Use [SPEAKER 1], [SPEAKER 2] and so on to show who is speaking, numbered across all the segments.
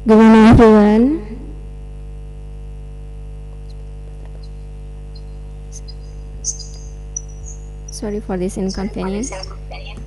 [SPEAKER 1] Good morning, everyone. Sorry for this inconvenience. Okay. Okay.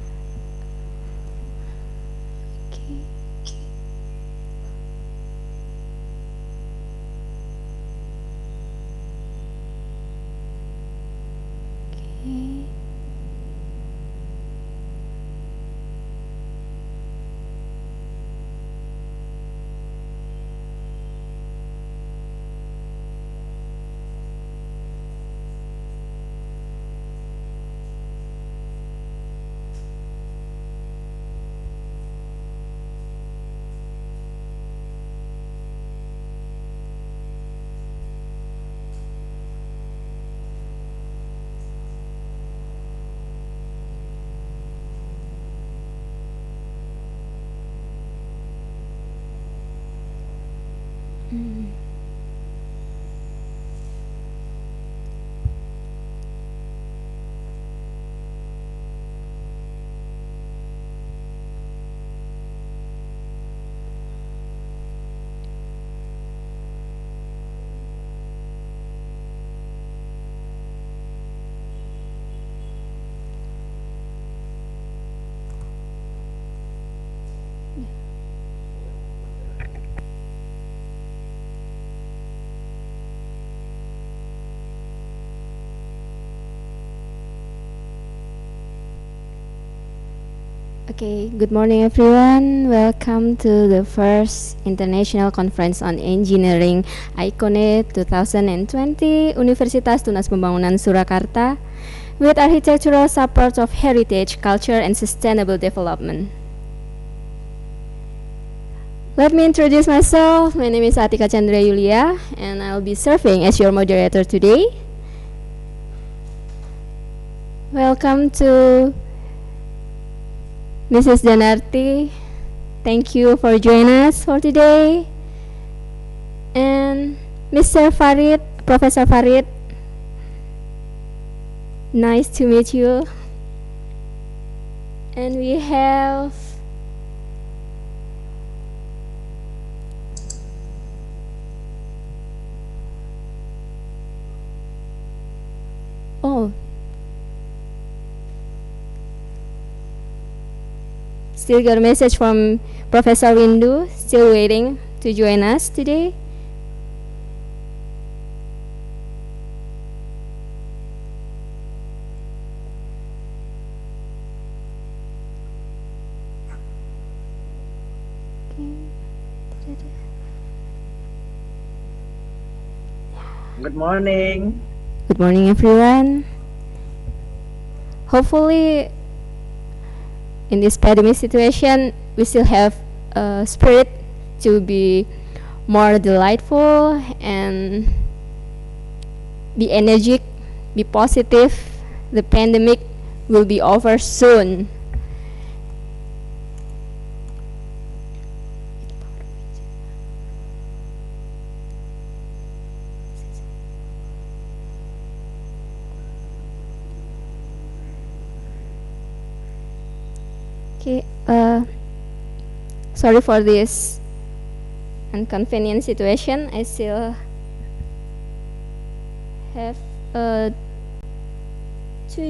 [SPEAKER 1] Okay, good morning everyone. Welcome to the first International Conference on Engineering ICONE 2020 Universitas Tunas Pembangunan Surakarta with architectural support of heritage, culture, and sustainable development. Let me introduce myself. My name is Atika Chandra Yulia and I'll be serving as your moderator today. Welcome to Mrs. Janarti, thank you for joining us for today. And Mr. Farid, Professor Farid, nice to meet you. And we have still got a message from Professor Windu, still waiting to join us today.
[SPEAKER 2] Good morning.
[SPEAKER 1] Good morning, everyone. Hopefully, in this pandemic situation, we still have a spirit to be more delightful and be energetic, be positive. The pandemic will be over soon. Okay, sorry for this inconvenient situation. I still have to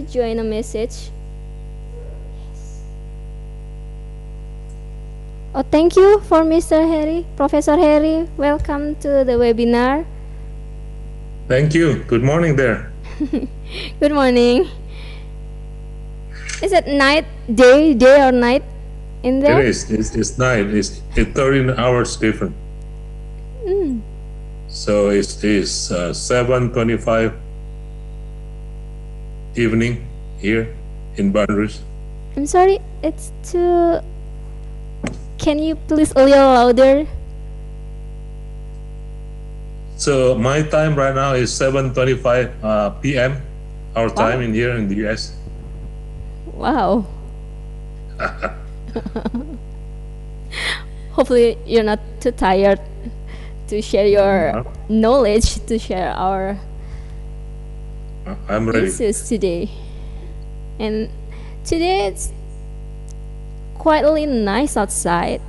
[SPEAKER 1] join a message. Oh, thank you for Mr. Harry, Professor Harry. Welcome to the webinar.
[SPEAKER 3] Thank you. Good morning there.
[SPEAKER 1] Good morning. Is it night, day or night in there?
[SPEAKER 3] It is. It's night. It's 13 hours different. So it is 7:25 evening here in Bandrus.
[SPEAKER 1] I'm sorry, it's too... Can you please a little louder?
[SPEAKER 3] So my time right now is 7:25 p.m. our time in here in the US.
[SPEAKER 1] Wow. Hopefully you're not too tired to share your knowledge, to share our
[SPEAKER 3] I'm ready.
[SPEAKER 1] issues today. And today it's quite really nice outside.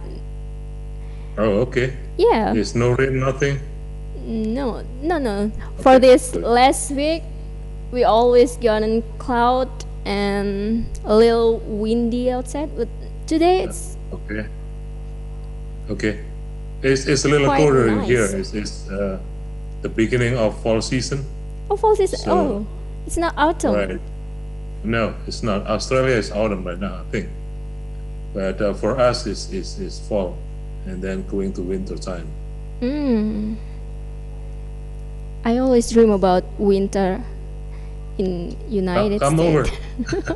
[SPEAKER 3] Oh, okay.
[SPEAKER 1] Yeah.
[SPEAKER 3] There's no rain, nothing.
[SPEAKER 1] No, no, no. For
[SPEAKER 3] Okay,
[SPEAKER 1] this
[SPEAKER 3] good.
[SPEAKER 1] last week, we always got in cloud and a little windy outside. But today it's
[SPEAKER 3] Okay, okay. It's a little
[SPEAKER 1] quite
[SPEAKER 3] colder in here.
[SPEAKER 1] nice.
[SPEAKER 3] It's the beginning of fall season.
[SPEAKER 1] Oh, fall season.
[SPEAKER 3] So,
[SPEAKER 1] Oh, it's not autumn.
[SPEAKER 3] right. No, it's not. Australia is autumn right now, I think. But for us, it's fall, and then going to winter time.
[SPEAKER 1] Mm. I always dream about winter in United
[SPEAKER 3] Come over.
[SPEAKER 1] States.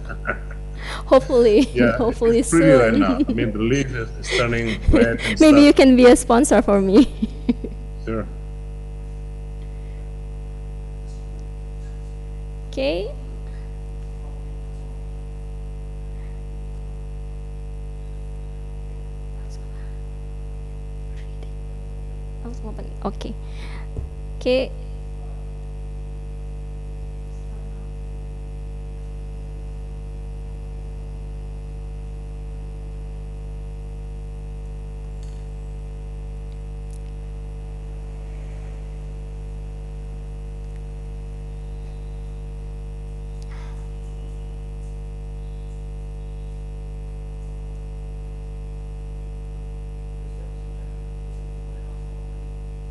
[SPEAKER 1] Hopefully,
[SPEAKER 3] Yeah,
[SPEAKER 1] hopefully
[SPEAKER 3] it's pretty right now.
[SPEAKER 1] soon.
[SPEAKER 3] I mean, the leaf is turning red and
[SPEAKER 1] Maybe you
[SPEAKER 3] stuff.
[SPEAKER 1] can be a sponsor for me.
[SPEAKER 3] Sure.
[SPEAKER 1] Okay. Okay. Okay.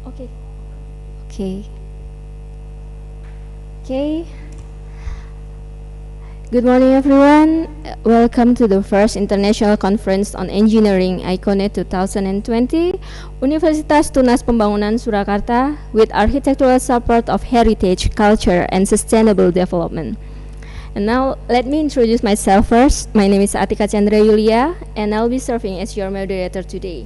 [SPEAKER 1] Okay. Okay. Okay. Good morning, everyone. Welcome to the first International Conference on Engineering ICONE 2020, Universitas Tunas Pembangunan Surakarta, with architectural support of heritage, culture, and sustainable development. And now, let me introduce myself first. My name is Atika Chandra Yulia, and I'll be serving as your moderator today.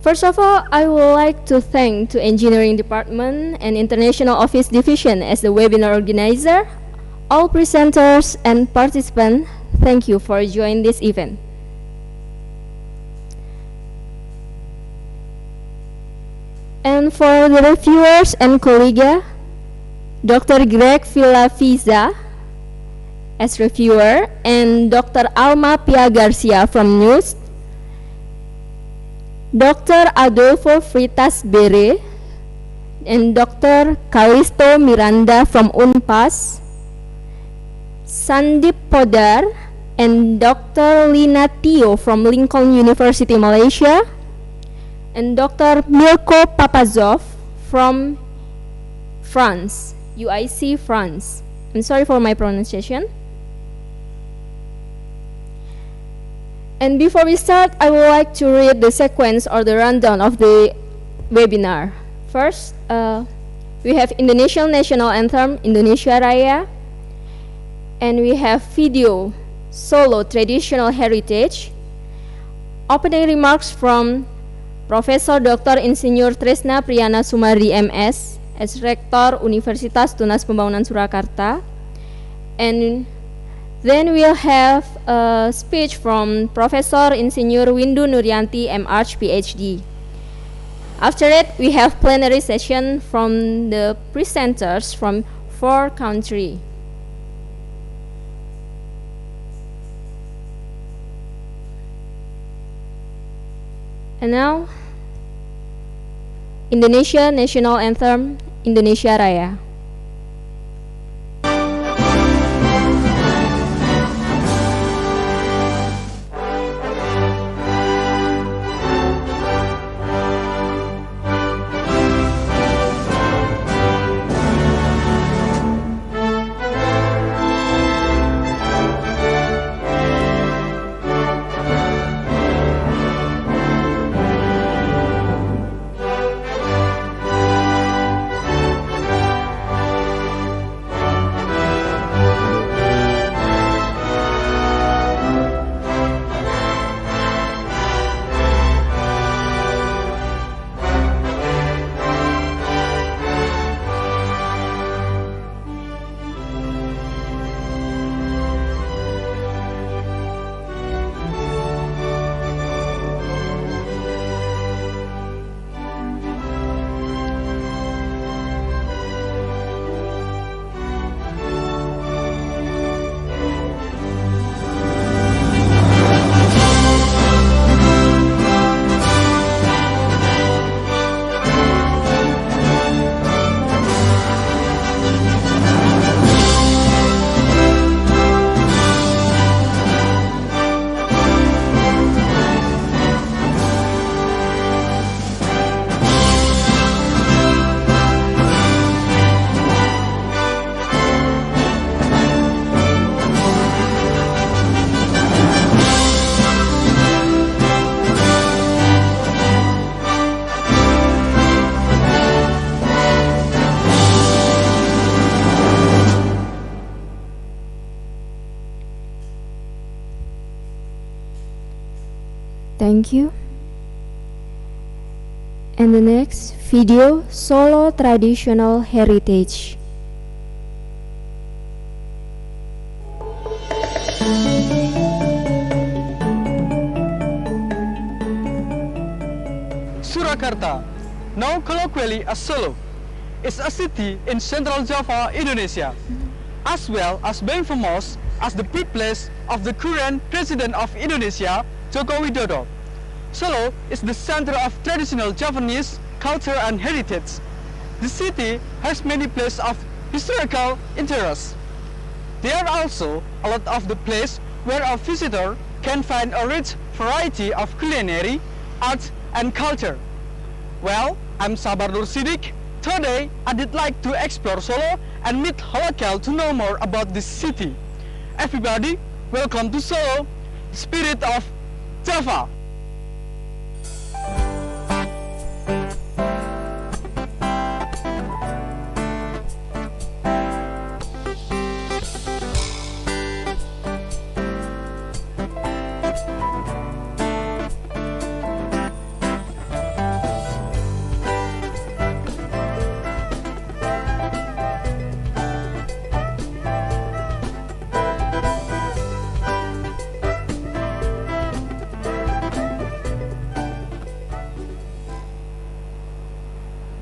[SPEAKER 1] First of all, I would like to thank the Engineering Department and International Office Division as the webinar organizer. All presenters and participants, thank you for joining this event. And for the reviewers and colleagues, Dr. Greg Villaviza as reviewer and Dr. Alma Pia Garcia from News, Dr. Adolfo Fritas Bere and Dr. Calisto Miranda from UNPAS, Sandip Podar and Dr. Lina Tio from Lincoln University, Malaysia, and Dr. Mirko Papazov from France, UIC France. I'm sorry for my pronunciation. And before we start, I would like to read the sequence or the rundown of the webinar. First, we have Indonesian National Anthem, Indonesia Raya, and we have video, Solo Traditional Heritage, opening remarks from Professor Dr. Insinyur Tresna Priyana Sumardi MS as Rektor Universitas Tunas Pembangunan Surakarta, and then we'll have a speech from Professor Insinyur Windu Nuryanti MArch PhD. After it, we have plenary session from the presenters from 4 countries. And now, Indonesia National Anthem, Indonesia Raya. Thank you. And the next video, Solo Traditional Heritage.
[SPEAKER 4] Surakarta, now colloquially as Solo, is a city in Central Java, Indonesia, as well as being famous as the birthplace of the current President of Indonesia, Joko Widodo. Solo is the center of traditional Javanese culture and heritage. The city has many places of historical interest. There are also a lot of the places where a visitor can find a rich variety of culinary, art, and culture. Well, I'm Sabar Nur Sidik. Today, I did like to explore Solo and meet local to know more about this city. Everybody, welcome to Solo, spirit of Java.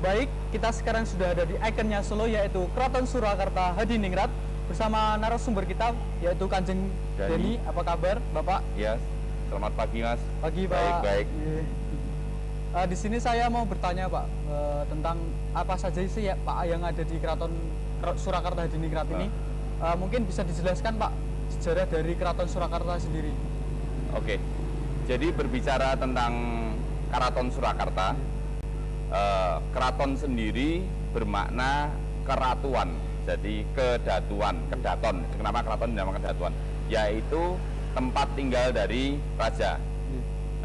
[SPEAKER 4] Baik, kita sekarang sudah ada di ikonnya Solo, yaitu Keraton Surakarta Hadiningrat, bersama narasumber kita yaitu Kanjeng Deni. Apa kabar, Bapak?
[SPEAKER 5] Ya, selamat pagi, Mas.
[SPEAKER 4] Pagi, Pak.
[SPEAKER 5] Baik.
[SPEAKER 4] Di sini saya mau bertanya, Pak, tentang apa saja sih ya, Pak, yang ada di Keraton Surakarta Hadiningrat ini. Mungkin bisa dijelaskan, Pak, sejarah dari Keraton Surakarta sendiri.
[SPEAKER 5] Oke, jadi berbicara tentang Keraton Surakarta, keraton sendiri bermakna keratuan, jadi kedaton. Kenapa keraton dinamakan kedatuan? Yaitu tempat tinggal dari raja.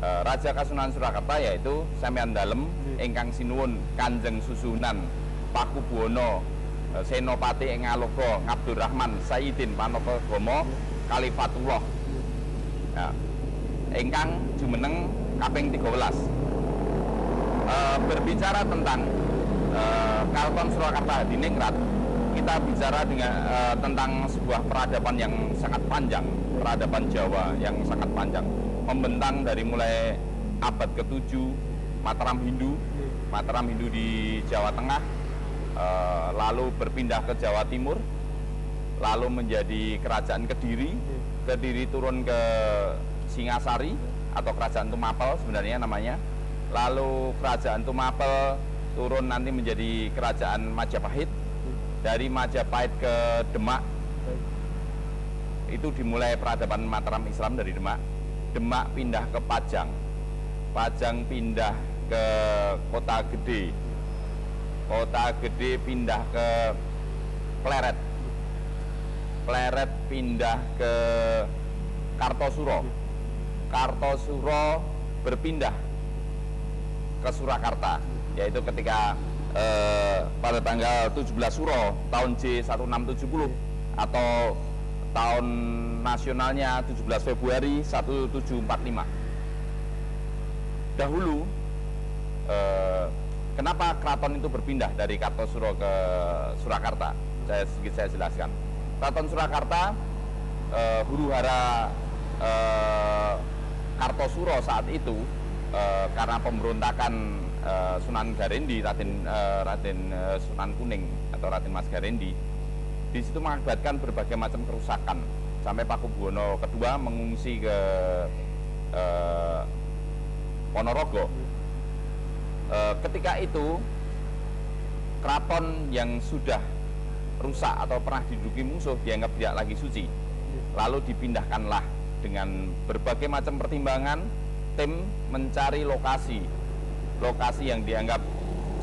[SPEAKER 5] Raja Kasunanan Surakarta yaitu Samyan Dalem, ingkang sinuwun Kanjeng Susunan Pakubuwana Senopati ing Ngaloga Ngabdurrahman Sayyidin Manokogomo Kalifatullah. Nah, ingkang jumeneng kaping 13. Berbicara tentang Keraton Surakarta Hadiningrat, kita bicara dengan tentang sebuah peradaban yang sangat panjang, peradaban Jawa yang sangat panjang, membentang dari mulai abad ke-7 Mataram Hindu di Jawa Tengah, lalu berpindah ke Jawa Timur, lalu menjadi Kerajaan Kediri turun ke Singasari atau Kerajaan Tumapel sebenarnya namanya. Lalu Kerajaan Tumapel turun nanti menjadi Kerajaan Majapahit. Dari Majapahit ke Demak, itu dimulai peradaban Mataram Islam dari Demak. Demak pindah ke Pajang pindah ke Kota Gede pindah ke Pleret pindah ke Kartosuro berpindah ke Surakarta, yaitu ketika pada tanggal 17 Suro tahun J1670 atau tahun nasionalnya 17 Februari 1745. Dahulu kenapa keraton itu berpindah dari Kartosuro ke Surakarta? Saya jelaskan. Keraton Surakarta huru-hara Kartosuro saat itu karena pemberontakan Sunan Garendi, Raden Sunan Kuning atau Raden Mas Garendi, di situ mengakibatkan berbagai macam kerusakan sampai Pakubuwana II mengungsi ke Ponorogo. Ketika itu keraton yang sudah rusak atau pernah diduduki musuh dianggap tidak lagi suci, lalu dipindahkanlah dengan berbagai macam pertimbangan. Tim mencari lokasi yang dianggap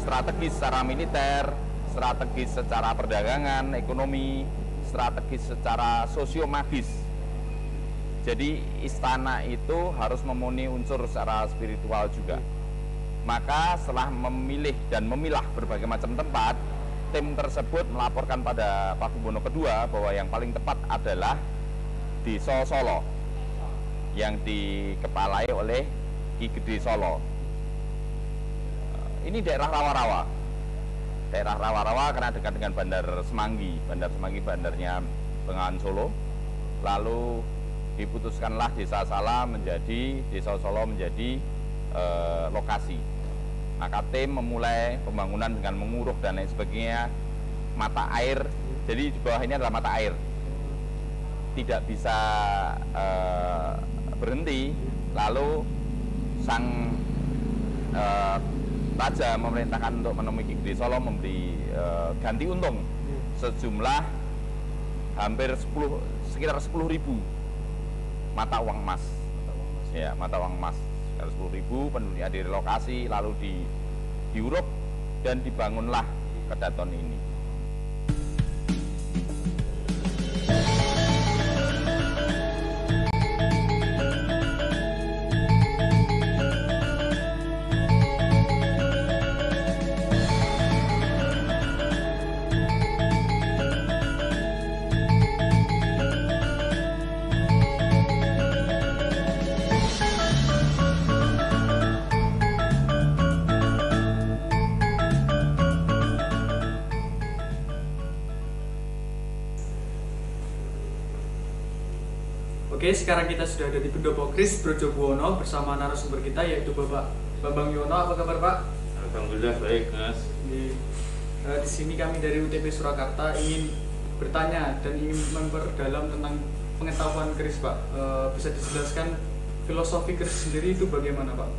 [SPEAKER 5] strategis secara militer, strategis secara perdagangan, ekonomi, strategis secara sosiomagis. Jadi istana itu harus memenuhi unsur secara spiritual juga. Maka setelah memilih dan memilah berbagai macam tempat, tim tersebut melaporkan pada Pakubuwana II bahwa yang paling tepat adalah di Solo yang dikepalai oleh Ki Gede Solo. Ini daerah rawa-rawa. Daerah rawa-rawa karena dekat dengan Bandar Semanggi. Bandar Semanggi bandarnya Bengawan Solo. Lalu diputuskanlah Desa Solo menjadi lokasi. Maka tim memulai pembangunan dengan menguruk dan lain sebagainya, mata air. Jadi di bawah ini adalah mata air, tidak bisa berhenti. Lalu sang raja memerintahkan untuk menemui Ki Gede Solo, memberi ganti untung sejumlah hampir sekitar 10.000 mata uang emas. Ya, mata uang emas sekitar 10.000, penduduknya direlokasi, lalu diuruk dan dibangunlah Kedaton ini.
[SPEAKER 4] Oke, sekarang kita sudah ada di Pendopo Kris Brojobuwono bersama narasumber kita yaitu Bapak Bambang Yono. Apa kabar Pak?
[SPEAKER 6] Alhamdulillah baik, Mas.
[SPEAKER 4] Di sini kami dari UTP Surakarta ingin bertanya dan ingin memperdalam tentang pengetahuan keris Pak. Bisa dijelaskan filosofi keris sendiri itu bagaimana Pak?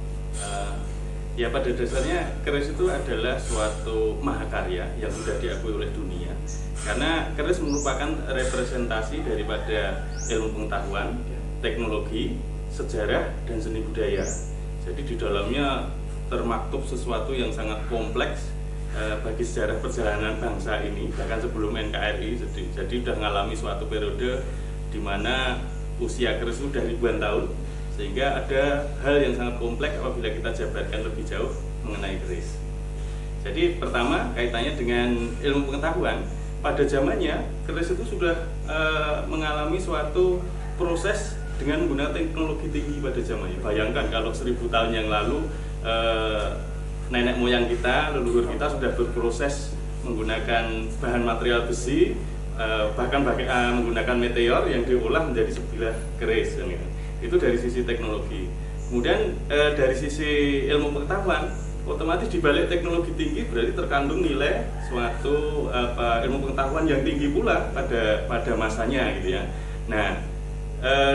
[SPEAKER 6] Ya pada dasarnya keris itu adalah suatu mahakarya yang sudah diakui oleh dunia. Karena keris merupakan representasi daripada ilmu pengetahuan, teknologi, sejarah, dan seni budaya. Jadi di dalamnya termaktub sesuatu yang sangat kompleks bagi sejarah perjalanan bangsa ini, bahkan sebelum NKRI. Jadi sudah mengalami suatu periode di mana usia keris sudah ribuan tahun, sehingga ada hal yang sangat kompleks apabila kita jabarkan lebih jauh mengenai keris. Jadi pertama kaitannya dengan ilmu pengetahuan. Pada zamannya keris itu sudah mengalami suatu proses dengan menggunakan teknologi tinggi pada zamannya. Bayangkan kalau 1000 tahun yang lalu nenek moyang kita, leluhur kita sudah berproses menggunakan bahan material besi, bahkan menggunakan meteor yang diolah menjadi sebilah keris. Itu dari sisi teknologi. Kemudian dari sisi ilmu pengetahuan, otomatis di balik teknologi tinggi berarti terkandung nilai suatu ilmu pengetahuan yang tinggi pula pada masanya gitu ya. Nah,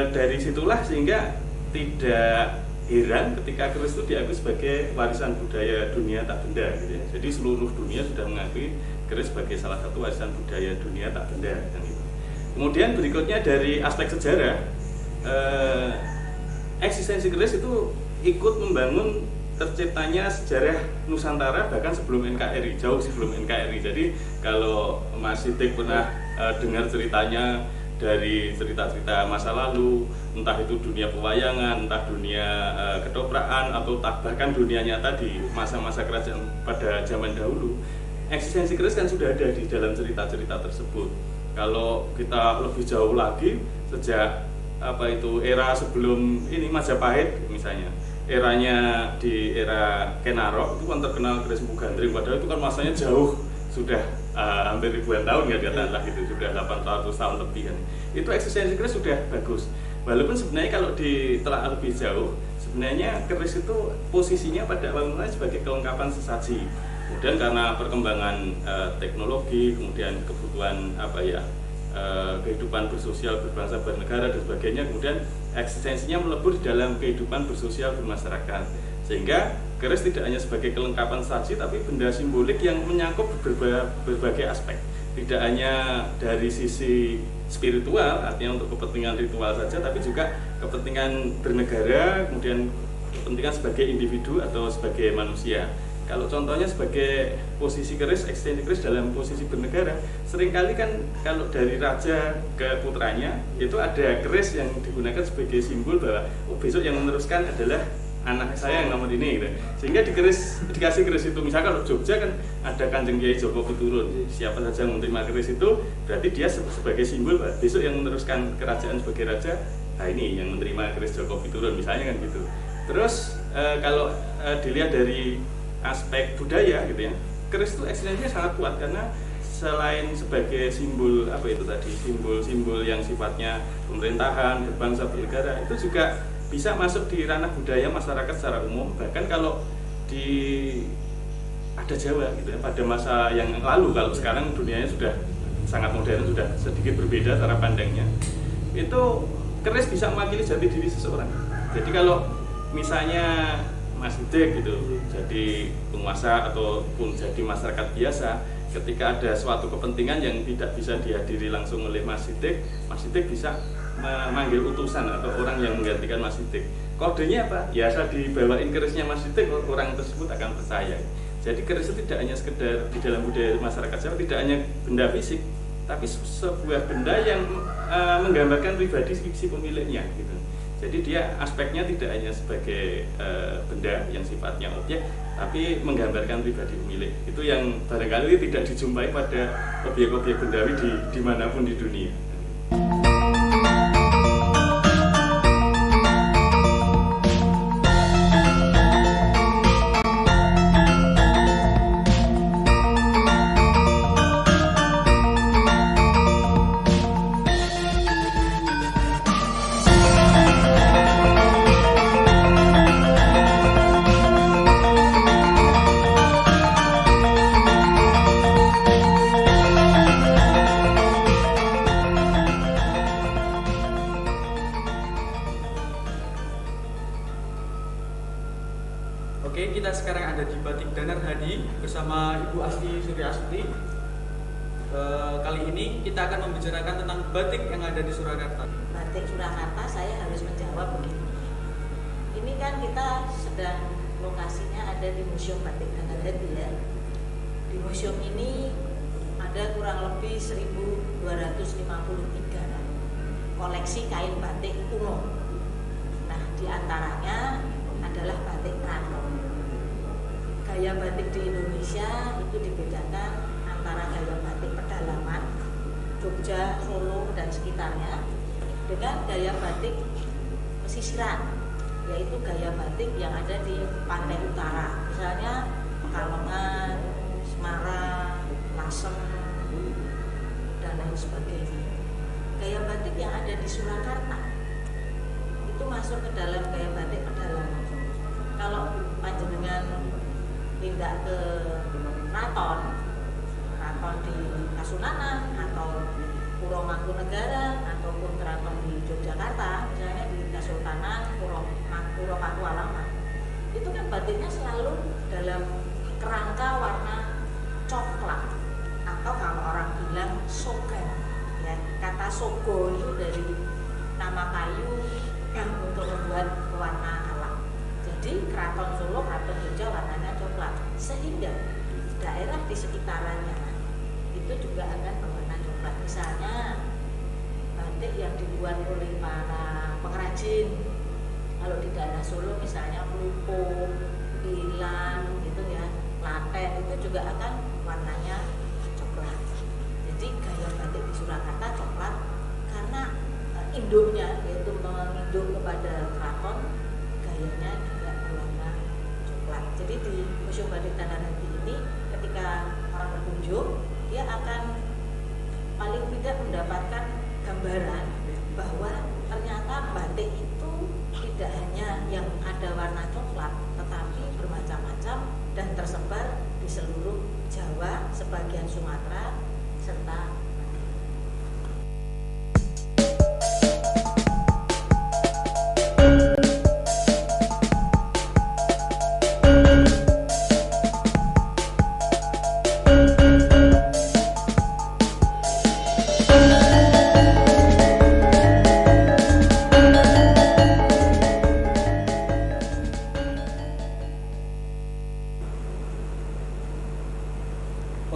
[SPEAKER 6] dari situlah sehingga tidak heran ketika keris itu diakui sebagai warisan budaya dunia tak benda gitu ya. Jadi seluruh dunia sudah mengakui keris sebagai salah satu warisan budaya dunia tak benda kan gitu. Kemudian berikutnya dari aspek sejarah, eksistensi keris itu ikut membangun terciptanya sejarah Nusantara bahkan sebelum NKRI, jauh sebelum NKRI. Jadi kalau Mas Sidik pernah dengar ceritanya dari cerita-cerita masa lalu, entah itu dunia pewayangan, entah dunia kedopraan, atau bahkan dunia nyata di masa-masa kerajaan pada zaman dahulu, eksistensi keris kan sudah ada di dalam cerita-cerita tersebut. Kalau kita lebih jauh lagi, sejak era sebelum ini Majapahit misalnya, eranya di era Kenaro itu kan terkenal keris Empu Gandring, padahal itu kan masanya jauh, sudah hampir ribuan tahun ya katakanlah gitu, sudah 800 tahun lebih kan. Itu eksistensi keris sudah bagus. Walaupun sebenarnya kalau ditelaah lebih jauh, sebenarnya keris itu posisinya pada awal mulanya sebagai kelengkapan sesaji. Kemudian karena perkembangan teknologi, kemudian kebutuhan kehidupan bersosial, berbangsa, bernegara dan sebagainya, kemudian eksistensinya melebur di dalam kehidupan bersosial bermasyarakat, sehingga keris tidak hanya sebagai kelengkapan saji tapi benda simbolik yang menyangkut berbagai aspek, tidak hanya dari sisi spiritual, artinya untuk kepentingan ritual saja, tapi juga kepentingan bernegara, kemudian kepentingan sebagai individu atau sebagai manusia. Kalau contohnya sebagai posisi keris, eksistensi keris dalam posisi bernegara, seringkali kan kalau dari raja ke putranya itu ada keris yang digunakan sebagai simbol bahwa besok yang meneruskan adalah anak saya yang nomor ini gitu. Sehingga dikasih keris itu, misalkan kalau Jogja kan ada Kanjeng Kiai Joko Piturun, siapa saja yang menerima keris itu berarti dia sebagai simbol bahwa besok yang meneruskan kerajaan sebagai raja, nah ini yang menerima keris Joko Piturun misalnya kan gitu. Terus kalau dilihat dari aspek budaya gitu ya, keris itu eksistensinya sangat kuat karena selain sebagai simbol apa itu tadi, simbol-simbol yang sifatnya pemerintahan, berbangsa, bernegara, itu juga bisa masuk di ranah budaya masyarakat secara umum. Bahkan kalau di ada Jawa gitu ya, pada masa yang lalu, kalau sekarang dunianya sudah sangat modern, sudah sedikit berbeda cara pandangnya, itu keris bisa mewakili jati diri seseorang. Jadi kalau misalnya Mas Dek gitu jadi penguasa ataupun jadi masyarakat biasa, ketika ada suatu kepentingan yang tidak bisa dihadiri langsung oleh Mas Dek bisa memanggil utusan atau orang yang menggantikan Mas Dek. Kodenya apa? Ya asal dibawain kerisnya Mas Dek, orang tersebut akan percaya. Jadi keris itu tidak hanya sekedar di dalam budaya masyarakat Jawa, tidak hanya benda fisik, tapi sebuah benda yang menggambarkan pribadi si pemiliknya gitu. Jadi dia aspeknya tidak hanya sebagai benda yang sifatnya objek, tapi menggambarkan pribadi pemilik. Itu yang barangkali tidak dijumpai pada objek-objek bendawi dimanapun di dunia.
[SPEAKER 4] Oke, kita sekarang ada di Batik Danar Hadi bersama Ibu Asti Suryasti. Kali ini kita akan membicarakan tentang batik yang ada di Surakarta.
[SPEAKER 7] Batik Surakarta, saya harus menjawab begini. Ini kan kita sedang lokasinya ada di Museum Batik Danar Hadi ya. Di museum ini ada kurang lebih 1253 koleksi kain batik kuno. Nah, diantaranya adalah batik keraton. Gaya batik di Indonesia itu dibedakan antara gaya batik pedalaman, Jogja, Solo, dan sekitarnya, dengan gaya batik pesisiran, yaitu gaya batik yang ada di pantai utara, misalnya Pekalongan, Semarang, Lasem, dan lain sebagainya. Gaya batik yang ada di Surakarta itu masuk ke dalam gaya batik pedalaman. Kalau panjenengan pindah ke keraton di Kasunanan atau Puro Mangkunegara ataupun keraton di Yogyakarta, misalnya di Kesultanan Puro Pakualaman, itu kan batiknya selalu dalam kerangka warna coklat atau kalau orang bilang sogan ya. Kata sogo itu dari nama kayu yang untuk membuat warna alam. Jadi keraton Solo, keraton Jogja warnanya coklat, sehingga daerah di sekitarannya itu juga akan berwarna coklat. Misalnya batik yang dibuat oleh para pengrajin, kalau di daerah Solo misalnya Plupo, Pilang gitu ya, Klaten, itu juga akan warnanya coklat. Jadi gaya batik di Surakarta coklat karena induknya, yaitu menginduk kepada keraton, gayanya juga berwarna coklat. Jadi di Museum Batik Danar Hadi ini, ketika orang berkunjung, dia akan paling tidak mendapatkan gambaran bahwa ternyata batik itu tidak hanya yang ada warna coklat, tetapi bermacam-macam dan tersebar di seluruh Jawa, sebagian Sumatera, serta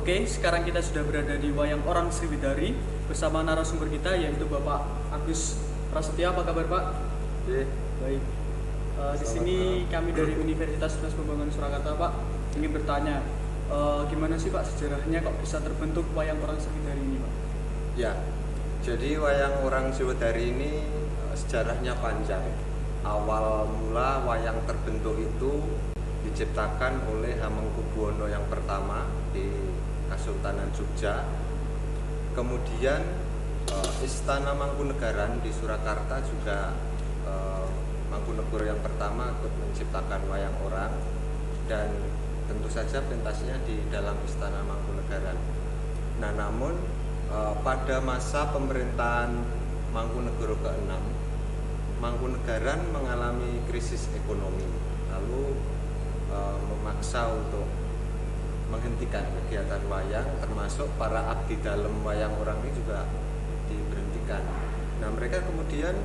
[SPEAKER 4] Oke, sekarang kita sudah berada di Wayang Orang Sriwidari bersama narasumber kita yaitu Bapak Agus Prasetya. Apa kabar Pak? Baik. Di sini kami dari Universitas Pembangunan Surakarta Pak ingin bertanya, gimana sih Pak sejarahnya kok bisa terbentuk Wayang Orang Sriwidari ini Pak?
[SPEAKER 8] Ya, jadi Wayang Orang Sriwidari ini sejarahnya panjang. awal mula wayang terbentuk itu diciptakan oleh Hamengkubuwono yang pertama di Kasultanan Jogja. Kemudian Istana Mangkunegaran di Surakarta juga Mangkunegoro yang pertama ikut menciptakan wayang orang, dan tentu saja pentasnya di dalam Istana Mangkunegaran. Nah, namun pada masa pemerintahan Mangkunegoro ke-6, Mangkunegaran mengalami krisis ekonomi, lalu memaksa untuk menghentikan kegiatan wayang, termasuk para abdi dalam wayang orang ini juga diberhentikan. Nah, mereka kemudian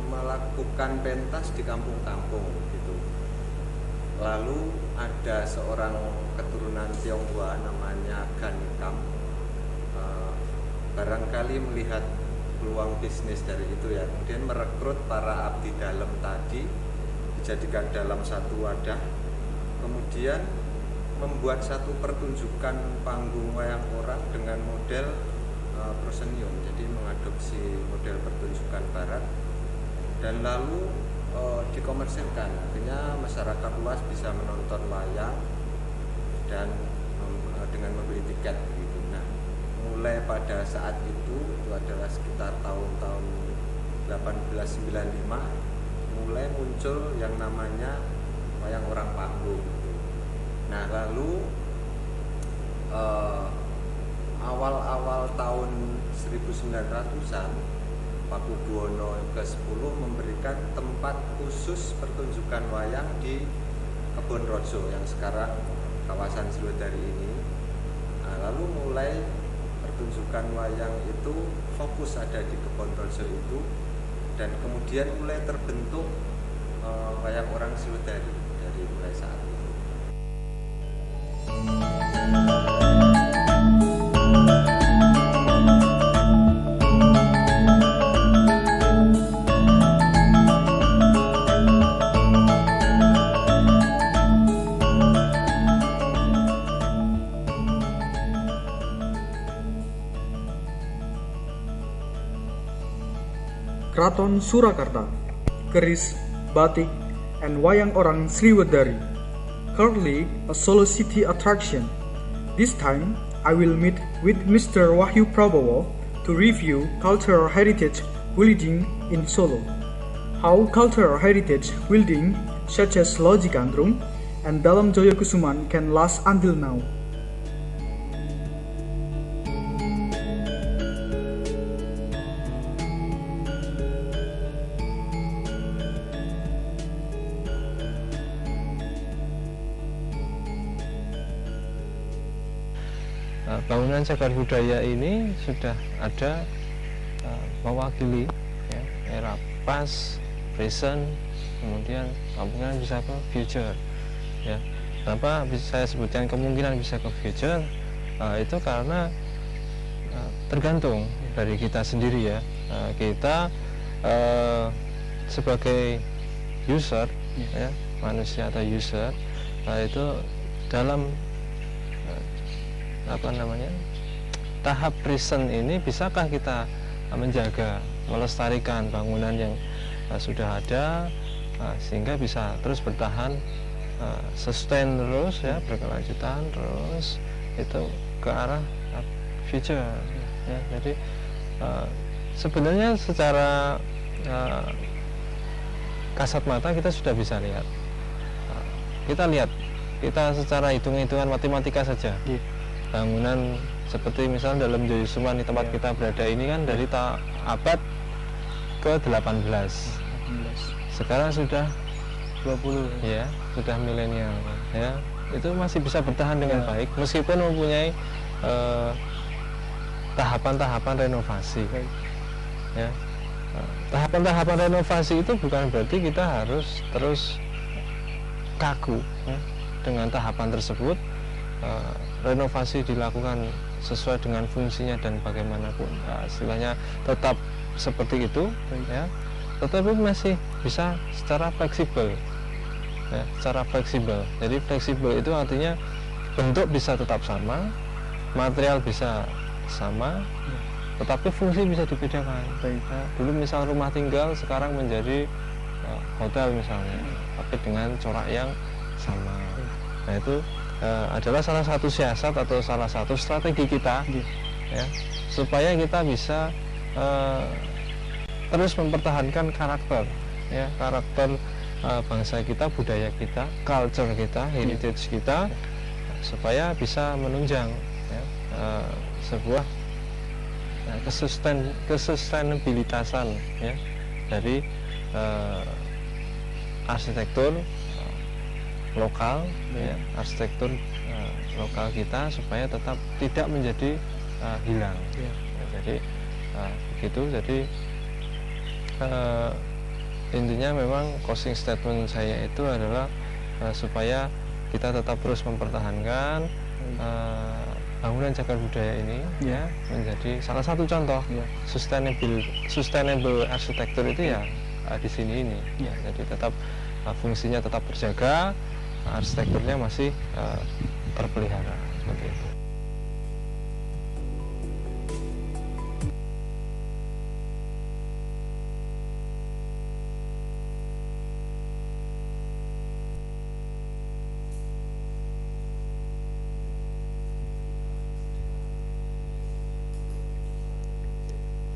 [SPEAKER 8] melakukan pentas di kampung-kampung gitu. Lalu ada seorang keturunan Tionghoa namanya Ganikam, barangkali melihat peluang bisnis dari itu ya, kemudian merekrut para abdi dalam tadi, dijadikan dalam satu wadah, kemudian membuat satu pertunjukan panggung wayang orang dengan model prosenium, jadi mengadopsi model pertunjukan barat, dan lalu dikomersilkan, artinya masyarakat luas bisa menonton wayang dan dengan membeli tiket gitu. Nah, mulai pada saat itu adalah sekitar tahun-tahun 1895, mulai muncul yang namanya wayang orang panggung gitu. Nah, lalu awal-awal tahun 1900-an Pakubuwono ke-10 memberikan tempat khusus pertunjukan wayang di Kebonrojo yang sekarang kawasan Sriwedari ini. Nah, lalu mulai pertunjukan wayang itu fokus ada di Kebonrojo itu, dan kemudian mulai terbentuk wayang orang Sriwedari dari mulai saat itu.
[SPEAKER 4] Keraton Surakarta, keris, batik, and wayang orang Sriwedari, currently a Solo city attraction. This time, I will meet with Mr. Wahyu Prabowo to review cultural heritage building in Solo, how cultural heritage building such as Loji Gandrung and Dalam Joyokusuman can last until now.
[SPEAKER 9] Bangunan cagar budaya ini sudah ada mewakili ya, era past, present, kemudian kemungkinan bisa ke future ya. Kenapa saya sebutkan kemungkinan bisa ke future? Itu karena tergantung dari kita sendiri ya. Kita sebagai user ya, manusia atau user, itu dalam tahap present ini bisakah kita menjaga, melestarikan bangunan yang sudah ada sehingga bisa terus bertahan, sustain terus ya, berkelanjutan terus, itu ke arah future ya. Jadi sebenarnya secara kasat mata kita sudah bisa lihat, kita secara hitung-hitungan matematika saja. Bangunan seperti misalnya dalam Joyokusuman di tempat kita berada ini kan dari abad ke-18. Sekarang sudah 20 ya, sudah milenial ya. Itu masih bisa bertahan dengan baik meskipun mempunyai tahapan-tahapan renovasi. Ya. Tahapan-tahapan renovasi itu bukan berarti kita harus terus kaku ya, dengan tahapan tersebut. Renovasi dilakukan sesuai dengan fungsinya dan bagaimanapun istilahnya tetap seperti itu ya, tetapi masih bisa secara fleksibel ya, secara fleksibel. Jadi fleksibel itu artinya bentuk bisa tetap sama, material bisa sama, tetapi fungsi bisa dibedakan. Ya, dulu misal rumah tinggal, sekarang menjadi hotel misalnya, tapi dengan corak yang sama. Nah itu adalah salah satu siasat atau salah satu strategi kita, ya, supaya kita bisa terus mempertahankan karakter, ya, karakter bangsa kita, budaya kita, culture kita, heritage kita, supaya bisa menunjang, ya, sebuah kesustainabilitasan, ya, dari arsitektur lokal, ya, arsitektur lokal kita, supaya tetap tidak menjadi hilang. Ya, jadi begitu. Jadi intinya memang closing statement saya itu adalah supaya kita tetap terus mempertahankan bangunan cagar budaya ini, ya, menjadi salah satu contoh sustainable arsitektur itu, ya, di sini ini, ya. Jadi tetap fungsinya tetap terjaga, arsitekturnya masih terpelihara, seperti itu.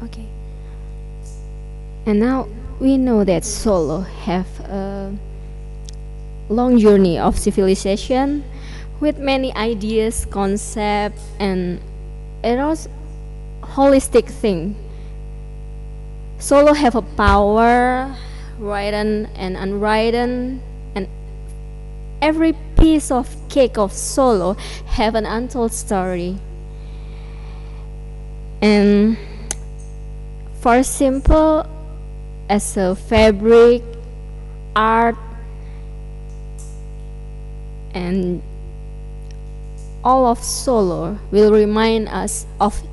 [SPEAKER 1] Okay. And now we know that Solo have a long journey of civilization with many ideas, concepts, and it was holistic thing. Solo have a power, written and unwritten, and every piece of cake of Solo have an untold story. And for simple as a fabric, art, and all of Solo will remind us of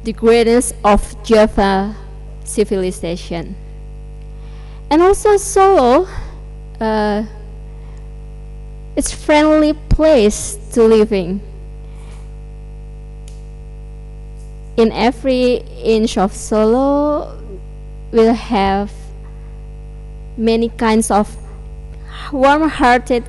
[SPEAKER 1] the greatness of Java civilization. And also Solo, it's friendly place to living. In every inch of Solo will have many kinds of warm-hearted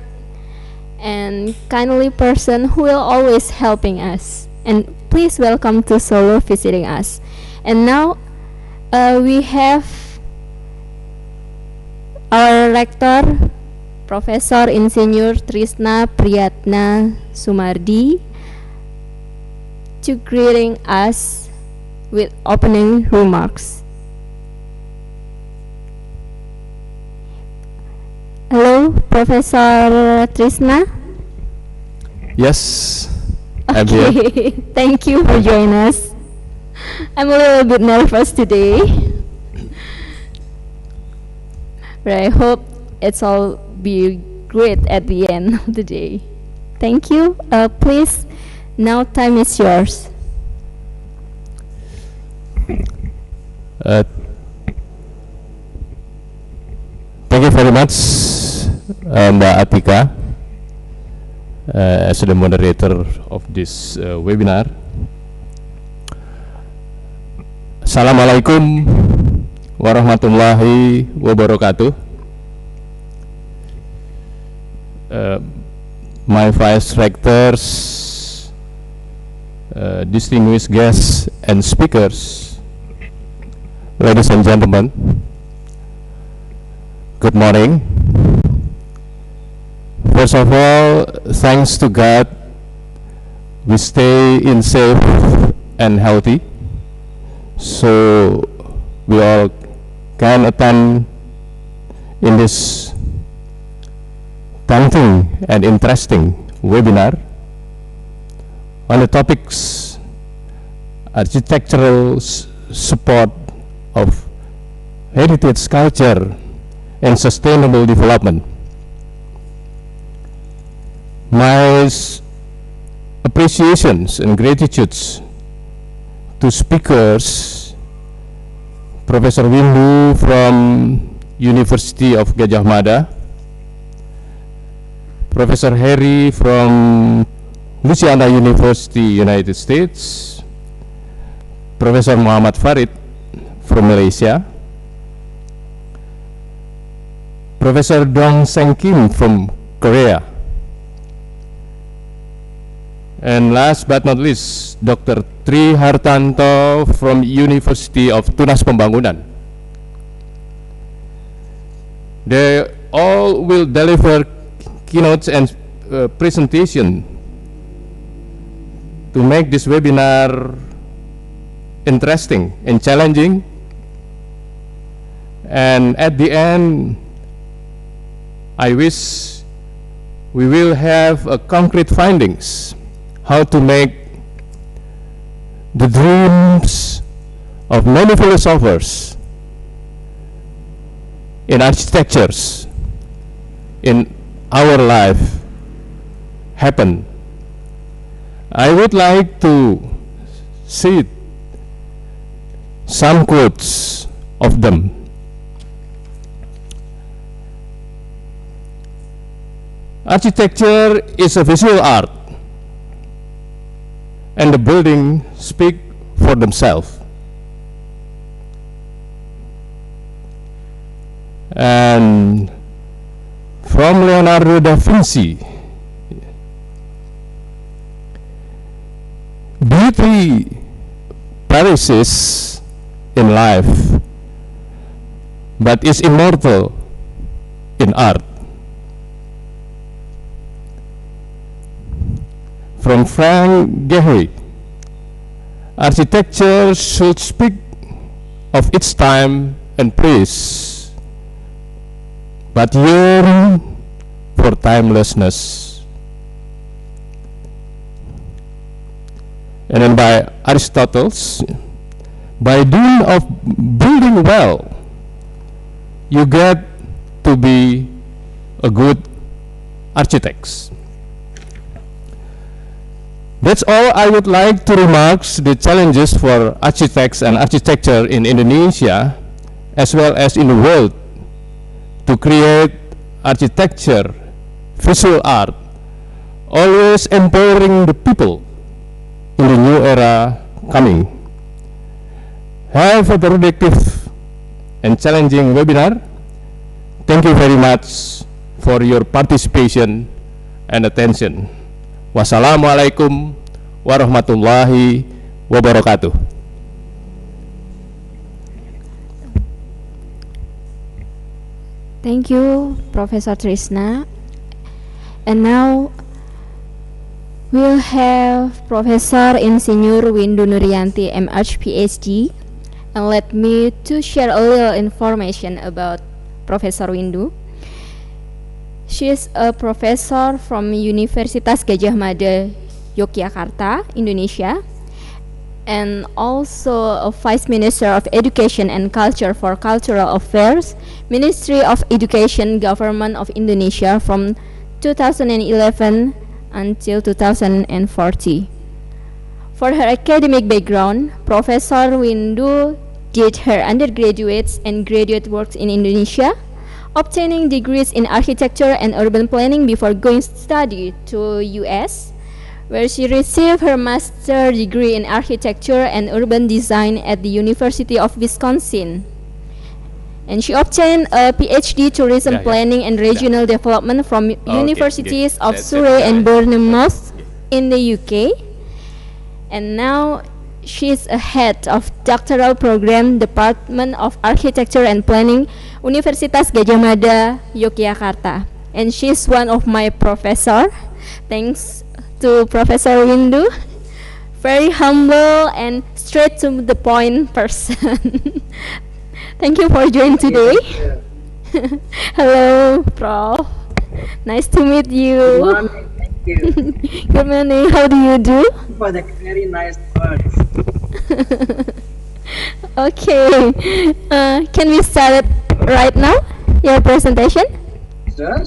[SPEAKER 1] and kindly person who will always helping us. And please welcome to Solo visiting us. And now we have our rector, Professor Insinyur Trisna Priyatna Sumardi, to greeting us with opening remarks. Hello, Professor Trisna.
[SPEAKER 10] Yes, I'm here.
[SPEAKER 1] Okay, thank you for joining us. I'm a little bit nervous today, but I hope it's all be great at the end of the day. Thank you. Please, now time is yours.
[SPEAKER 10] Thank you very much, Mbak Atika, as the moderator of this webinar. Assalamualaikum warahmatullahi wabarakatuh. My vice rectors, distinguished guests and speakers, ladies and gentlemen, good morning. First of all, thanks to God, we stay in safe and healthy, so we all can attend in this tempting and interesting webinar on the topics architectural support of heritage culture and sustainable development. My appreciations and gratitudes to speakers, Professor Windu from University of Gajah Mada, Professor Harry from Louisiana University, United States, Professor Muhammad Farid from Malaysia, Professor Dong Seng Kim from Korea, and last but not least, Dr. Tri Hartanto from University of Tunas Pembangunan. They all will deliver keynotes and presentation to make this webinar interesting and challenging. And at the end, I wish we will have concrete findings how to make the dreams of many philosophers in architectures in our life happen. I would like to see some quotes of them. Architecture is a visual art, and the buildings speak for themselves. And from Leonardo da Vinci, beauty perishes in life, but is immortal in art. From Frank Gehry, architecture should speak of its time and place, but yearn for timelessness. And then by Aristotle, by doing of building well, you get to be a good architect. That's all I would like to remark the challenges for architects and architecture in Indonesia as well as in the world to create architecture, visual art, always empowering the people in the new era coming. Have a productive and challenging webinar. Thank you very much for your participation and attention. Wassalamualaikum warahmatullahi wabarakatuh.
[SPEAKER 1] Thank you, Professor Trisna. And now we'll have Professor Insinyur Windu Nurianti, MH PhD. And let me to share a little information about Professor Windu. She is a professor from Universitas Gadjah Mada, Yogyakarta, Indonesia, and also a Vice Minister of Education and Culture for Cultural Affairs, Ministry of Education, Government of Indonesia from 2011 until 2040. For her academic background, Professor Windu did her undergraduate and graduate works in Indonesia, obtaining degrees in architecture and urban planning before going to study to US, where she received her master's degree in architecture and urban design at the University of Wisconsin. And she obtained a PhD tourism planning and regional development from universities of Surrey and Bournemouth in the UK. And now she is a head of doctoral program, Department of Architecture and Planning, Universitas Gadjah Mada, Yogyakarta. And she's one of my professor. Thanks to Professor Windu. Very humble and straight to the point person. Thank you for joining today. Hello, Prof. Nice to meet you.
[SPEAKER 2] Good morning. Thank you.
[SPEAKER 1] Good morning. How do you do?
[SPEAKER 2] For the very nice words.
[SPEAKER 1] Okay. Can we start it right now? Your presentation?
[SPEAKER 2] Sure.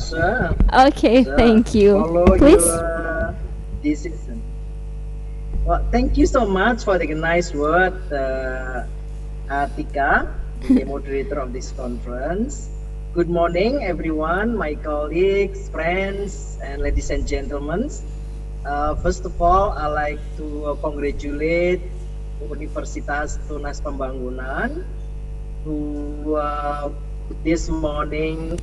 [SPEAKER 1] Okay.
[SPEAKER 2] Sure.
[SPEAKER 1] Thank you.
[SPEAKER 2] Follow
[SPEAKER 1] Please.
[SPEAKER 2] your decision. Well, thank you so much for the nice word, Atika, the moderator of this conference. Good morning, everyone, my colleagues, friends, and ladies and gentlemen. First of all, I'd like to congratulate Universitas Tunas Pembangunan, who this morning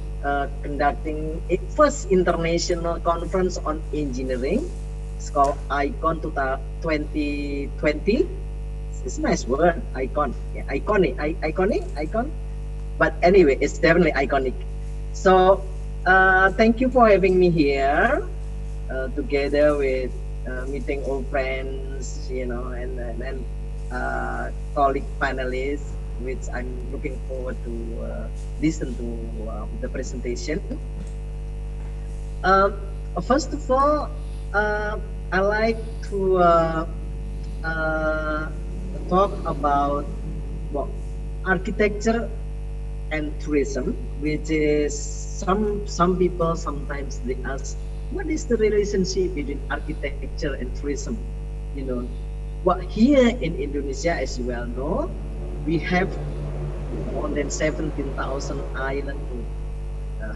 [SPEAKER 2] conducting a first international conference on engineering. It's called ICONE 2020. It's a nice word, ICONE. Yeah, iconic. But anyway, it's definitely iconic. So thank you for having me here, together with meeting old friends, you know, and colleague panelists, which I'm looking forward to listen to the presentation. First of all, I like to talk about, well, architecture and tourism, which is some people sometimes they ask, what is the relationship between architecture and tourism? You know, well, here in Indonesia, as you well know, we have more than 17,000 islands,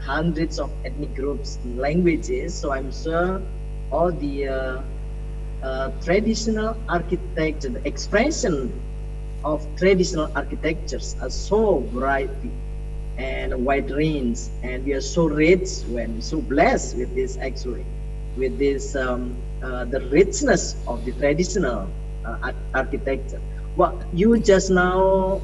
[SPEAKER 2] hundreds of ethnic groups and languages. So I'm sure all the traditional architecture, the expression of traditional architectures are so variety and a wide range, and we are so rich when so blessed with this, actually, with this the richness of the traditional architecture. Well, you just now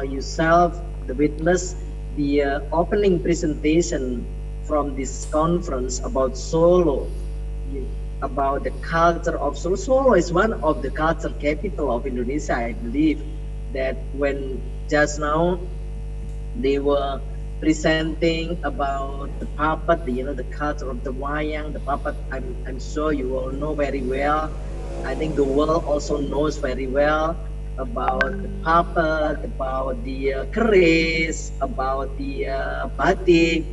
[SPEAKER 2] yourself the witness the opening presentation from this conference about Solo, about the culture of Solo. Solo is one of the culture capital of Indonesia. I believe that when just now they were presenting about the puppet, you know, the culture of the wayang, the puppet. I'm sure you all know very well. I think the world also knows very well about the puppet, about the keris, about the batik.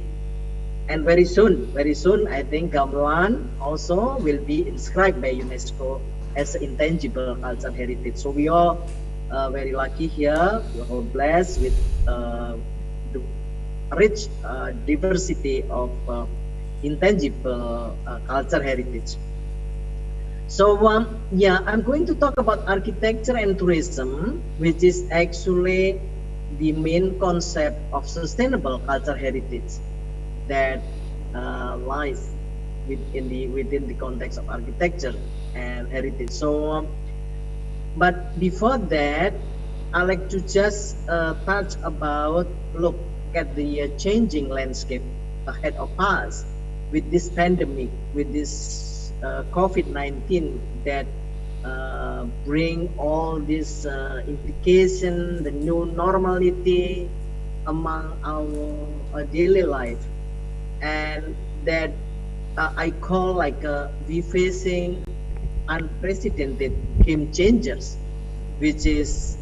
[SPEAKER 2] And very soon, I think gamelan also will be inscribed by UNESCO as an intangible cultural heritage. So we are very lucky here. We are blessed with the rich diversity of intangible cultural heritage. So yeah, I'm going to talk about architecture and tourism, which is actually the main concept of sustainable cultural heritage that lies within the context of architecture and heritage. So, but before that, I like to just touch about, look at the changing landscape ahead of us with this pandemic, with this COVID-19 that bring all this implication, the new normality among our daily life, and that I call like we facing unprecedented game changers, which is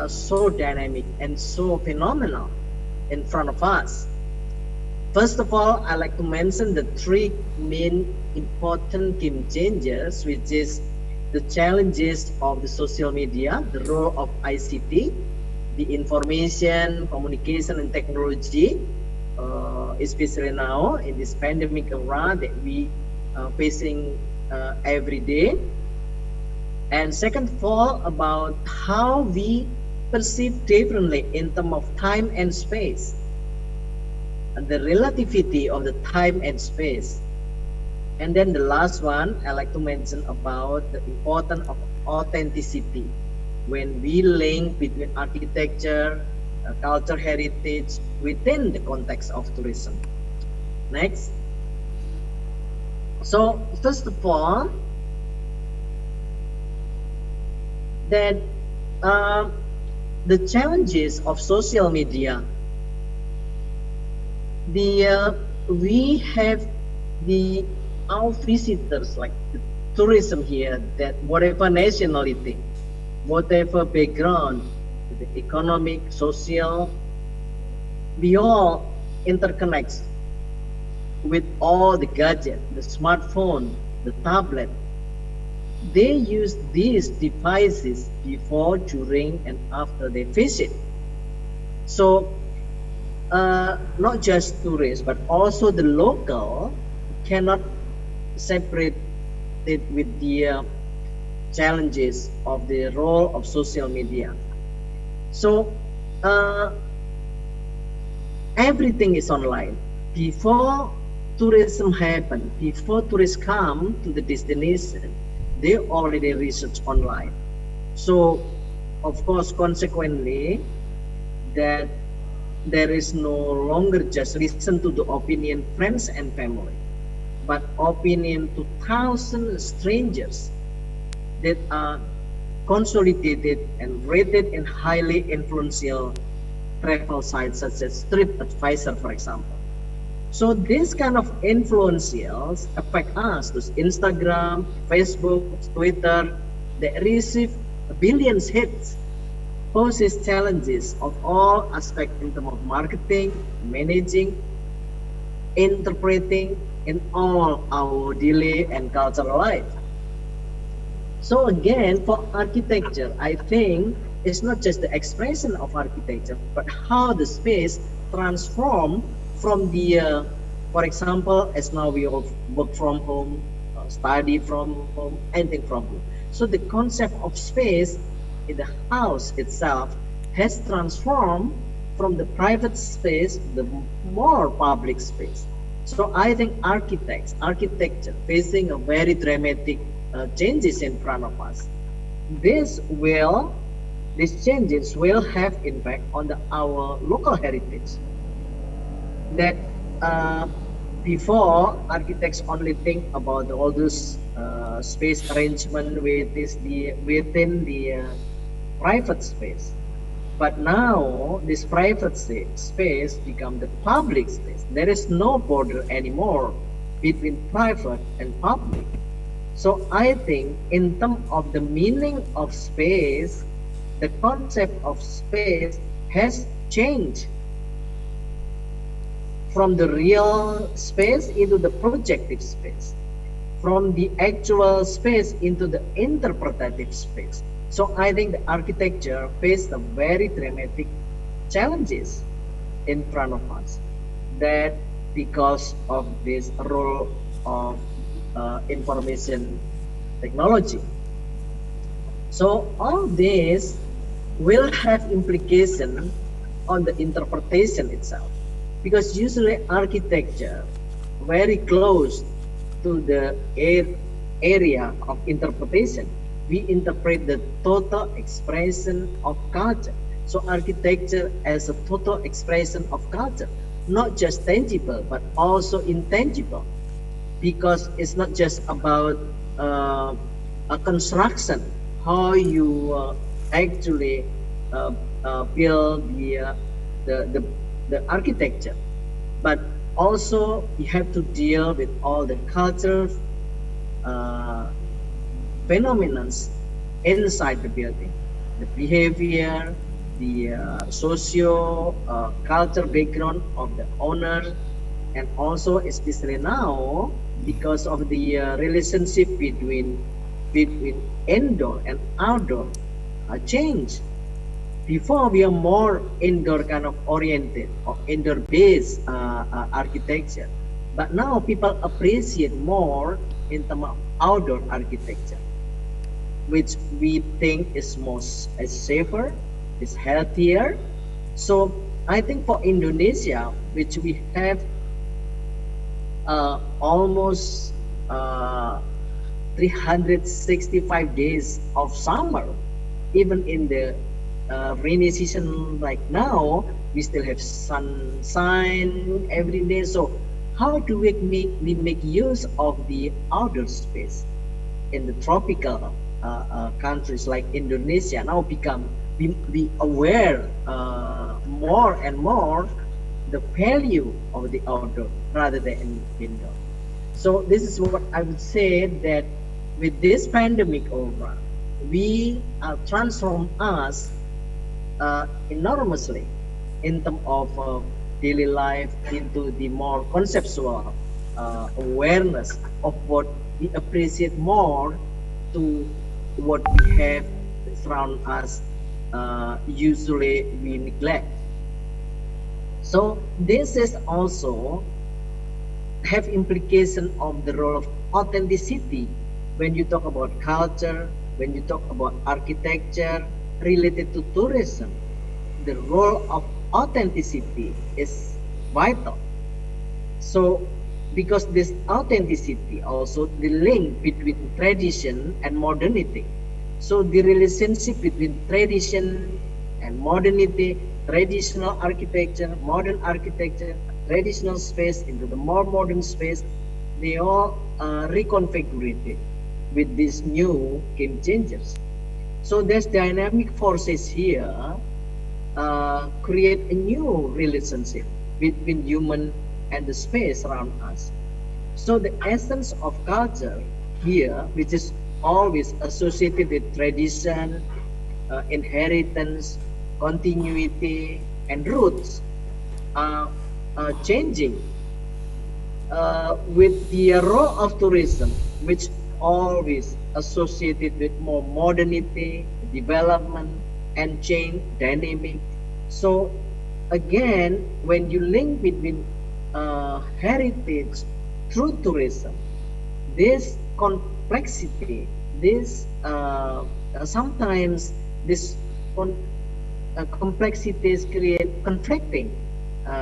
[SPEAKER 2] so dynamic and so phenomenal in front of us. First of all, I like to mention the three main important game changers, which is the challenges of the social media, the role of ICT, the information, communication, and technology, especially now in this pandemic era that we are facing every day. And second of all, about how we perceive differently in terms of time and space, and the relativity of the time and space. And then the last one, I like to mention about the importance of authenticity when we link between architecture, culture heritage within the context of tourism. Next. So first of all, that the challenges of social media, we have our visitors, like the tourism here, that whatever nationality, whatever background, the economic, social, we all interconnect with all the gadgets, the smartphone, the tablet. They use these devices before, during, and after they visit. So not just tourists, but also the local cannot separate it with the challenges of the role of social media. So everything is online. Before tourism happened, before tourists come to the destination, they already research online. So, of course, consequently, that there is no longer just listen to the opinion friends and family, but opinion to thousands strangers that are consolidated and rated in highly influential travel sites such as TripAdvisor, for example. So this kind of influentials affect us. Those Instagram, Facebook, Twitter, they receive billions hits, poses challenges of all aspects in terms of marketing, managing, interpreting in all our daily and cultural life. So again, for architecture, I think it's not just the expression of architecture, but how the space transform from the, for example, as now we all work from home, study from home, anything from home. So the concept of space in the house itself has transformed from the private space to the more public space. So I think architecture facing a very dramatic changes in front of us. These changes will have impact on our local heritage. That before architects only think about all this space arrangement within the private space. But now this private space become the public space. There is no border anymore between private and public. So I think in terms of the meaning of space, the concept of space has changed from the real space into the projective space, from the actual space into the interpretative space. So I think the architecture faced a very dramatic challenges in front of us, that because of this role of information technology. So all this will have implication on the interpretation itself, because usually architecture very close to the area of interpretation. We interpret the total expression of culture. So architecture as a total expression of culture, not just tangible, but also intangible, because it's not just about a construction, how you actually build the architecture, but also you have to deal with all the culture phenomena inside the building, the behavior, the socio culture background of the owner, and also especially now because of the relationship between indoor and outdoor change. Before we are more indoor kind of oriented or indoor based architecture, but now people appreciate more in terms of outdoor architecture, which we think is safer, is healthier. So I think for Indonesia, which we have almost 365 days of summer, even in the rainy season like now, we still have sunshine every day. So how do we make use of the outdoor space in the tropical countries like Indonesia? Now be aware more and more the value of the outdoor rather than indoor. So this is what I would say, that with this pandemic over, we transform us enormously in terms of daily life into the more conceptual awareness of what we appreciate more to what we have around us, usually we neglect. So this is also have implication of the role of authenticity when you talk about culture, when you talk about architecture related to tourism, the role of authenticity is vital. So, because this authenticity also the link between tradition and modernity. So the relationship between tradition and modernity, traditional architecture, modern architecture, traditional space into the more modern space, they all reconfigured with these new game changers. So there's dynamic forces here create a new relationship between human and the space around us. So the essence of culture here, which is always associated with tradition, inheritance, continuity, and roots, are changing with the role of tourism, which always associated with more modernity, development, and change dynamic. So again, when you link between heritage through tourism, this complexity, this sometimes this complexities create conflicting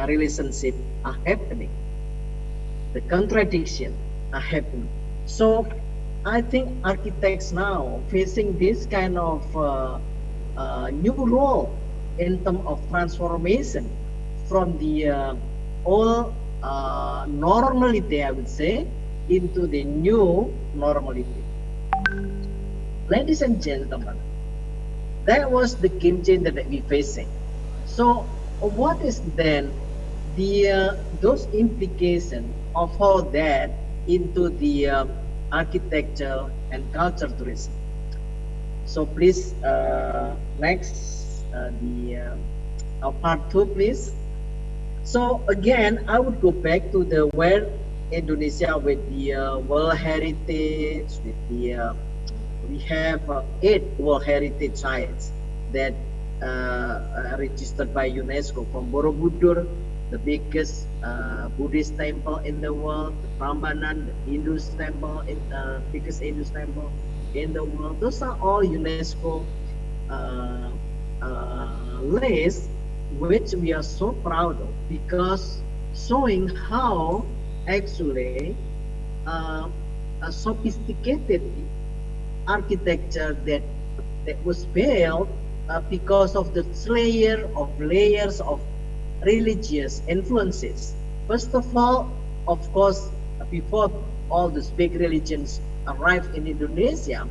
[SPEAKER 2] relationship are happening. The contradiction are happening. So I think architects now facing this kind of new role in terms of transformation from the old normality, I would say, into the new normality. Ladies and gentlemen, that was the game changer that we're facing. So what is then the those implications of all that into the architecture and culture tourism? So please next the part 2, please. So again, I would go back to the where Indonesia with the World Heritage, with the we have 8 World Heritage sites that registered by UNESCO, from Borobudur, the biggest Buddhist temple in the world, the Prambanan, the Hindu temple, biggest Hindu temple in the world. Those are all UNESCO lists, which we are so proud of, because showing how actually a sophisticated architecture that was built because of the layers of religious influences. First of all, of course, before all these big religions arrived in Indonesia,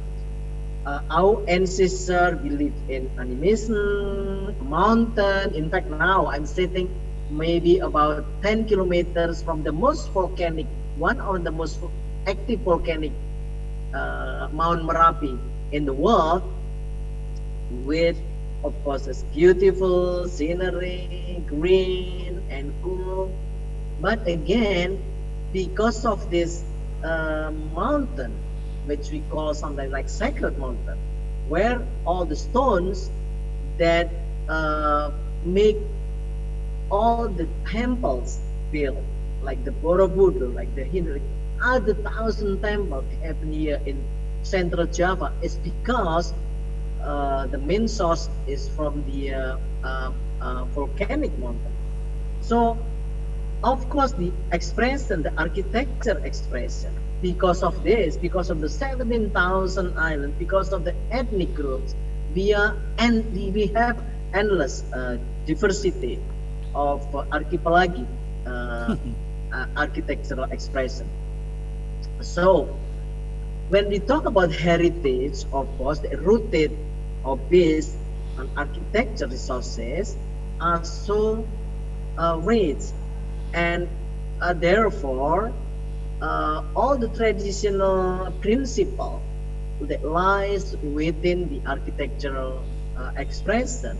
[SPEAKER 2] our ancestors believed in animism, mountain. In fact, now I'm sitting maybe about 10 kilometers from the most volcanic, one of the most active volcanic Mount Merapi in the world, with of course this beautiful scenery, green and cool. But again, because of this mountain, which we call something like sacred mountain, where all the stones that make all the temples built, like the Borobudur, like the Hindu, other 1,000 temples happen here in Central Java, is because the main source is from the volcanic mountain. So, of course, the expression, the architecture expression, because of this, because of the 17,000 islands, because of the ethnic groups, we have endless diversity of archipelagic architectural expression. So, when we talk about heritage, of course, the rooted or based on architecture resources are so rich, and therefore all the traditional principle that lies within the architectural expression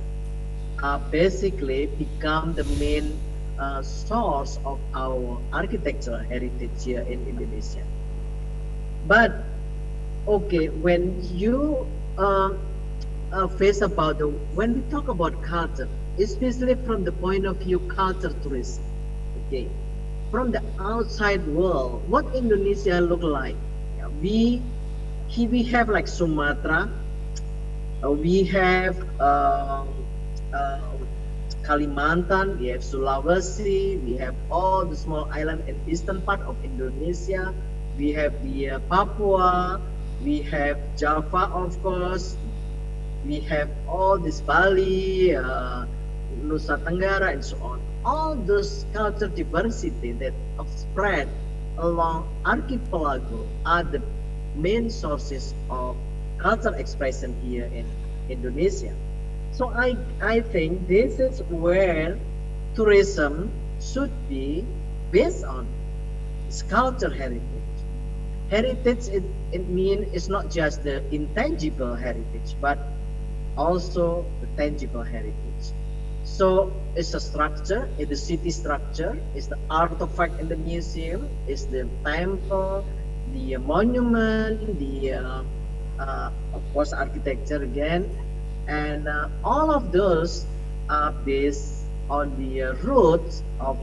[SPEAKER 2] basically become the main source of our architectural heritage here in Indonesia. But okay, when you when we talk about culture, especially from the point of view culture tourism, okay, from the outside world, what Indonesia look like? Yeah, we here we have like Sumatra, we have uh, Kalimantan, we have Sulawesi, we have all the small island in eastern part of Indonesia, we have the Papua, we have Java, of course, we have all this Bali, Nusa Tenggara, and so on. All those culture diversity that are spread along archipelago are the main sources of cultural expression here in Indonesia. So I think this is where tourism should be based on cultural heritage. Heritage, it means it's not just the intangible heritage, but also the tangible heritage. So it's a structure, it's the city structure, it's the artifact in the museum, it's the temple, the monument, the of course architecture again, and all of those are based on the roots of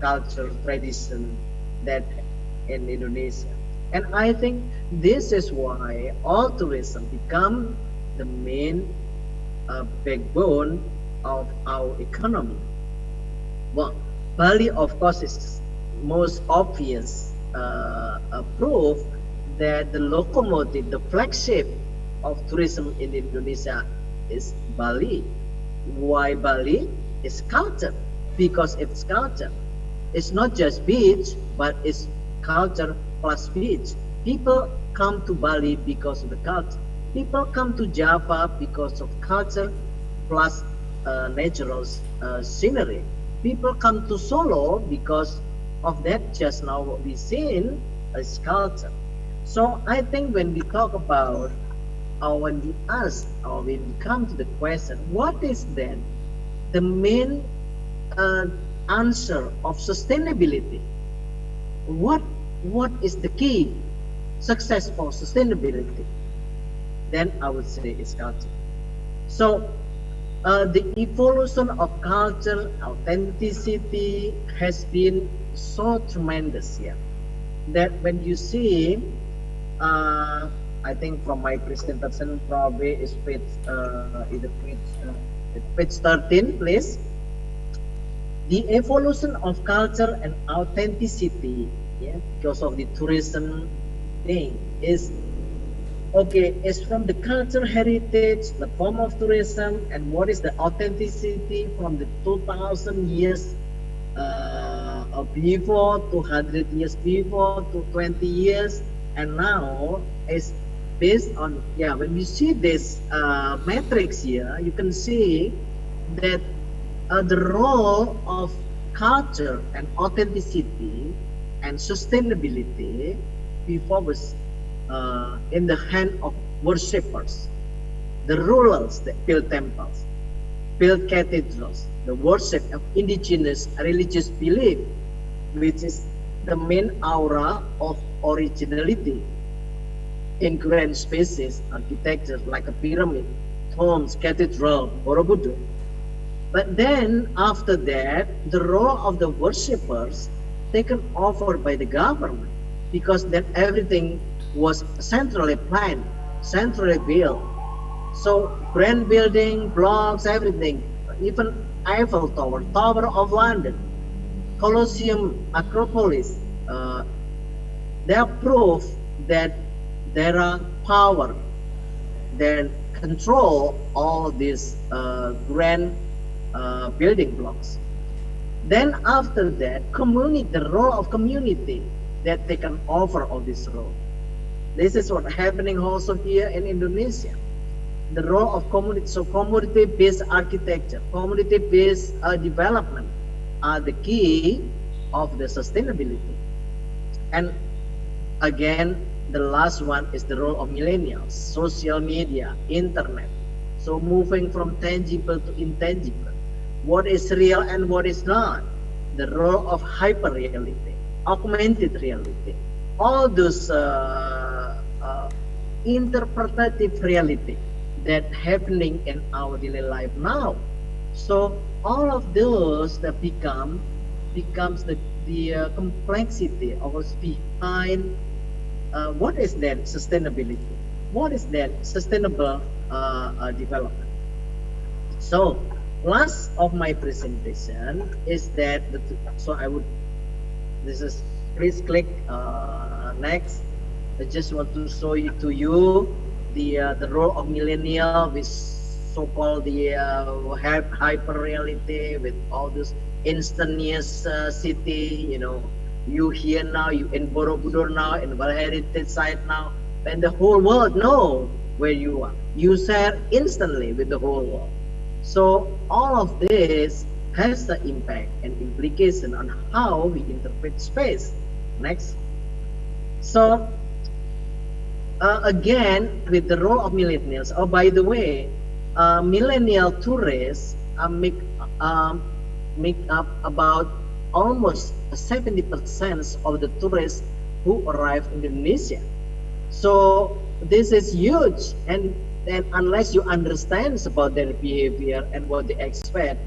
[SPEAKER 2] culture tradition that in Indonesia. And I think this is why all tourism become the main backbone of our economy. Well, Bali, of course, is most obvious proof that the locomotive, the flagship of tourism in Indonesia is Bali. Why Bali? It's culture, because it's culture. It's not just beach, but it's culture plus beach. People come to Bali because of the culture. People come to Java because of culture plus natural scenery. People come to Solo because of that just now what we seen as culture. So I think when we talk about, or when we ask, or when we come to the question, what is then the main answer of sustainability? What is the key success for sustainability? Then I would say it's culture. So the evolution of culture, authenticity has been so tremendous here that when you see, I think from my presentation probably is page, either page 13, please. The evolution of culture and authenticity, yeah, because of the tourism thing is, okay, it's from the culture heritage, the form of tourism, and what is the authenticity from the 2000 years before, 200 years before, to 20 years, and now is based on, yeah, when you see this matrix here, you can see that the role of culture and authenticity and sustainability before was in the hand of worshippers, the rulers that build temples, build cathedrals, the worship of indigenous religious belief, which is the main aura of originality in grand spaces, architecture like a pyramid, tombs, cathedral, Borobudur. But then after that, the role of the worshippers taken over by the government, because then everything was centrally planned, centrally built. So grand building, blocks, everything, even Eiffel Tower, Tower of London, Colosseum, Acropolis, they are proof that there are power that control all these grand building blocks. Then after that, community, the role of community that they can offer all this role. This is what's happening also here in Indonesia. The role of community, so community-based architecture, community-based development are the key of the sustainability. And again, the last one is the role of millennials, social media, internet. So moving from tangible to intangible. What is real and what is not? The role of hyper-reality, augmented reality. All those interpretative reality that happening in our daily life now. So all of those that becomes the complexity of us behind what is that sustainability? What is that sustainable development? So last of my presentation is that so I would, this is, please click next. I just want to show you to you the role of millennial with so-called the hyper reality with all this instantaneous city. You know, you here now, you in Borobudur now, in World Heritage Site now, and the whole world know where you are. You share instantly with the whole world. So all of this has the impact and implication on how we interpret space. Next. So again, with the role of millennials. Oh, by the way, millennial tourists make up about almost 70% of the tourists who arrive in Indonesia. So this is huge, and unless you understand about their behavior and what they expect,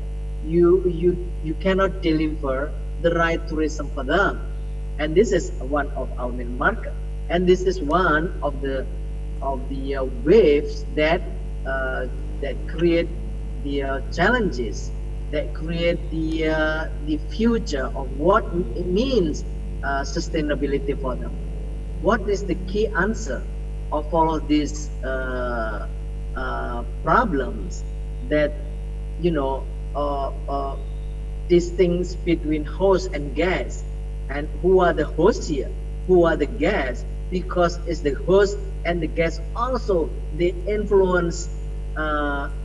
[SPEAKER 2] you cannot deliver the right tourism for them. And this is one of our main market, and this is one of the waves that create the challenges, that create the future of what it means sustainability for them. What is the key answer of all of these problems that, you know, these things between host and guest, and who are the hosts here, who are the guests, because it's the host and the guest also, they influence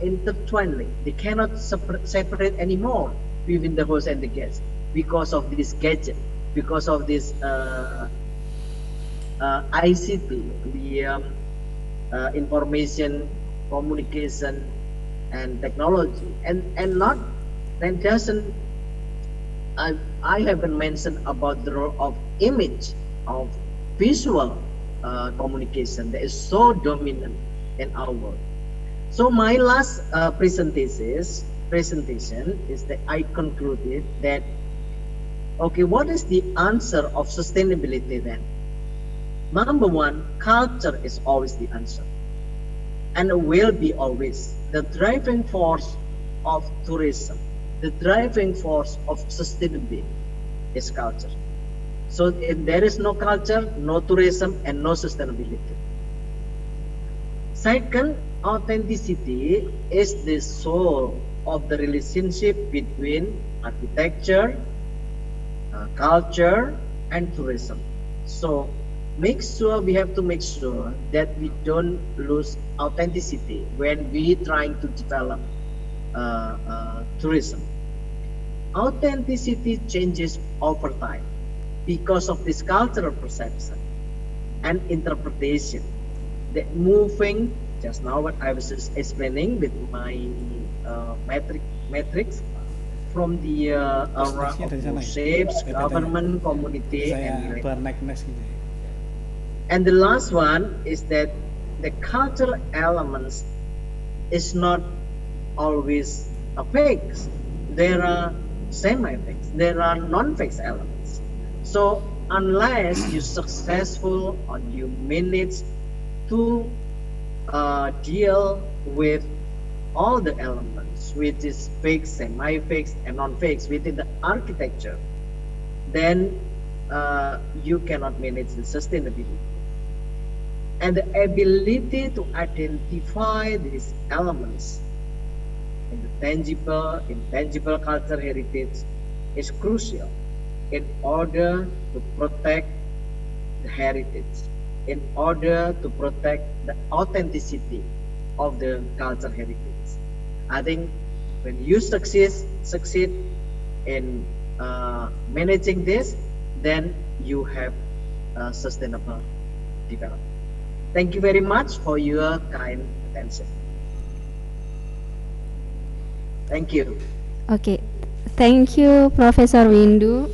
[SPEAKER 2] intertwinely. They cannot separate anymore between the host and the guest because of this gadget, because of this ICT, the information, communication, and technology, and not, that doesn't. I haven't mentioned about the role of image, of visual communication that is so dominant in our world. So my last presentation is that I concluded that, okay, what is the answer of sustainability then? Number one, culture is always the answer, and will be always the driving force of tourism. The driving force of sustainability is culture. So if there is no culture, no tourism, and no sustainability. Second, authenticity is the soul of the relationship between architecture, culture, and tourism. So we have to make sure that we don't lose authenticity when we trying to develop tourism. Authenticity changes over time because of this cultural perception and interpretation. That moving, just now what I was just explaining with my matrix from the shapes, government, community, and the last one is that the cultural elements is not always a fix. There are semi-fixed, there are non-fixed elements. So unless you're successful or you manage to deal with all the elements, which is fixed, semi-fixed, and non-fixed within the architecture, then you cannot manage the sustainability. And the ability to identify these elements in the tangible, intangible cultural heritage is crucial in order to protect the heritage, in order to protect the authenticity of the cultural heritage. I think when you succeed in managing this, then you have sustainable development. Thank you very much for your kind attention. Thank you.
[SPEAKER 1] Okay, thank you, Professor Windu.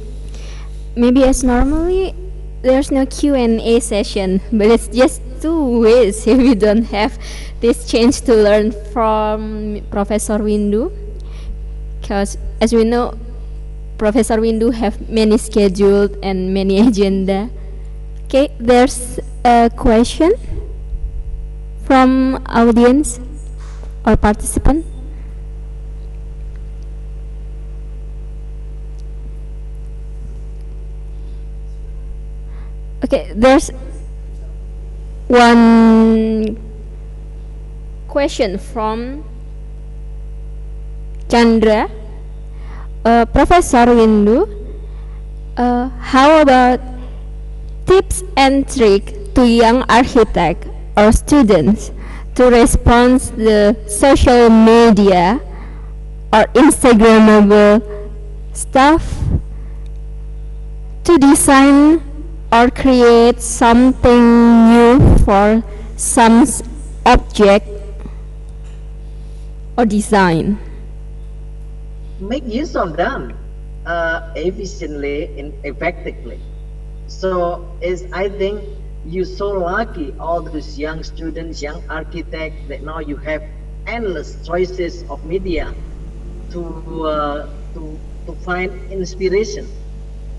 [SPEAKER 1] Maybe as normally, there's no Q&A session, but it's just 2 ways if we don't have this chance to learn from Professor Windu. Because as we know, Professor Windu have many scheduled and many agenda. Okay, there's a question from audience or participant? Okay, there's one question from Chandra. Professor Windu, how about tips and tricks to young architect or students to respond the social media or Instagrammable stuff to design or create something new for some object or design?
[SPEAKER 2] Make use of them efficiently and effectively. So I think you're so lucky, all those young students, young architects, that now you have endless choices of media to find inspiration.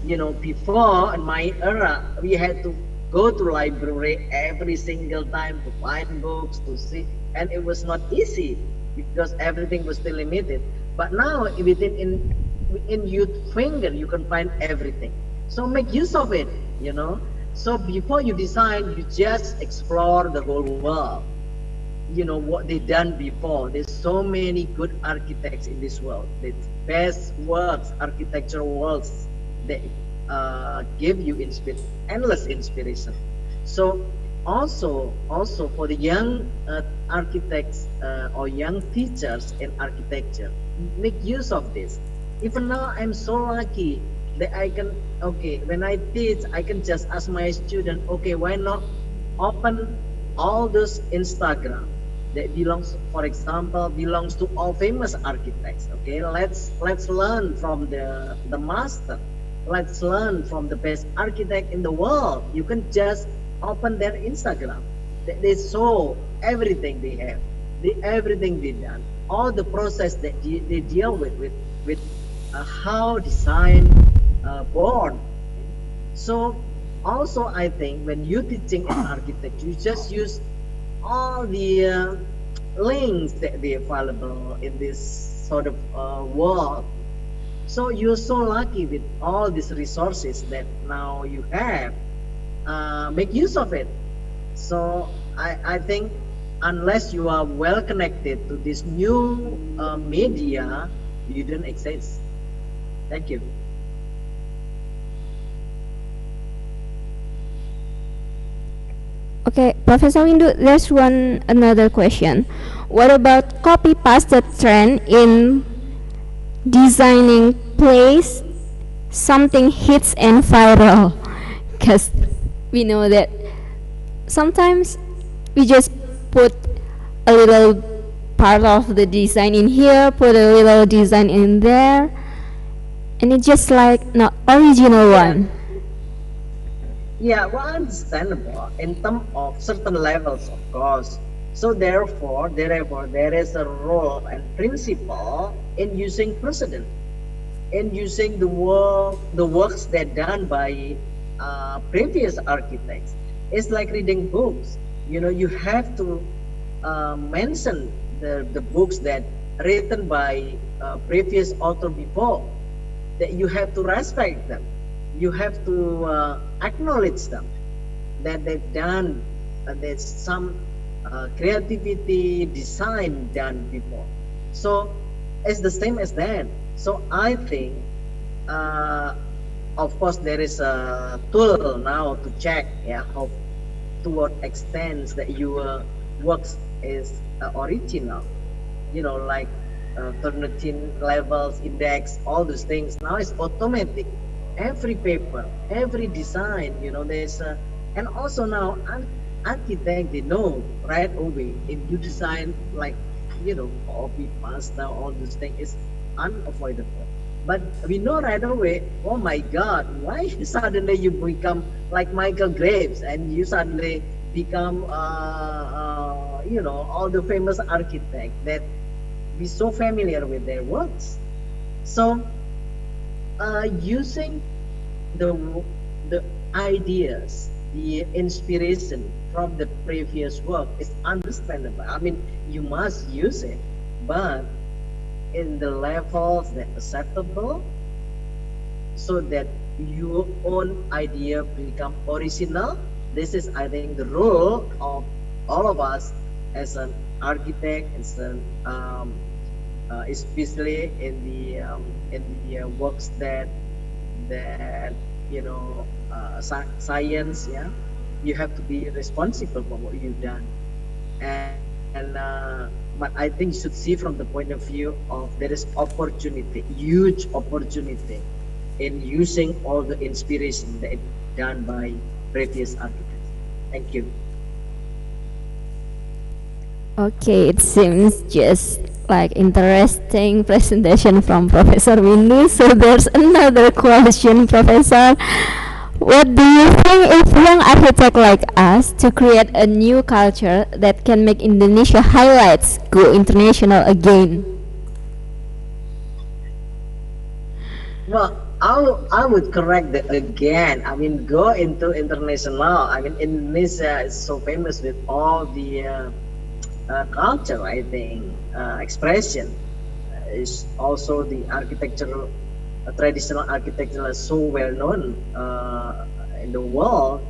[SPEAKER 2] You know, before in my era, we had to go to library every single time to find books to see, and it was not easy because everything was still limited. But now in your finger you can find everything. So make use of it, you know. So before you design, you just explore the whole world. You know what they done before. There's so many good architects in this world. The best works, architectural works that give you endless inspiration. So also for the young architects or young teachers in architecture, make use of this. Even now, I'm so lucky that I can, okay, when I teach, I can just ask my student, okay, why not open all those Instagram that belongs, for example, belongs to all famous architects. Okay, let's learn from the master. Let's learn from the best architect in the world. You can just open their Instagram. They show everything they have, everything they done, all the process that they deal with how design born. So also I think when you're teaching in architecture, you just use all the links that they available in this sort of world. So you're so lucky with all these resources that now you have. Make use of it. So I think unless you are well connected to this new media, you don't exist. Thank you.
[SPEAKER 1] Okay, Professor Windu, there's another question. What about copy pasted trend in designing place something hits and viral? Because we know that sometimes we just put a little part of the design in here, put a little design in there, and it's just like not original one.
[SPEAKER 2] Yeah, well, understandable in terms of certain levels, of course. So therefore, there is a role and principle in using precedent, in using the works that done by previous architects. It's like reading books. You know, you have to mention the books that written by previous author before. That you have to respect them. You have to acknowledge them, that they've done, there's some creativity, design done before. So it's the same as that. So I think, of course, there is a tool now to check, yeah, how to what extent that your works is original. You know, like Turnitin levels, index, all those things. Now it's automatic. Every paper, every design, you know, there's and also now architect, they know right away if you design like, you know, copy pasta, all those things is unavoidable. But we know right away, oh my God, why suddenly you become like Michael Graves and you suddenly become, you know, all the famous architect that be so familiar with their works. So using the ideas the inspiration from the previous work is understandable. I mean, you must use it, but in the levels that acceptable, so that your own idea become original. This is, I think, the role of all of us as an architect, as an especially in the works that you know, science. Yeah, you have to be responsible for what you've done, and but I think you should see from the point of view of there is opportunity, huge opportunity in using all the inspiration that done by previous architects. Thank you.
[SPEAKER 1] Okay, it seems just like interesting presentation from Professor Windu. So there's another question, Professor. What do you think if young architects like us to create a new culture that can make Indonesia highlights go international again?
[SPEAKER 2] Well, I would correct that again. I mean, go into international. I mean, Indonesia is so famous with all the culture. I think expression is also the architectural, traditional architecture is so well known in the world,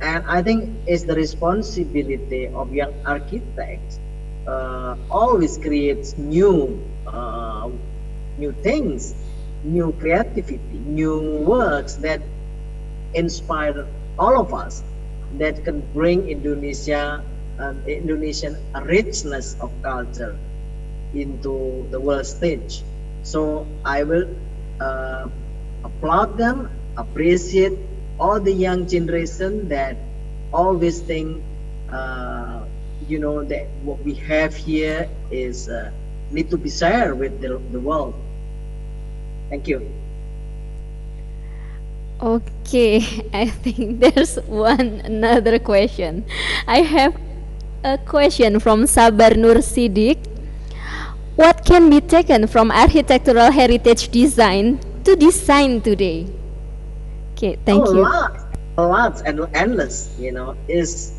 [SPEAKER 2] and I think it's the responsibility of young architects always creates new things, new creativity, new works that inspire all of us, that can bring Indonesia, Indonesian richness of culture into the world stage. So I will applaud them, appreciate all the young generation that always think, you know, that what we have here is need to be shared with the world. Thank you.
[SPEAKER 1] Okay, I think there's another question. I have a question from Sabar Nur Sidik. What can be taken from architectural heritage design to design today? Okay, thank you.
[SPEAKER 2] Lots and endless, you know, is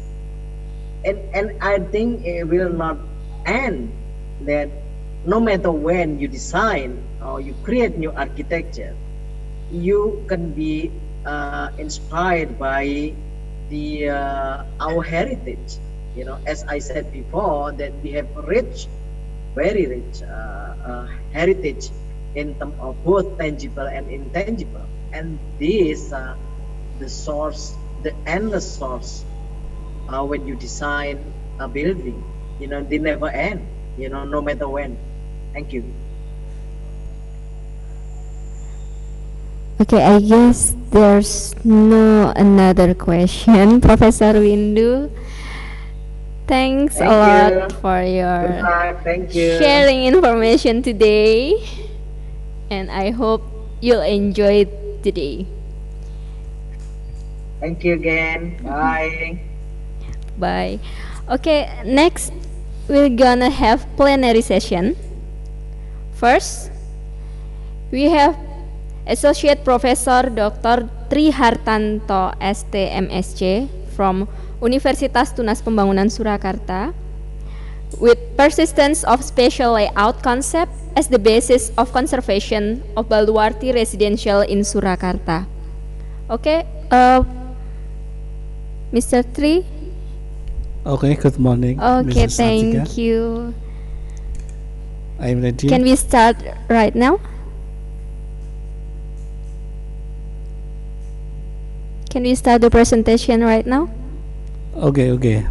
[SPEAKER 2] and I think it will not end, that no matter when you design or you create new architecture, you can be inspired by the our heritage. You know, as I said before, that we have rich, very rich heritage in terms of both tangible and intangible, and this the source, the endless source. When you design a building, you know, they never end. You know, no matter when. Thank you.
[SPEAKER 1] Okay, I guess there's no another question, Professor Windu. Thanks
[SPEAKER 2] Thank
[SPEAKER 1] a lot
[SPEAKER 2] you.
[SPEAKER 1] for your
[SPEAKER 2] Good luck. Thank you.
[SPEAKER 1] sharing information today, and I hope you'll enjoy today.
[SPEAKER 2] Thank you again. Bye.
[SPEAKER 1] Bye. Okay, next we're gonna have plenary session. First, we have Associate Professor Dr. Tri Hartanto ST.MSc from Universitas Tunas Pembangunan Surakarta, with persistence of spatial layout concept as the basis of conservation of Baluarti residential in Surakarta. Okay, Mr. Tri.
[SPEAKER 11] Okay, good morning.
[SPEAKER 1] Okay,
[SPEAKER 11] Mrs.
[SPEAKER 1] thank
[SPEAKER 11] Atika.
[SPEAKER 1] you.
[SPEAKER 11] I'm ready.
[SPEAKER 1] Can we start right now? Can we start the presentation right now?
[SPEAKER 11] Okay, okay.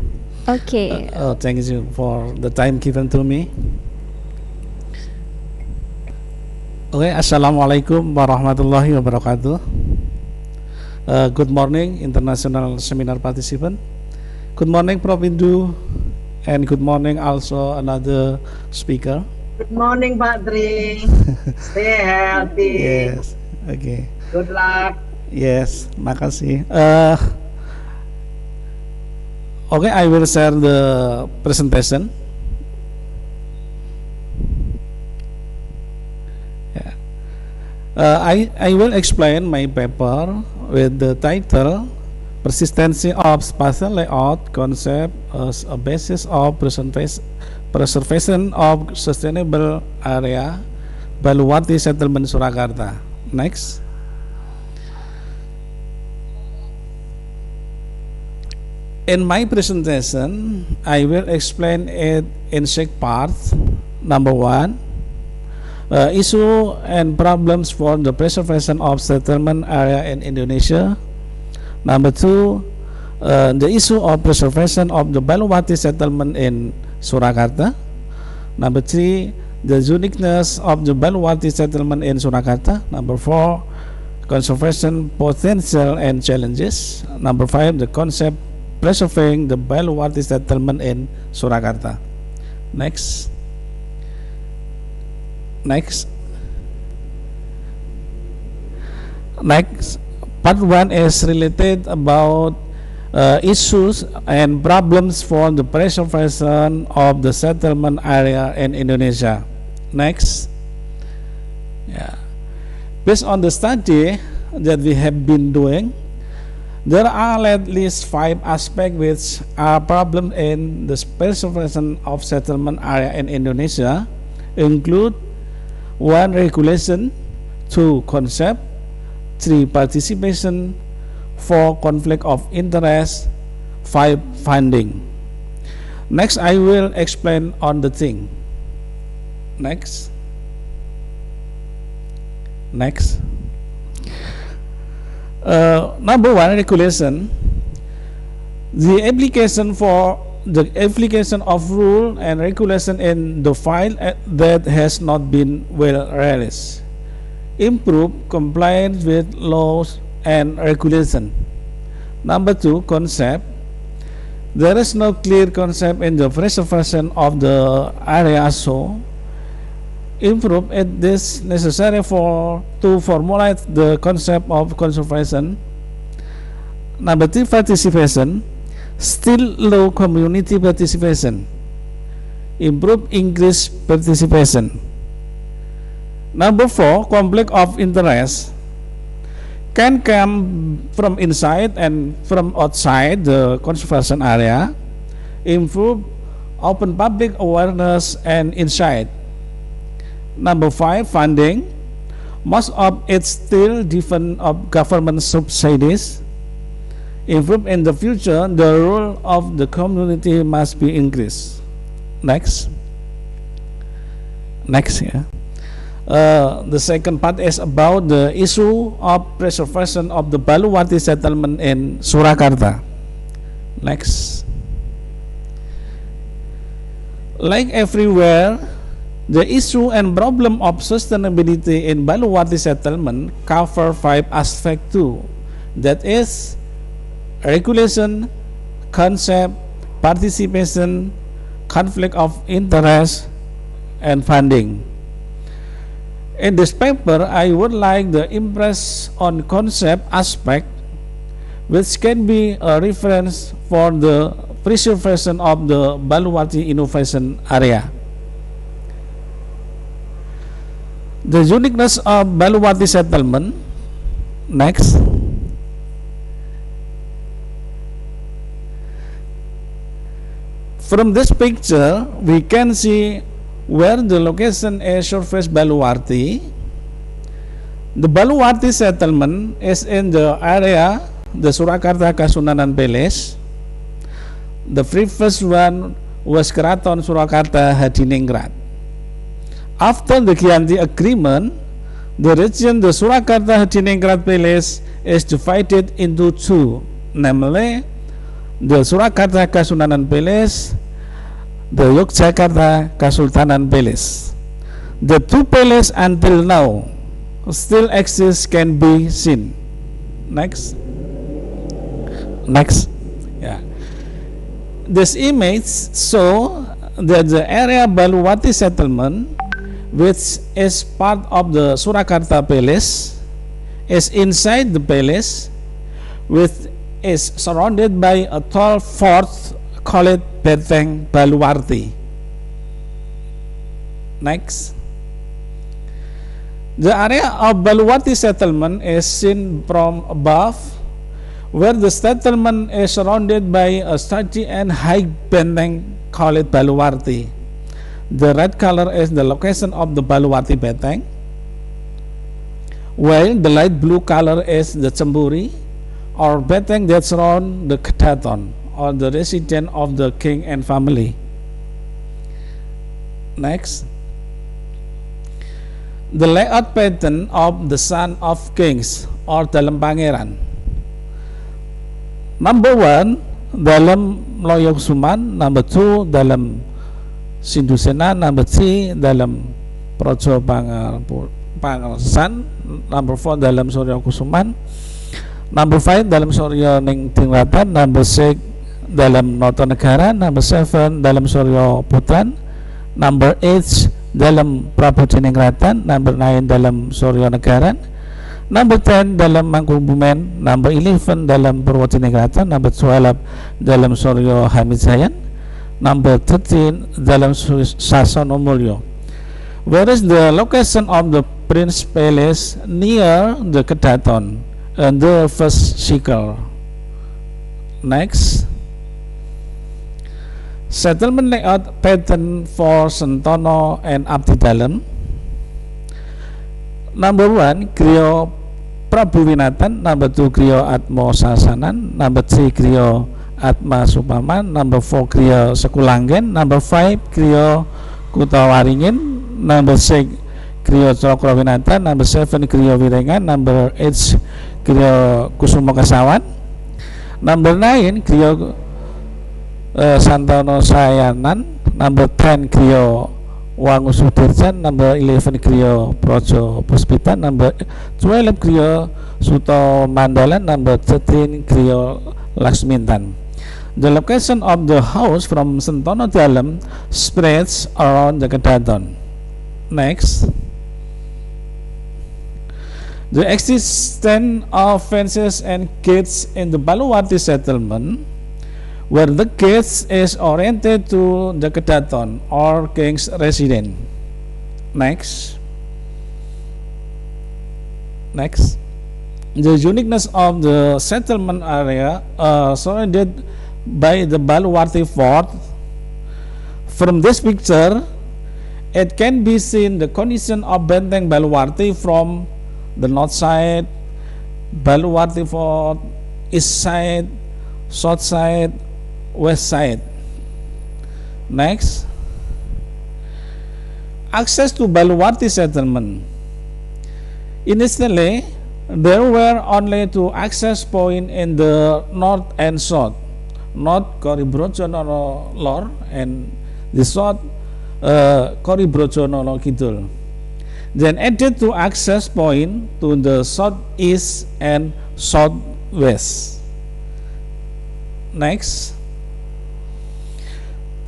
[SPEAKER 1] Okay.
[SPEAKER 11] Thank you for the time given to me. Okay, Assalamualaikum warahmatullahi wabarakatuh. Good morning, international seminar participant. Good morning, Prof. Windu, and good morning also another speaker.
[SPEAKER 2] Good morning, Pak Tri. Stay healthy.
[SPEAKER 11] Yes, okay.
[SPEAKER 2] Good luck.
[SPEAKER 11] Yes, makasih. Okay, I will share the presentation. Yeah. I will explain my paper with the title persistency of spatial layout concept as a basis of preservation of sustainable area Baluwati Settlement Surakarta. Next. In my presentation, I will explain it in 6 parts. Number 1, issue and problems for the preservation of settlement area in Indonesia. Number 2, the issue of preservation of the Baluwati settlement in Surakarta. Number 3, the uniqueness of the Baluwati settlement in Surakarta. Number 4, conservation potential and challenges. Number 5, the concept preserving the Baluwati settlement in Surakarta. Next. Part 1 is related about issues and problems for the preservation of the settlement area in Indonesia. Next. Based on the study that we have been doing, there are at least 5 aspects which are problems in the preservation of settlement area in Indonesia, include 1, regulation, 2, concept, 3, participation, 4, conflict of interest, 5, funding. Next, I will explain on the thing. Next. Number 1, regulation. The application of rule and regulation in the file that has not been well realized. Improve compliance with laws and regulation. Number 2, concept. There is no clear concept in the preservation of the area, so improve it is necessary to formulate the concept of conservation. Number 3, participation. Still low community participation. Improve increase participation. Number 4, conflict of interest can come from inside and from outside the conservation area. Improve open public awareness and insight. Number 5, funding. Most of it still depends on government subsidies. Improve in the future, the role of the community must be increased. Next. The second part is about the issue of preservation of the Baluwati settlement in Surakarta. Next. Like everywhere, the issue and problem of sustainability in Baluwati settlement cover 5 aspects too. That is regulation, concept, participation, conflict of interest, and funding. In this paper, I would like to impress on concept aspect, which can be a reference for the preservation of the Baluwati innovation area. The uniqueness of Baluwati settlement. Next. From this picture, we can see where the location is surface Baluwati. The Baluwati settlement is in the area, the Surakarta Kasunanan Palace. The previous one was Keraton Surakarta Hadiningrat. After the Chianti Agreement, the region, the Surakarta Hadiningrat Palace, is divided into 2, namely the Surakarta Kasunanan Palace, the Yogyakarta Kasultanan Palace. The 2 palaces until now still exist, can be seen. Next. This image show that the area Baluwati settlement, which is part of the Surakarta Palace, is inside the palace, which is surrounded by a tall fort called Benteng Baluwati. Next. The area of Baluwati settlement is seen from above, where the settlement is surrounded by a sturdy and high benteng called Baluwarti. The red color is the location of the Baluwarti benteng, while the light blue color is the Cemburi or benteng that surround the Ketaton or the residence of the king and family. Next, the layout pattern of the son of kings or dalam pangeran. Number 1 dalam Loyoksuman, number 2 dalam Sindusena, number 3 dalam Projo Pangarsan, number 4 dalam Suryo Kusuman, number 5 dalam Suryo Ning Tingratan, number 6 dalam Noto Negara, number 7 dalam Suryo Putran, number 8 dalam Prabu Diningrat, number 9 dalam Suryo Negara, number 10 dalam Mangkubumen, number 11 dalam Purwodiningrat, number 12 dalam Suryo Hamidjayan, number 13 dalam Sasono Mulyo. Where is the location of the Prince Palace? Near the Kedaton and the first cycle. Next, settlement layout pattern for Sentono and Abdi Dalem. Number 1 Griya Prabu Winatan, number 2 Griya Atma Sasanan, number 3 Griya Atma Supaman, number 4 Griya Sekulanggen, number 5 Griya Kutawaringin, number 6 Griya Cokro Winatan, number 7 Griya Wirengan, number 8 Griya Kusumo Kasawan, number 9 Griya Santono Sayanan, number 10 Griya Wangu Sudirjan, number 11 Griya Projo Puspitan, number 12 Griya Suto Mandalan, number 13 Griya Laksmintan. The location of the house from Sentono Dalem spreads around the Kedaton. Next, the existence of fences and gates in the Baluwarti settlement, where the gates is oriented to the Kedaton or king's residence. Next, the uniqueness of the settlement area surrounded by the Baluwarti fort. From this picture, it can be seen the condition of Benteng Baluwarti from the north side, Baluwarti fort, east side, south side, west side. Next, access to Baluwarti settlement. Initially, there were only 2 access points in the north and south, north Koribrojono Lor and the south Koribrojono Kidul. Then added 2 access points to the southeast and southwest. Next,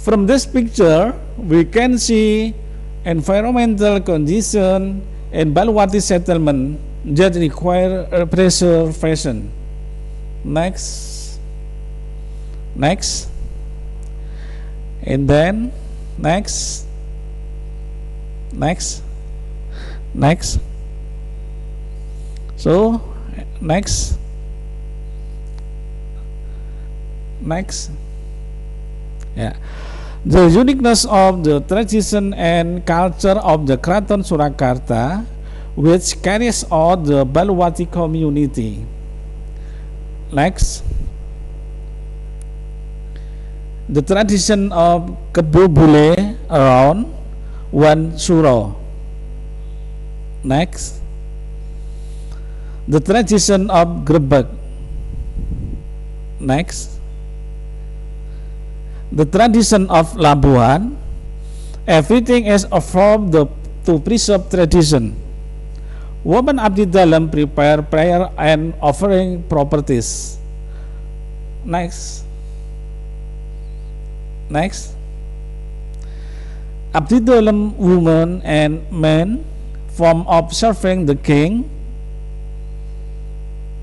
[SPEAKER 11] from this picture we can see environmental condition in Baluwarti settlement that require preservation. Next, and then next. So next, yeah. The uniqueness of the tradition and culture of the Kraton Surakarta, which carries out the Baluwarti community. Next, the tradition of Kebo Bule around one Suro. Next, the tradition of Grebek. Next, the tradition of Labuhan. Everything is from to preserve tradition. Women Abdi Dalem prepare prayer and offering properties. Next, Abdi Dalem women and men from observing the king.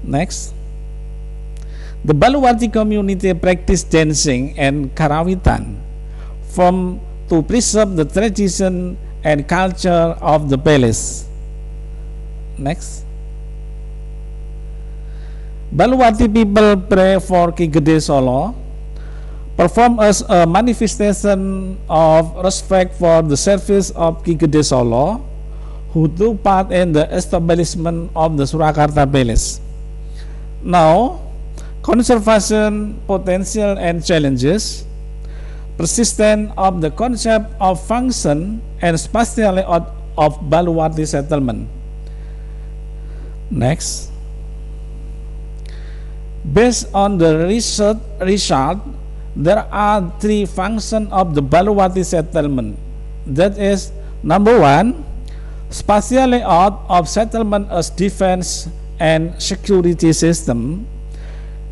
[SPEAKER 11] Next, the Baluwarti community practice dancing and karawitan from to preserve the tradition and culture of the palace. Next, Baluwati people pray for Ki Gede Solo, perform as a manifestation of respect for the service of Ki Gede Solo, who took part in the establishment of the Surakarta Palace. Now, conservation potential and challenges, persistence of the concept of function and spatial layout of Baluwati settlement. Next. Based on the result, there are three functions of the Baluwati settlement. That is, number one, spatial layout of settlement as defense and security system.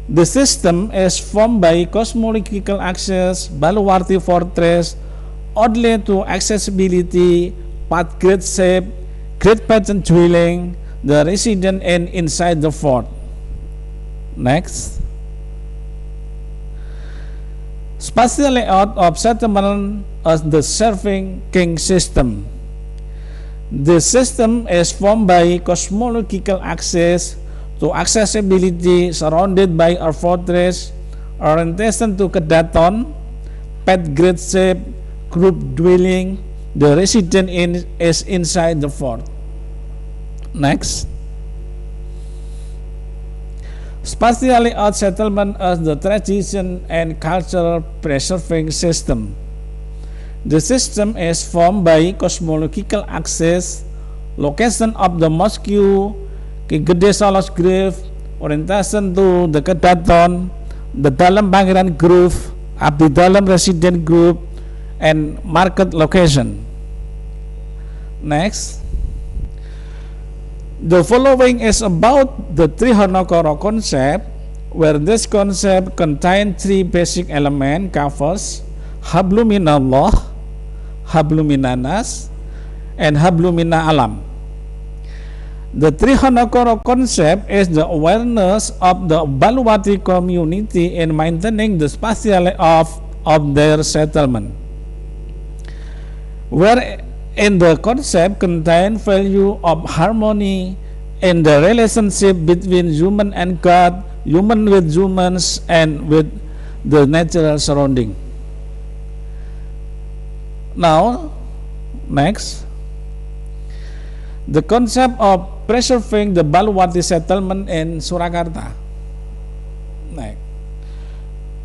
[SPEAKER 11] The system is formed by cosmological access, Baluwati fortress, only to accessibility, path grid shape, grid pattern dwelling, the resident and inside the fort. Next. Spatial layout of settlement as the serving king system. The system is formed by cosmological access to accessibility surrounded by a fortress, orientation to Kedaton, path grid shape, group dwelling, the resident is inside the fort. Next. Spatial layout settlement as the tradition and cultural preserving system. The system is formed by cosmological access, location of the mosque, Ki Gede Solo's grave, orientation to the Kedaton, the Dalam Pangeran Grove, Abdi Dalam resident group, and market location. Next. The following is about the Trihonokoro concept, where this concept contains three basic elements, covers Habluminallah, Habluminanas, and Hablumina Alam. The Trihonokoro concept is the awareness of the Baluwati community in maintaining the spatial layout of their settlement, where in the concept contain value of harmony in the relationship between human and God, human with humans, and with the natural surrounding. Now, next, the concept of preserving the Baluwati settlement in Surakarta. Next.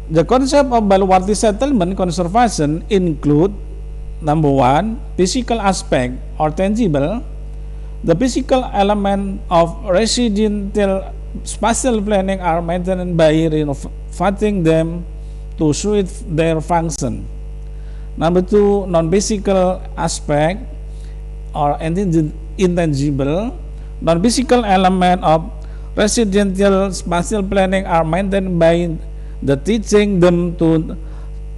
[SPEAKER 11] The concept of Baluwati settlement conservation include number one, physical aspect or tangible. The physical element of residential spatial planning are maintained by renovating them to suit their function. Number two, non-physical aspect or intangible. Non-physical element of residential spatial planning are maintained by the teaching them to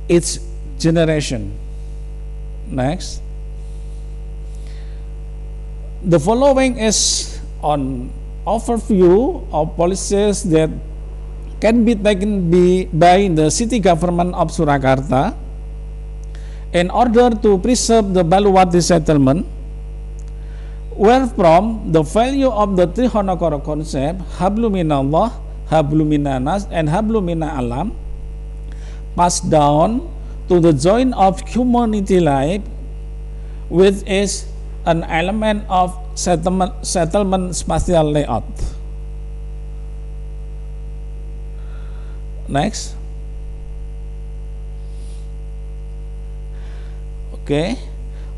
[SPEAKER 11] each generation. Next. The following is an overview of policies that can be taken by the city government of Surakarta in order to preserve the Baluwati settlement, wherefrom the value of the Trihonokoro concept, Habluminallah, Habluminanas, and Hablumina Alam, passed down to the joint of community life, which is an element of settlement spatial layout. Next. Okay.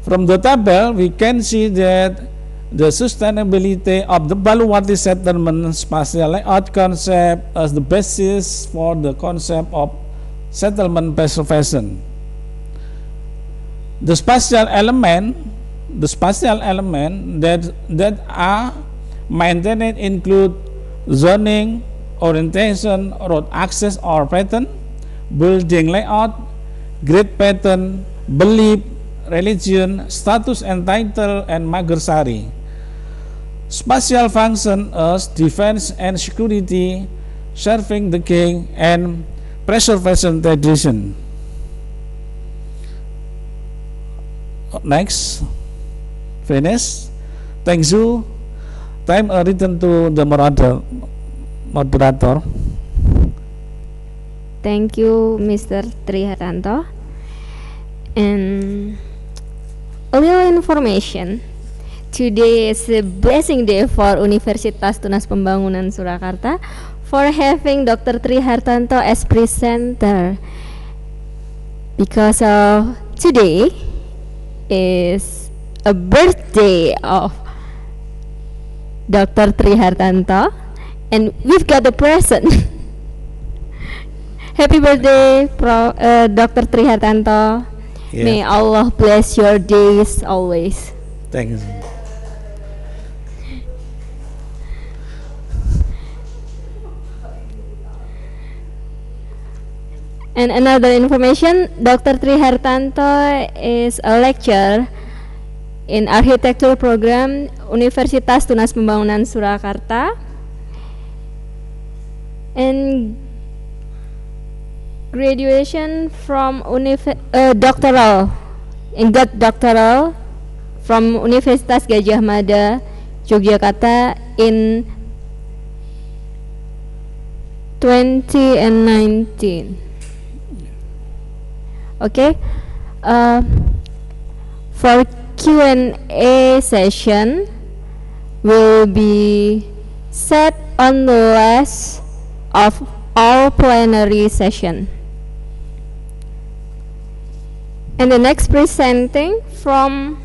[SPEAKER 11] From the table, we can see that the sustainability of the Baluwati settlement spatial layout concept as the basis for the concept of settlement preservation. The spatial element that are maintained include zoning, orientation, road access or pattern, building layout, grid pattern, belief, religion, status and title, and Magarsari. Spatial function as defense and security, serving the king, and preservation tradition. Next. Finish. Thank you. Time return to the moderator. moderator.
[SPEAKER 1] Thank you, Mr. Trihartanto. And a little information. Today is a blessing day for Universitas Tunas Pembangunan Surakarta for having Dr. Trihartanto as presenter. Because of today is a birthday of Dr. Trihartanto, and we've got a present. Happy birthday, Dr. Trihartanto.
[SPEAKER 11] Yeah.
[SPEAKER 1] May Allah bless your days always.
[SPEAKER 11] Thank you.
[SPEAKER 1] And another information, Dr. Trihartanto is a lecturer in architecture program Universitas Tunas Pembangunan Surakarta, and graduation from doctoral, and got doctoral from Universitas Gadjah Mada Yogyakarta in 2019. Okay, for Q&A session will be set on the last of all plenary session. And the next presenting from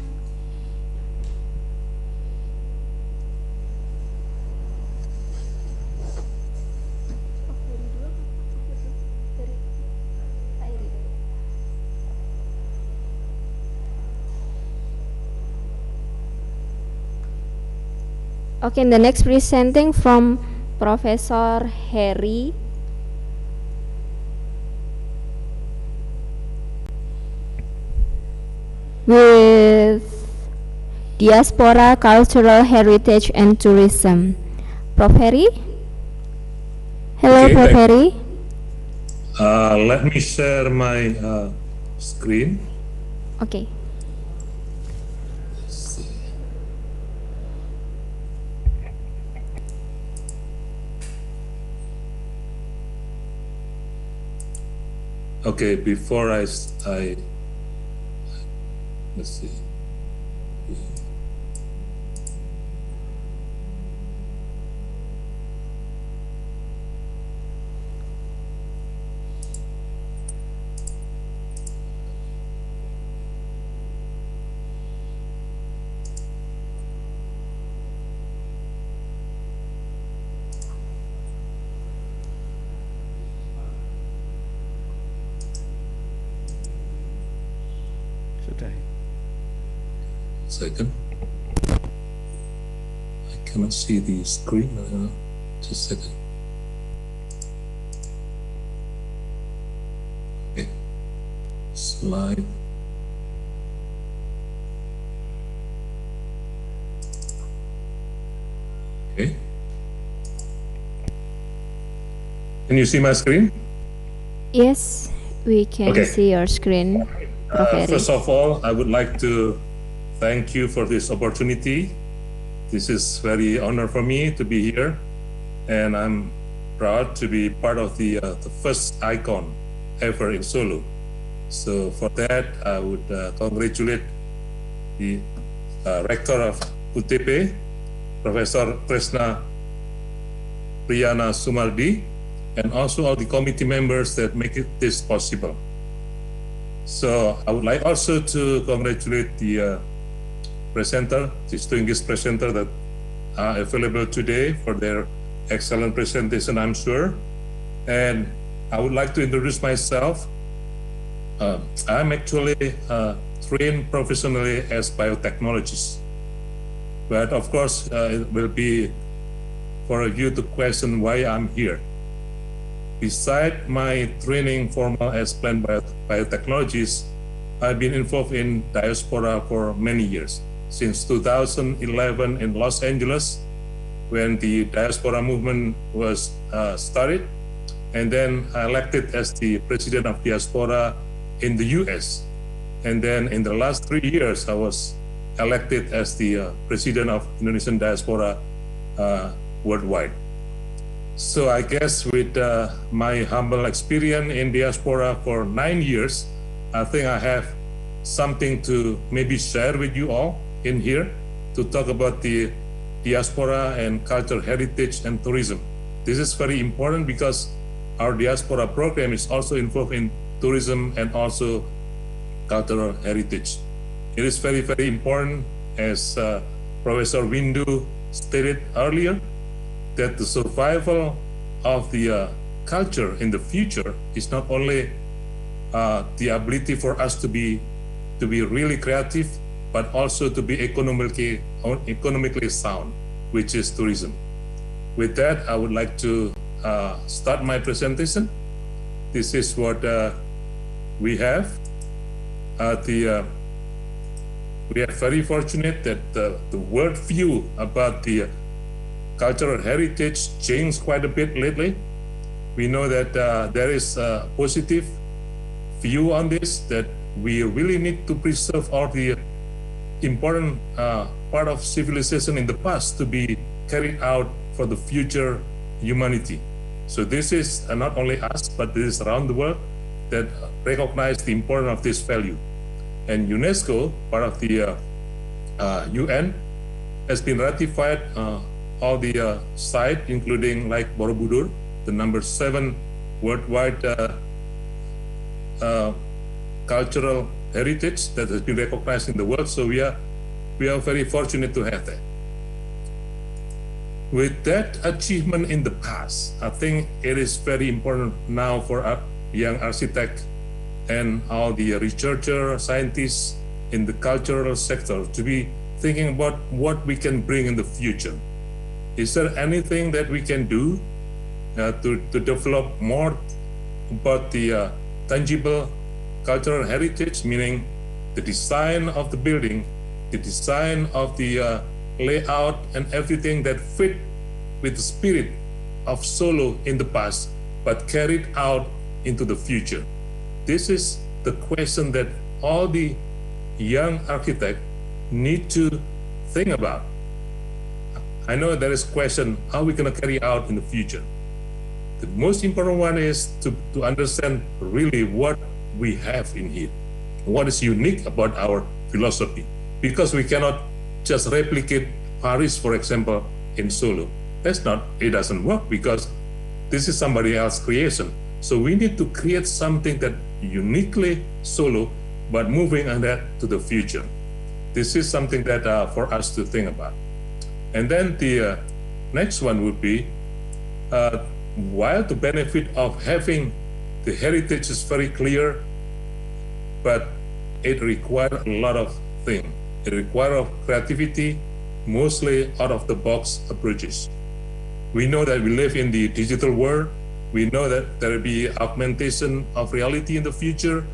[SPEAKER 1] Okay, the next presenting from Professor Harry with Diaspora, Cultural Heritage and Tourism. Prof. Harry? Hello,
[SPEAKER 3] Okay,
[SPEAKER 1] Prof.
[SPEAKER 3] thank-
[SPEAKER 1] Harry.
[SPEAKER 3] Let me share my screen.
[SPEAKER 1] Okay.
[SPEAKER 3] Okay, before I let's see. Second. I cannot see the screen. Just a second. Okay. Slide. Okay. Can you see my screen?
[SPEAKER 1] Yes, we can
[SPEAKER 3] Okay.
[SPEAKER 1] see your screen, Prof. Harry.
[SPEAKER 3] First of all, I would like to thank you for this opportunity. This is very honor for me to be here, and I'm proud to be part of the first ICONE ever in Solo. So for that, I would congratulate the rector of UTP, Professor Tresna Priyana Sumardi, and also all the committee members that make this possible. So I would like also to congratulate the presenter, distinguished presenter that are available today for their excellent presentation, I'm sure. And I would like to introduce myself. I'm actually trained professionally as biotechnologist. But of course, it will be for you to question why I'm here. Beside my training formal as plant biotechnologist, I've been involved in diaspora for many years. Since 2011 in Los Angeles, when the diaspora movement was started, and then elected as the president of diaspora in the US. And then in the last 3 years, I was elected as the president of Indonesian diaspora worldwide. So I guess with my humble experience in diaspora for 9 years, I think I have something to maybe share with you all in here to talk about the diaspora and cultural heritage and tourism. This is very important because our diaspora program is also involved in tourism and also cultural heritage. It is very, very important, as Professor Windu stated earlier, that the survival of the culture in the future is not only the ability for us to be really creative, but also to be economically sound, which is tourism. With that, I would like to start my presentation. This is what we have. We are very fortunate that the world view about the cultural heritage changed quite a bit lately. We know that there is a positive view on this, that we really need to preserve all the important part of civilization in the past to be carried out for the future humanity. So this is not only us, but this is around the world that recognize the importance of this value. And UNESCO, part of the UN, has been ratified all the site, including like Borobudur, the number 7 worldwide cultural heritage that has been recognized in the world. So we are very fortunate to have that. With that achievement in the past, I think it is very important now for our young architects and all the researchers, scientists in the cultural sector to be thinking about what we can bring in the future. Is there anything that we can do to develop more about the tangible cultural heritage, meaning the design of the building, the design of the layout, and everything that fit with the spirit of Solo in the past, but carried out into the future? This is the question that all the young architects need to think about. I know there is a question, how are we going to carry out in the future? The most important one is to understand really what we have in here, what is unique about our philosophy, because we cannot just replicate Paris, for example, in Solo. It doesn't work because this is somebody else's creation. So we need to create something that uniquely Solo, but moving on that to the future. This is something that for us to think about. And then the next one would be, while the benefit of having the heritage is very clear, but it requires a lot of things. It requires creativity, mostly out-of-the-box approaches. We know that we live in the digital world. We know that there will be augmentation of reality in the future.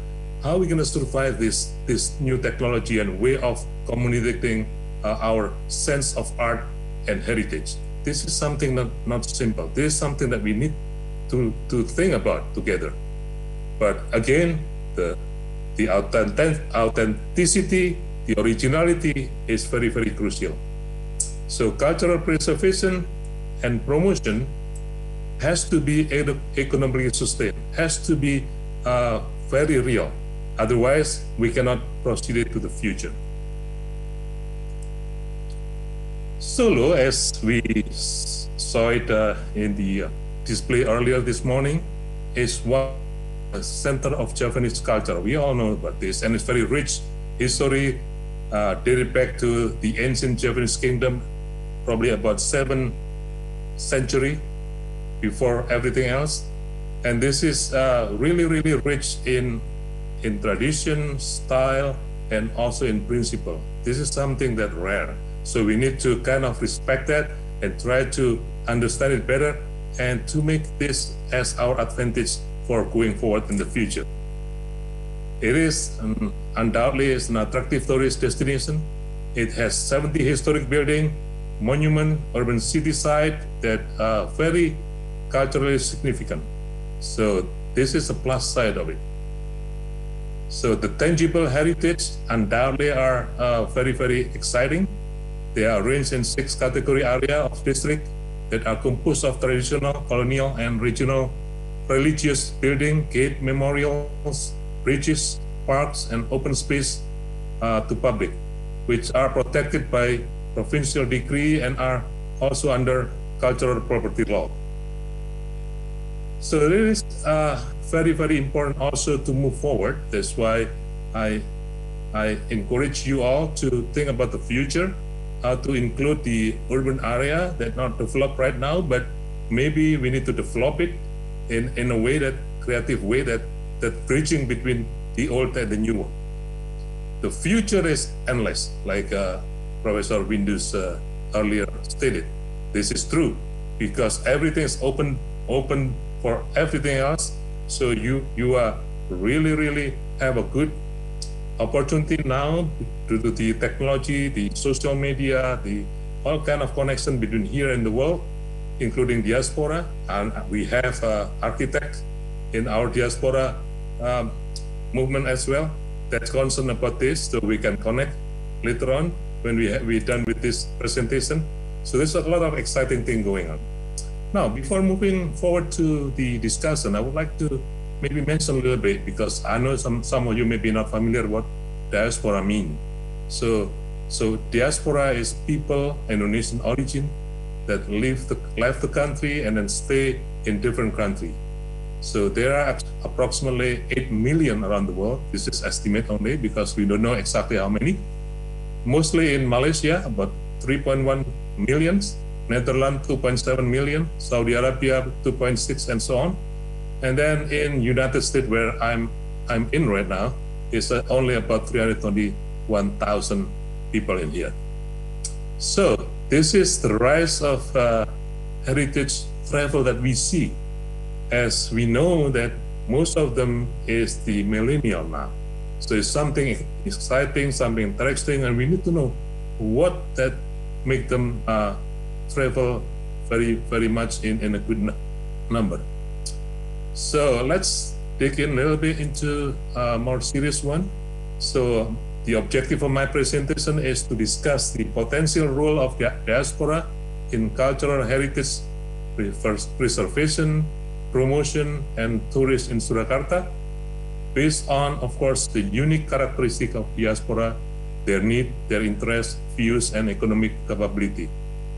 [SPEAKER 3] How are we going to survive this new technology and way of communicating our sense of art and heritage? This is something not simple. This is something that we need to think about together. But again, the authenticity, the originality is very, very crucial. So cultural preservation and promotion has to be economically sustained, has to be very real. Otherwise, we cannot proceed it to the future. Solo, as we saw it in the display earlier this morning, is one center of Japanese culture. We all know about this, and it's very rich history, dated back to the ancient Japanese kingdom, probably about 7th century before everything else. And this is really, really rich in tradition, style, and also in principle. This is something that rare. So we need to kind of respect that and try to understand it better and to make this as our advantage for going forward in the future. It is undoubtedly is an attractive tourist destination. It has 70 historic buildings, monument, urban city site that are very culturally significant. So this is a plus side of it. So the tangible heritage undoubtedly are very, very exciting. They are arranged in 6 category area of district that are composed of traditional, colonial, and regional religious buildings, gate memorials, bridges, parks, and open space to public, which are protected by provincial decree and are also under cultural property law. So it is very, very important also to move forward. That's why I encourage you all to think about the future, how to include the urban area that not developed right now, but maybe we need to develop it in a way that creative way that bridging between the old and the new one. The future is endless, like Professor Windus earlier stated. This is true because everything is open for everything else. So you are really have a good opportunity now due to the technology, the social media, the all kind of connection between here and the world, including diaspora, and we have architects in our diaspora movement as well that's concerned about this, so we can connect later on when we're done with this presentation. So there's a lot of exciting thing going on. Now, before moving forward to the discussion, I would like to maybe mention a little bit, because I know some of you may be not familiar what diaspora mean. So diaspora is people Indonesian origin that left the country and then stay in different country. So there are approximately 8 million around the world. This is estimate only because we don't know exactly how many. Mostly in Malaysia, about 3.1 million, Netherlands 2.7 million, Saudi Arabia 2.6, and so on. And then in United States, where I'm in right now, is only about 321,000 people in here. So this is the rise of heritage travel that we see, as we know that most of them is the millennial now. So it's something exciting, something interesting, and we need to know what that make them travel very, very much in a good number. So let's dig in a little bit into a more serious one. So the objective of my presentation is to discuss the potential role of diaspora in cultural heritage preservation, promotion, and tourism in Surakarta, based on, of course, the unique characteristic of diaspora, their need, their interest, views, and economic capability.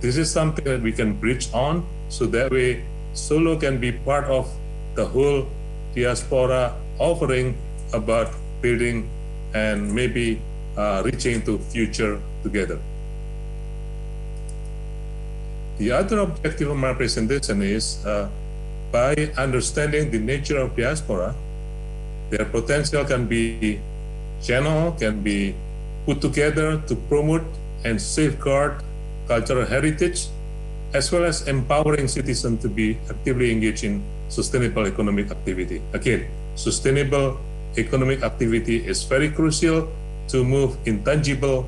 [SPEAKER 3] This is something that we can bridge on, so that way Solo can be part of the whole diaspora offering about building and maybe reaching to future together. The other objective of my presentation is by understanding the nature of diaspora, their potential can be channeled, can be put together to promote and safeguard cultural heritage, as well as empowering citizens to be actively engaged in sustainable economic activity. Again, sustainable economic activity is very crucial to move intangible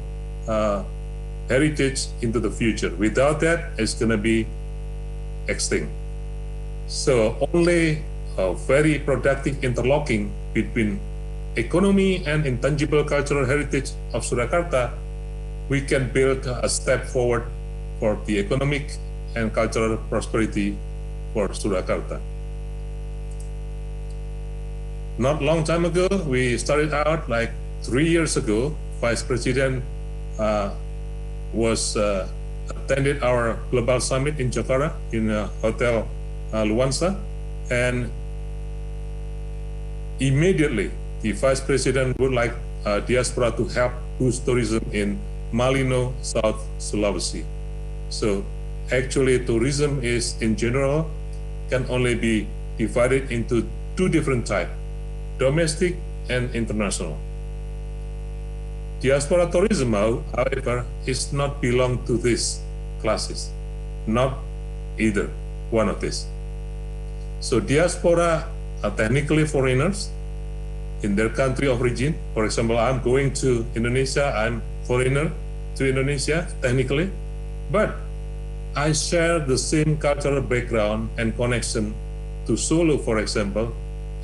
[SPEAKER 3] heritage into the future. Without that, it's going to be extinct. So only a very productive interlocking between economy and intangible cultural heritage of Surakarta, we can build a step forward for the economic and cultural prosperity for Surakarta. Not long time ago, we started out like 3 years ago. Vice President attended our global summit in Jakarta in Hotel Luansa, and immediately the Vice President would like diaspora to help boost tourism in Malino, South Sulawesi. So actually tourism is in general can only be divided into two different types, domestic and international. Diaspora tourism, however, is not belong to these classes, not either one of these. So diaspora are technically foreigners in their country of origin. For example, I'm going to Indonesia, I'm foreigner to Indonesia technically, but I share the same cultural background and connection to Solo, for example,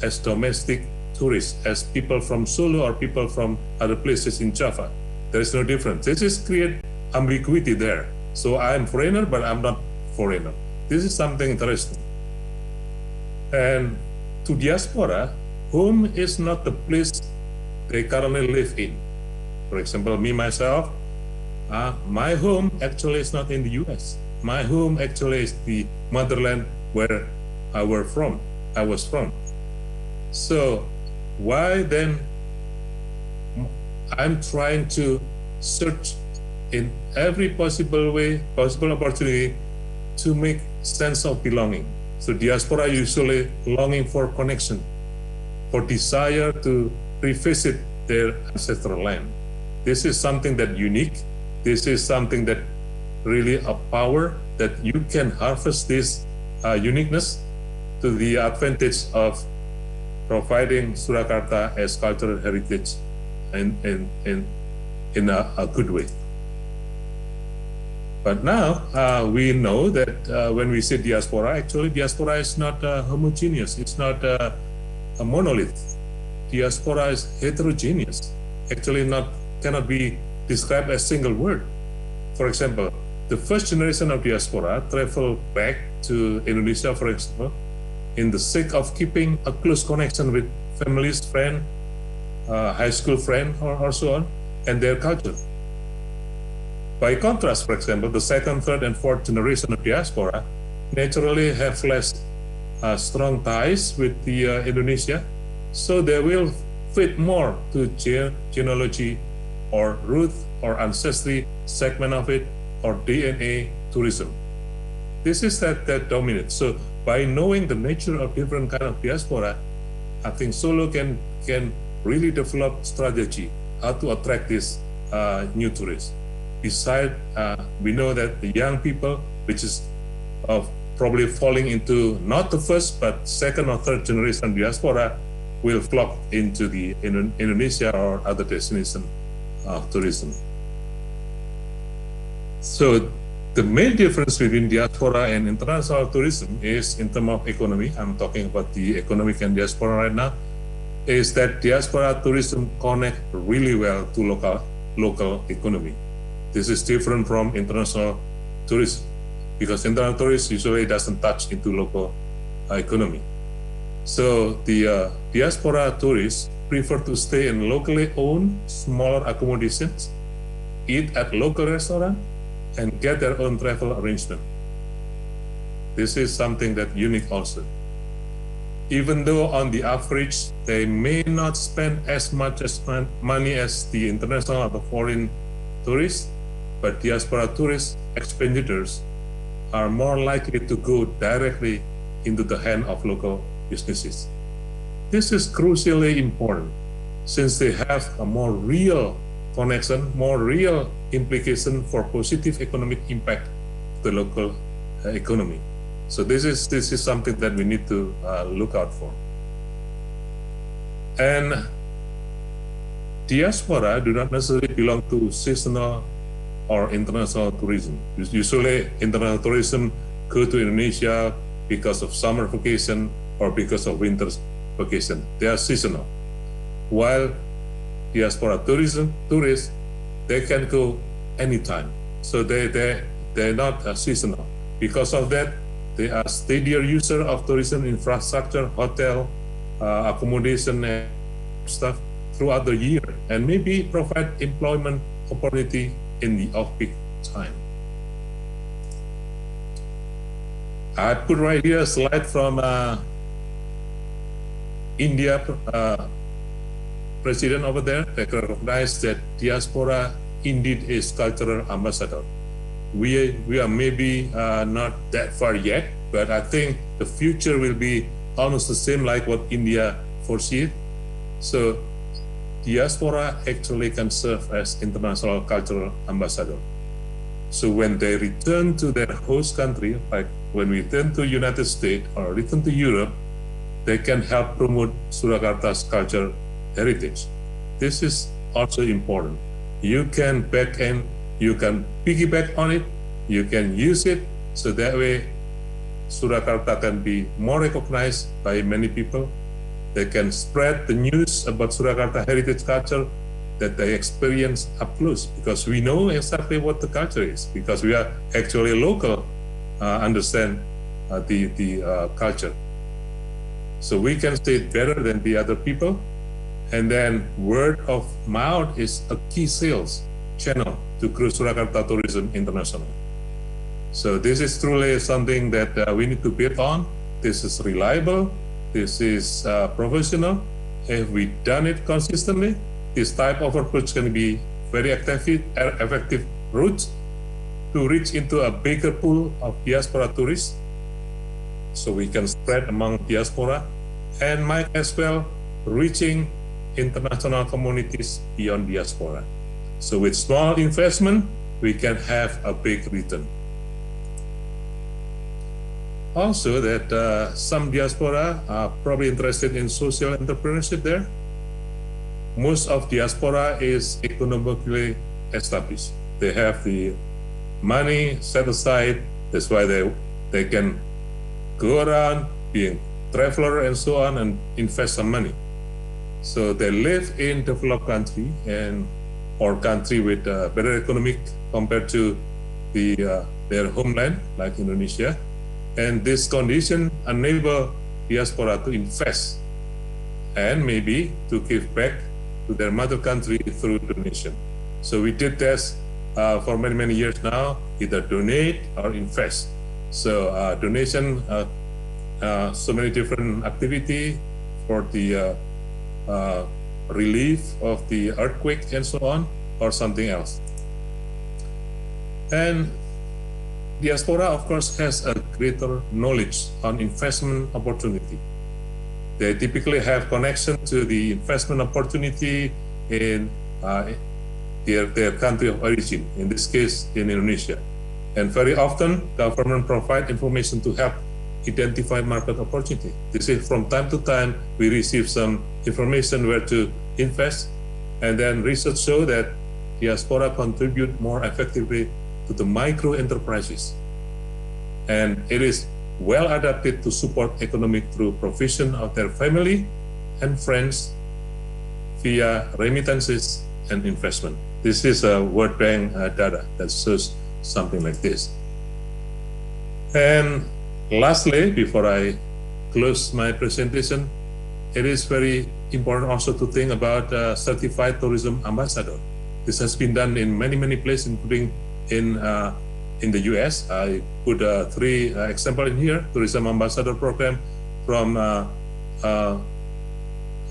[SPEAKER 3] as domestic tourists, as people from Solo or people from other places in Java. There is no difference. This is create ambiguity there. So I'm foreigner, but I'm not foreigner. This is something interesting. And to diaspora, home is not the place they currently live in. For example, me, myself, my home actually is not in the US. My home actually is the motherland where I was from. So why then I'm trying to search in every possible way, possible opportunity to make sense of belonging. So diaspora usually longing for connection, for desire to revisit their ancestral land. This is something that unique. This is something that really a power that you can harvest this uniqueness to the advantage of providing Surakarta as cultural heritage in a good way. But now we know that when we say diaspora, actually diaspora is not homogeneous. It's not a monolith. Diaspora is heterogeneous. Actually, cannot be described as single word. For example, the first generation of diaspora traveled back to Indonesia, for example, in the sake of keeping a close connection with families, friend, high school friend, or so on, and their culture. By contrast, for example, the second, third, and fourth generation of diaspora naturally have less strong ties with the Indonesia, so they will fit more to genealogy or root or ancestry segment of it, or DNA tourism. This is that dominant. So by knowing the nature of different kind of diaspora, I think Solo can really develop strategy how to attract this new tourists. Besides, we know that the young people, which is probably falling into not the first, but second or third generation diaspora, will flock into the Indonesia or other destination of tourism. So the main difference between diaspora and international tourism is in terms of economy. I'm talking about the economic and diaspora right now, is that diaspora tourism connect really well to local economy. This is different from international tourism, because international tourism usually doesn't touch into local economy. So the diaspora tourists prefer to stay in locally owned smaller accommodations, eat at local restaurants, and get their own travel arrangement. This is something that unique also. Even though on the average, they may not spend as much money as the international or the foreign tourists, but diaspora tourist expenditures are more likely to go directly into the hand of local businesses. This is crucially important since they have a more real connection, more real implication for positive economic impact to the local economy. So this is something that we need to look out for. And diaspora do not necessarily belong to seasonal or international tourism. Usually international tourism go to Indonesia because of summer vacation or because of winter vacation. They are seasonal. While diaspora tourists, they can go anytime. So they're not seasonal. Because of that, they are steadier user of tourism infrastructure, hotel, accommodation and stuff throughout the year, and maybe provide employment opportunity in the off-peak time. I put right here a slide from India president over there. They recognize that diaspora indeed is cultural ambassador. We are maybe not that far yet, but I think the future will be almost the same like what India foresees. So diaspora actually can serve as international cultural ambassador. So when they return to their host country, like when we return to United States or return to Europe, they can help promote Surakarta's culture heritage. This is also important. You can you can piggyback on it, you can use it, so that way Surakarta can be more recognized by many people. They can spread the news about Surakarta heritage culture that they experience up close, because we know exactly what the culture is, because we are actually local, understand the culture. So we can say it better than the other people. And then word of mouth is a key sales channel to grow Surakarta tourism internationally. So this is truly something that we need to build on. This is reliable. This is professional. If we done it consistently, this type of approach can be very effective route to reach into a bigger pool of diaspora tourists, so we can spread among diaspora, and might as well reaching international communities beyond diaspora. So with small investment, we can have a big return. Also that some diaspora are probably interested in social entrepreneurship there. Most of diaspora is economically established. They have the money set aside. That's why they can go around being traveler and so on and invest some money. So they live in developed country or country with better economic compared to their homeland like Indonesia. And this condition enable diaspora to invest and maybe to give back to their mother country through donation. So we did this for many, many years now, either donate or invest. So donation, so many different activity for the relief of the earthquake and so on, or something else. And diaspora, of course, has a greater knowledge on investment opportunity. They typically have connection to the investment opportunity in their country of origin, in this case, in Indonesia. And very often, government provide information to help identify market opportunity. This is from time to time, we receive some information where to invest, and then research show that diaspora contribute more effectively to the micro enterprises. And it is well adapted to support economic through provision of their family and friends via remittances and investment. This is a World Bank data that shows something like this. And lastly, before I close my presentation, it is very important also to think about certified tourism ambassador. This has been done in many, many places, including in the US. I put 3 examples in here: tourism ambassador program from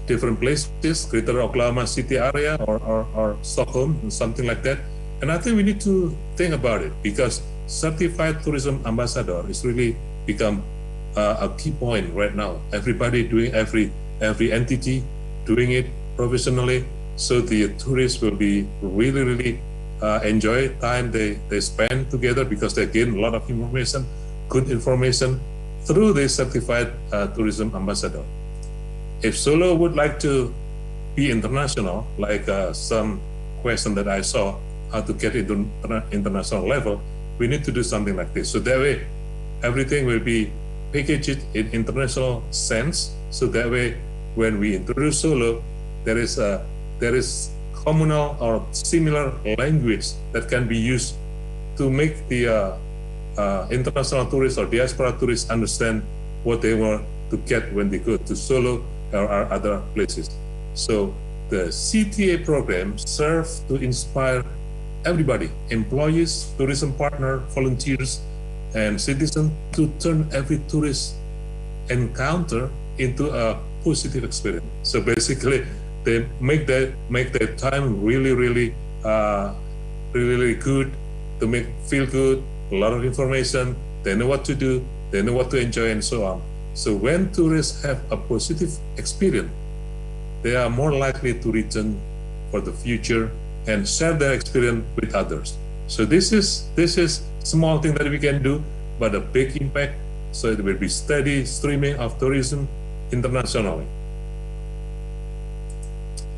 [SPEAKER 3] different places, Greater Oklahoma City area or Stockholm, something like that. And I think we need to think about it, because certified tourism ambassador is really become a key point right now. Everybody doing, every entity doing it professionally, so the tourists will be really enjoy time they spend together, because they gain a lot of information, good information through the certified tourism ambassador. If Solo would like to be international, like some question that I saw, how to get into international level, we need to do something like this. So that way, everything will be packaged in international sense. So that way, when we introduce Solo, there is communal or similar language that can be used to make the international tourists or diaspora tourists understand what they want to get when they go to Solo or other places. So the CTA program serves to inspire everybody, employees, tourism partner, volunteers, and citizens, to turn every tourist encounter into a positive experience. So basically, they make their time really good, to make feel good, a lot of information, they know what to do, they know what to enjoy, and so on. So when tourists have a positive experience, they are more likely to return for the future and share their experience with others. So this is small thing that we can do, but a big impact. So it will be steady streaming of tourism internationally.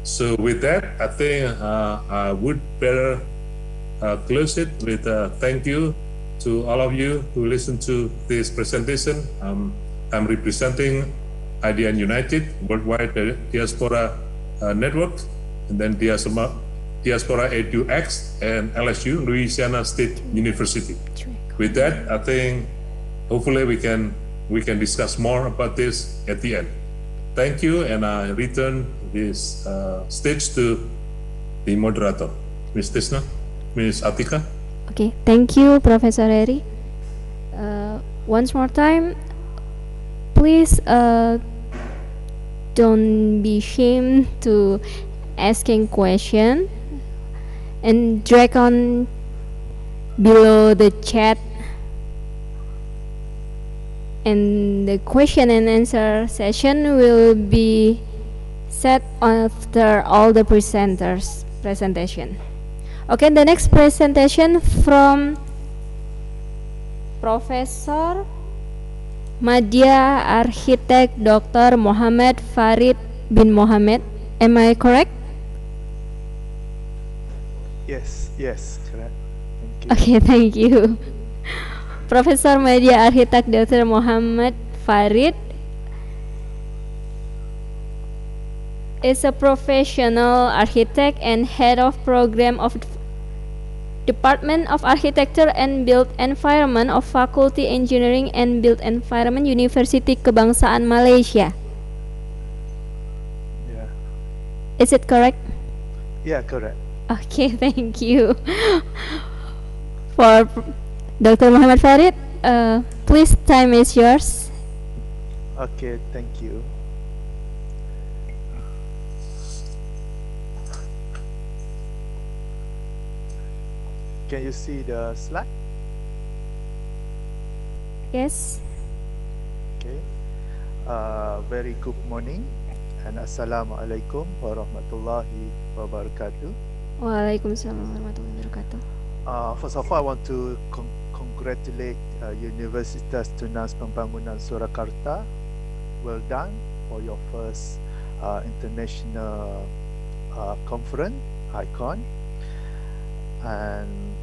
[SPEAKER 3] So with that, I think I would better close it with thank you to all of you who listened to this presentation. I'm representing IDN United, Worldwide Diaspora Network, and then Diaspora EduX and LSU, Louisiana State University. With that, I think hopefully we can discuss more about this at the end. Thank you, and I return this stage to the moderator, Ms. Tisna, Ms. Atika.
[SPEAKER 1] Okay, thank you, Professor Eri. Once more time, please don't be ashamed to asking question and drag on below the chat, and the question and answer session will be set after all the presenters presentation. Okay, the next presentation from Professor Madya Architect Dr. Muhammad Farid bin Mohammed. Am I correct?
[SPEAKER 12] Yes, correct. Thank you.
[SPEAKER 1] Okay, thank you. Professor Madya Architect Dr. Muhammad Farid is a professional architect and head of program of Department of Architecture and Built Environment of Faculty Engineering and Built Environment University Kebangsaan Malaysia.
[SPEAKER 12] Yeah.
[SPEAKER 1] Is it correct?
[SPEAKER 12] Yeah, correct.
[SPEAKER 1] Okay, thank you. For Dr. Muhammad Farid, please, time is yours.
[SPEAKER 12] Okay, thank you. Can you see the slide?
[SPEAKER 1] Yes.
[SPEAKER 12] Okay. Very good morning and Assalamualaikum warahmatullahi wabarakatuh.
[SPEAKER 1] Waalaikumsalam warahmatullahi wabarakatuh.
[SPEAKER 12] First of all, I want to congratulate Universitas Tunas Pembangunan Surakarta. Well done for your first international conference, ICONE. And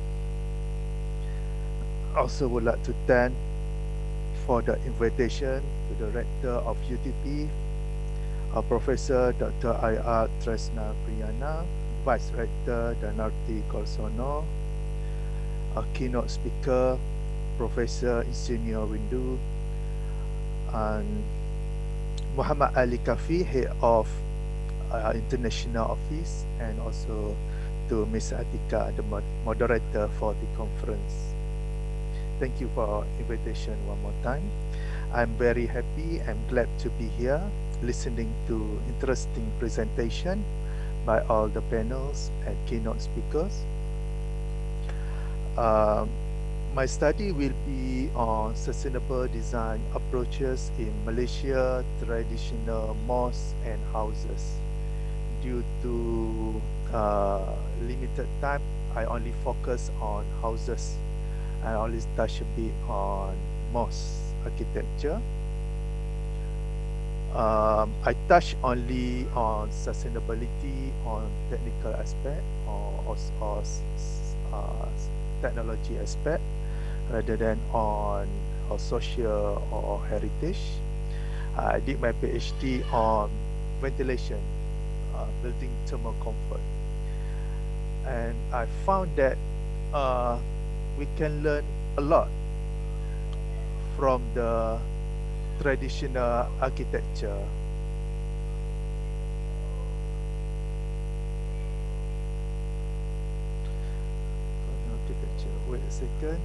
[SPEAKER 12] also would like to thank for the invitation to the Rector of UTP, Professor Dr. I.R. Tresna Priyana, Vice Rector Danarti Korsono, keynote speaker Professor Insinyur Windu, and Muhammad Ali Kafi, Head of International Office, and also to Ms. Atika, the moderator for the conference. Thank you for invitation one more time. I'm very happy and glad to be here listening to interesting presentation by all the panels and keynote speakers. My study will be on sustainable design approaches in Malaysia traditional mosques and houses. Due to limited time, I only focus on houses. I only touch a bit on mosque architecture. I touch only on sustainability, on technical aspect, or technology aspect, rather than on social or heritage. I did my PhD on ventilation, building thermal comfort, and I found that we can learn a lot from the traditional architecture. Wait a second.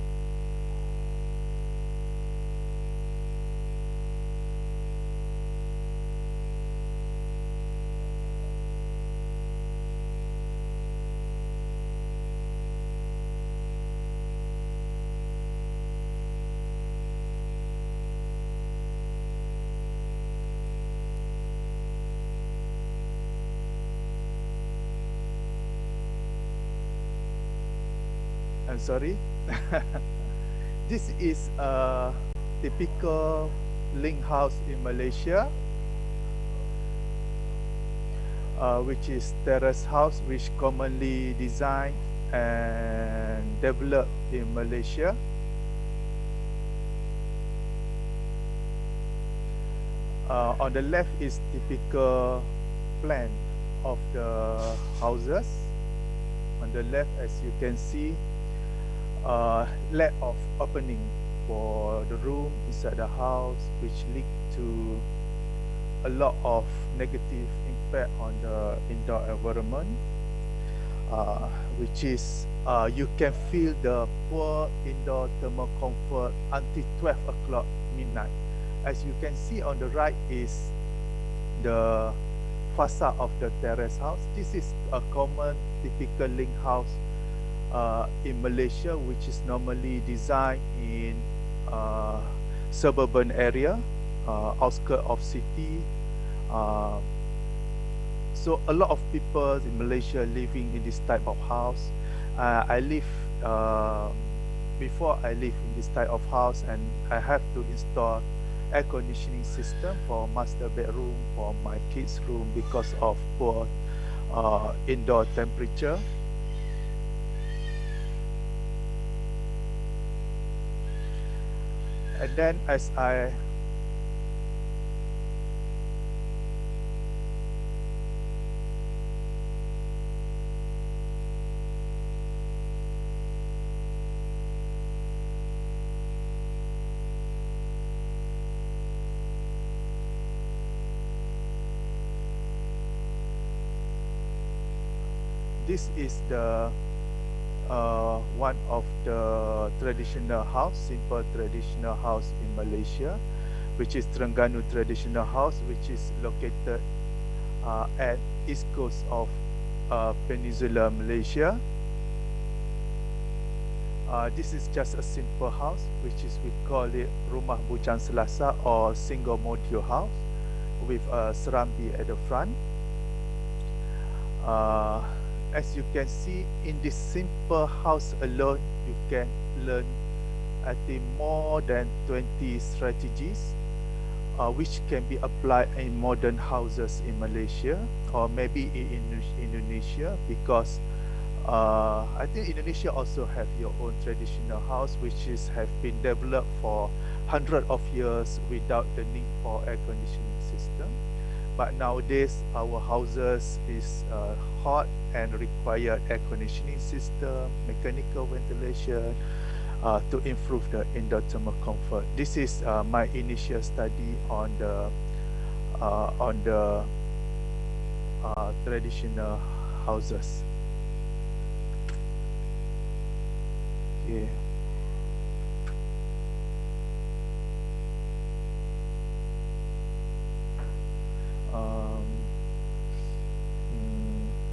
[SPEAKER 12] I'm sorry. This is a typical link house in Malaysia, which is terrace house, which commonly designed and developed in Malaysia. On the left is typical plan of the houses. On the left, as you can see, lack of opening for the room inside the house, which lead to a lot of negative impact on the indoor environment, which is you can feel the poor indoor thermal comfort until 12 o'clock midnight. As you can see on the right is the facade of the terrace house. This is a common typical link house in Malaysia, which is normally designed in suburban area, outskirts of city. So a lot of people in Malaysia living in this type of house. I live before I live in this type of house, and I have to install air conditioning system for master bedroom for my kids' room because of poor indoor temperature. And then as I this is the one of the traditional house, simple traditional house in Malaysia, which is Terengganu traditional house, which is located at east coast of Peninsula Malaysia. This is just a simple house, which is we call it Rumah Bujang Selasa or single module house with a serambi at the front. As you can see, in this simple house alone, you can learn, I think, more than 20 strategies which can be applied in modern houses in Malaysia or maybe in Indonesia, because I think Indonesia also have your own traditional house which have been developed for hundreds of years without the need for air conditioning system. But nowadays our houses is hot and require air conditioning system, mechanical ventilation to improve the indoor thermal comfort. This is my initial study on the traditional houses. Okay.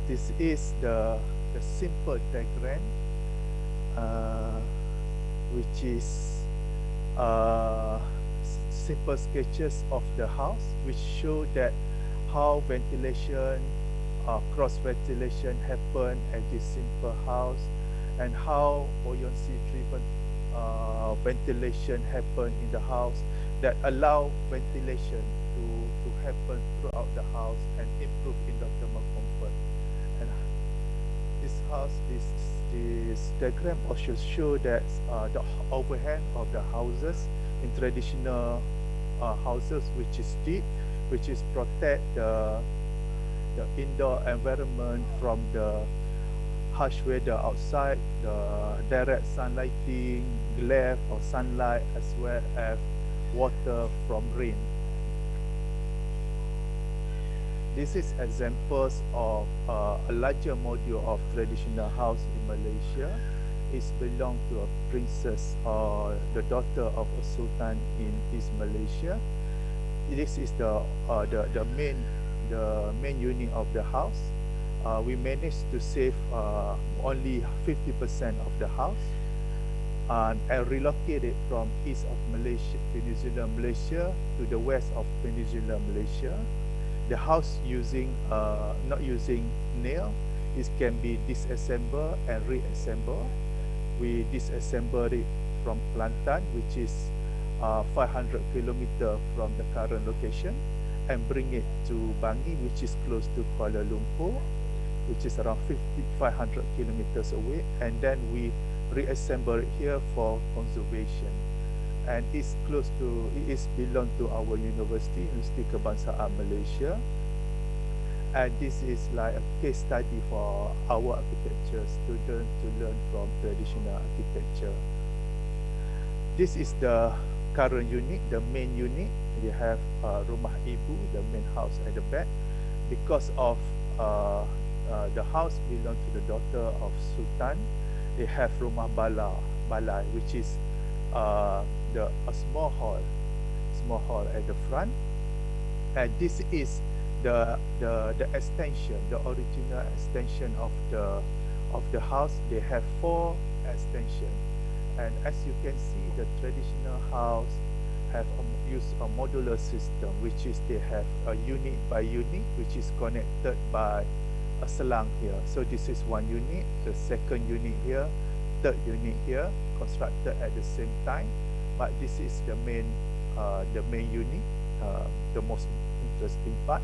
[SPEAKER 12] This is the simple diagram, which is simple sketches of the house, which show that how ventilation, cross ventilation happen at this simple house, and how buoyancy driven ventilation happen in the house that allow ventilation to happen throughout the house and improve indoor thermal comfort. And this house, this diagram also show that the overhang of the houses in traditional houses, which is deep, which is protect the indoor environment from the harsh weather outside, the direct sunlighting, glare of sunlight, as well as water from rain. This is examples of a larger module of traditional house in Malaysia. It belongs to a princess or the daughter of a sultan in East Malaysia. This is the main unit of the house. We managed to save only 50% of the house and relocate it from east of Malaysia, Peninsula Malaysia, to the west of Peninsula Malaysia. The house using not using nail, it can be disassembled and reassembled. We disassembled it from Kelantan, which is 500 kilometers from the current location, and bring it to Bangi, which is close to Kuala Lumpur, which is around 500 kilometers away, and then we reassemble it here for conservation. And it's close to, it is belong to our university, University Kebangsaan Malaysia. And this is like a case study for our architecture students to learn from traditional architecture. This is the current unit, the main unit. We have rumah ibu, the main house at the back. Because of the house belong to the daughter of Sultan, they have rumah balai, which is a small hall at the front. And this is the extension, the original extension of the house. They have 4 extensions. And as you can see, the traditional house have used a modular system, which is they have a unit by unit, which is connected by a selang here. So this is 1 unit, the second unit here, third unit here, constructed at the same time. But this is the main unit, the most interesting part.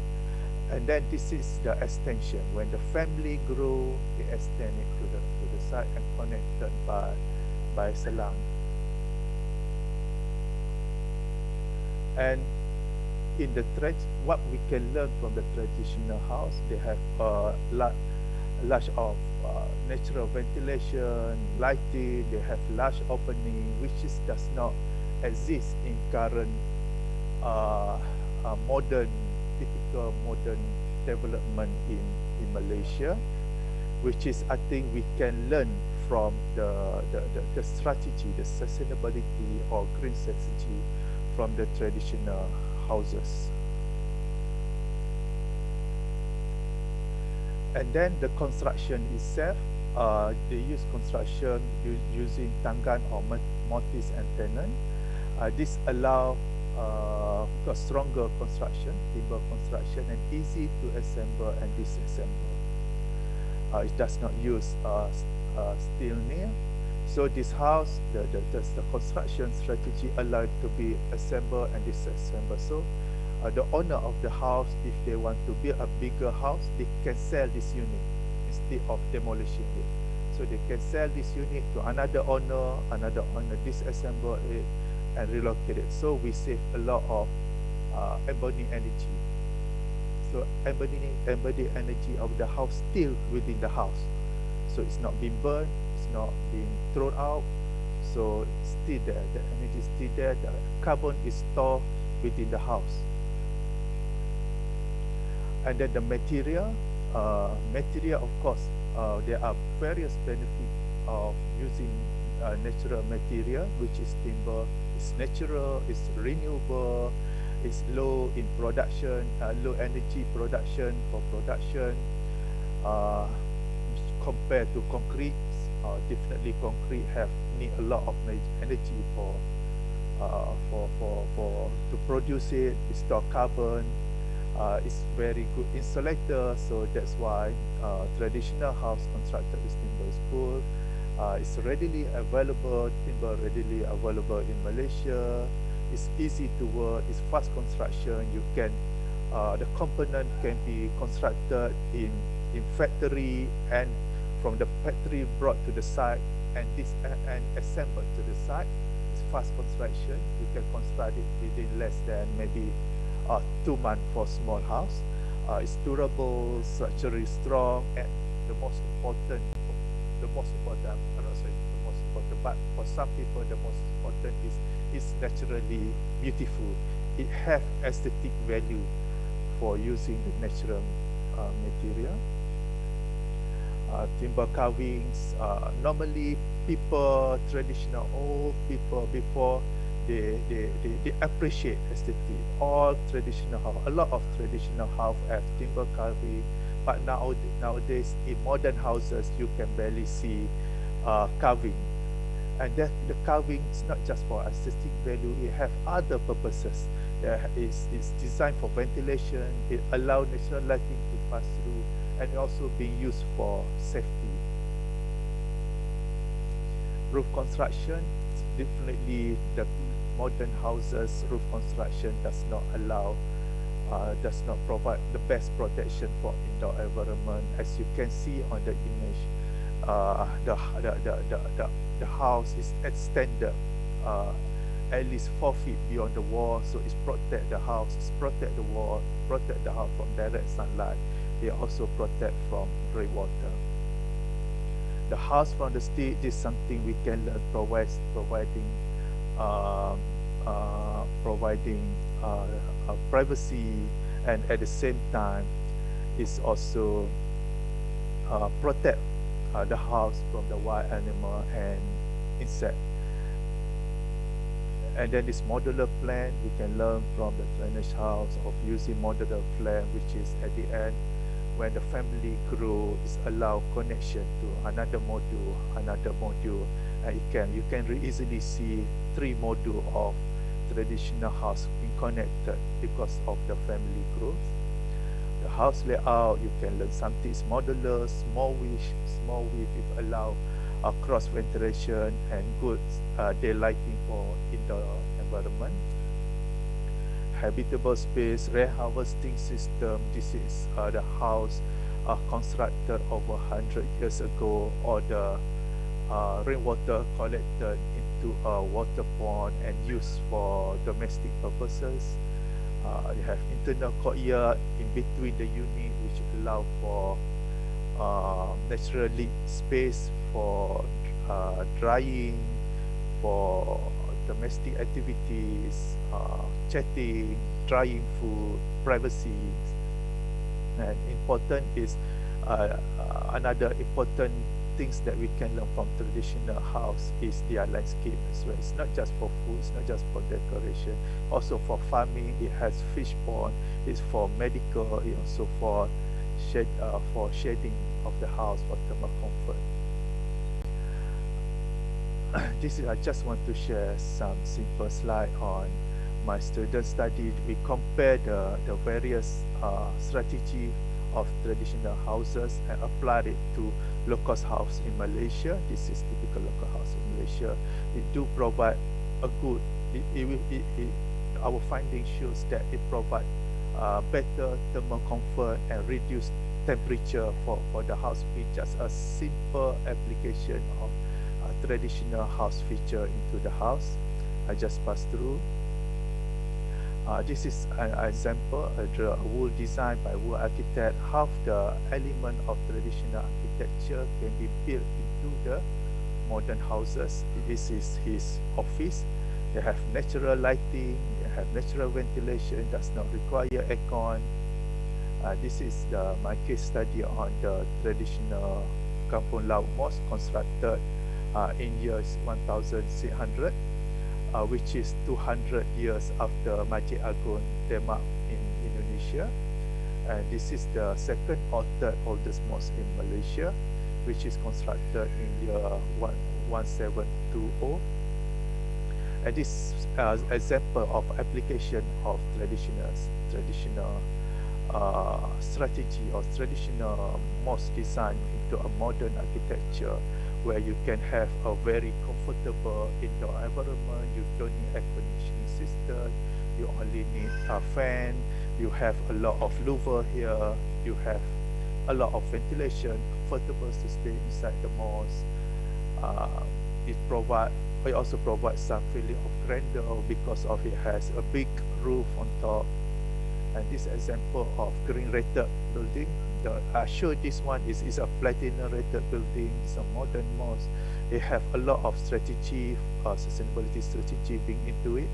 [SPEAKER 12] And then this is the extension. When the family grow, they extend it to the side and connected by selang. And in the what we can learn from the traditional house, they have a large of natural ventilation, lighting. They have large opening, which does not exist in current typical modern development in Malaysia, which is, I think, we can learn from the strategy, the sustainability or green strategy from the traditional houses. And then the construction itself, they use construction using tangan or mortise and tenon. This allow a stronger construction, timber construction, and easy to assemble and disassemble. It does not use steel nail. So this house, the construction strategy allowed to be assembled and disassembled. So the owner of the house, if they want to build a bigger house, they can sell this unit instead of demolishing it. So they can sell this unit to another owner disassemble it and relocate it. So we save a lot of embodied energy. So embodied energy of the house still within the house. So it's not being burned, it's not being thrown out. So it's still there, the energy is still there, the carbon is stored within the house. And then the material, of course, there are various benefits of using natural material, which is timber. It's natural, it's renewable, it's low in production, low energy production for production. Compared to concrete, definitely concrete need a lot of energy to produce it. It store carbon. It's very good insulator, so that's why traditional house constructed with timber is good. It's readily available, timber readily available in Malaysia. It's easy to work, it's fast construction. You can, the component can be constructed in factory, and from the factory brought to the site and assembled to the site. It's fast construction. You can construct it within less than maybe 2 months for a small house. It's durable, structurally strong, and the most important, I'm not saying the most important, but for some people the most important is it's naturally beautiful. It has aesthetic value for using the natural material. Timber carvings, normally people, traditional old people before, they appreciate aesthetic. All traditional house, a lot of traditional house have timber carving, but nowadays in modern houses you can barely see carving. And that the carving is not just for aesthetic value, it have other purposes. It's designed for ventilation, it allows natural lighting to pass through, and also being used for safety. Roof construction, definitely the modern houses roof construction does not provide the best protection for indoor environment. As you can see on the image, the house is extended at least 4 feet beyond the wall, so it's protect the house, it's protect the wall, protect the house from direct sunlight. They also protect from rainwater. The house from the street is something we can learn, providing providing privacy, and at the same time is also protect the house from the wild animal and insect. And then this modular plan, we can learn from the drainage house of using modular plan, which is at the end, when the family grow, is allow connection to another module, and you can easily see 3 module of traditional house being connected because of the family growth. The house layout, you can learn something is modular, small width, if allow cross ventilation and good daylighting for indoor environment. Habitable space, rain harvesting system. This is the house constructed over 100 years ago, or the rainwater collected into a water pond and used for domestic purposes. You have internal courtyard in between the unit, which allow for natural lit space for drying, for domestic activities, chatting, drying food, privacy. And important is another important things that we can learn from traditional house is their landscape as well. It's not just for food, it's not just for decoration, also for farming. It has fish pond, it's for medical, it also for shading of the house for thermal comfort. I just want to share some simple slide on my student study. We compare the various strategy of traditional houses and applied it to low-cost house in Malaysia. This is typical local house in Malaysia. It do provide a good, our findings shows that it provide better thermal comfort and reduced temperature for the house with just a simple application of traditional house feature into the house. I just pass through. This is an example, a wool design by wool architect, how the element of traditional architecture can be built into the modern houses. This is his office. They have natural lighting, they have natural ventilation, does not require aircon. This is my case study on the traditional Kampung Laut Mosque constructed in years 1600. Which is 200 years after Masjid Agung Demak in Indonesia. And this is the second or third oldest mosque in Malaysia, which is constructed in year 1720. And this example of application of traditional strategy or traditional mosque design into a modern architecture, where you can have a very comfortable indoor environment. You don't need air conditioning system, you only need a fan, you have a lot of louver here, you have a lot of ventilation, comfortable to stay inside the mosque. It also provides some feeling of grandeur because of it has a big roof on top. And this example of green rated building, I show this one is a platinum rated building. It's a modern mosque. They have a lot of strategy, sustainability strategy being into it.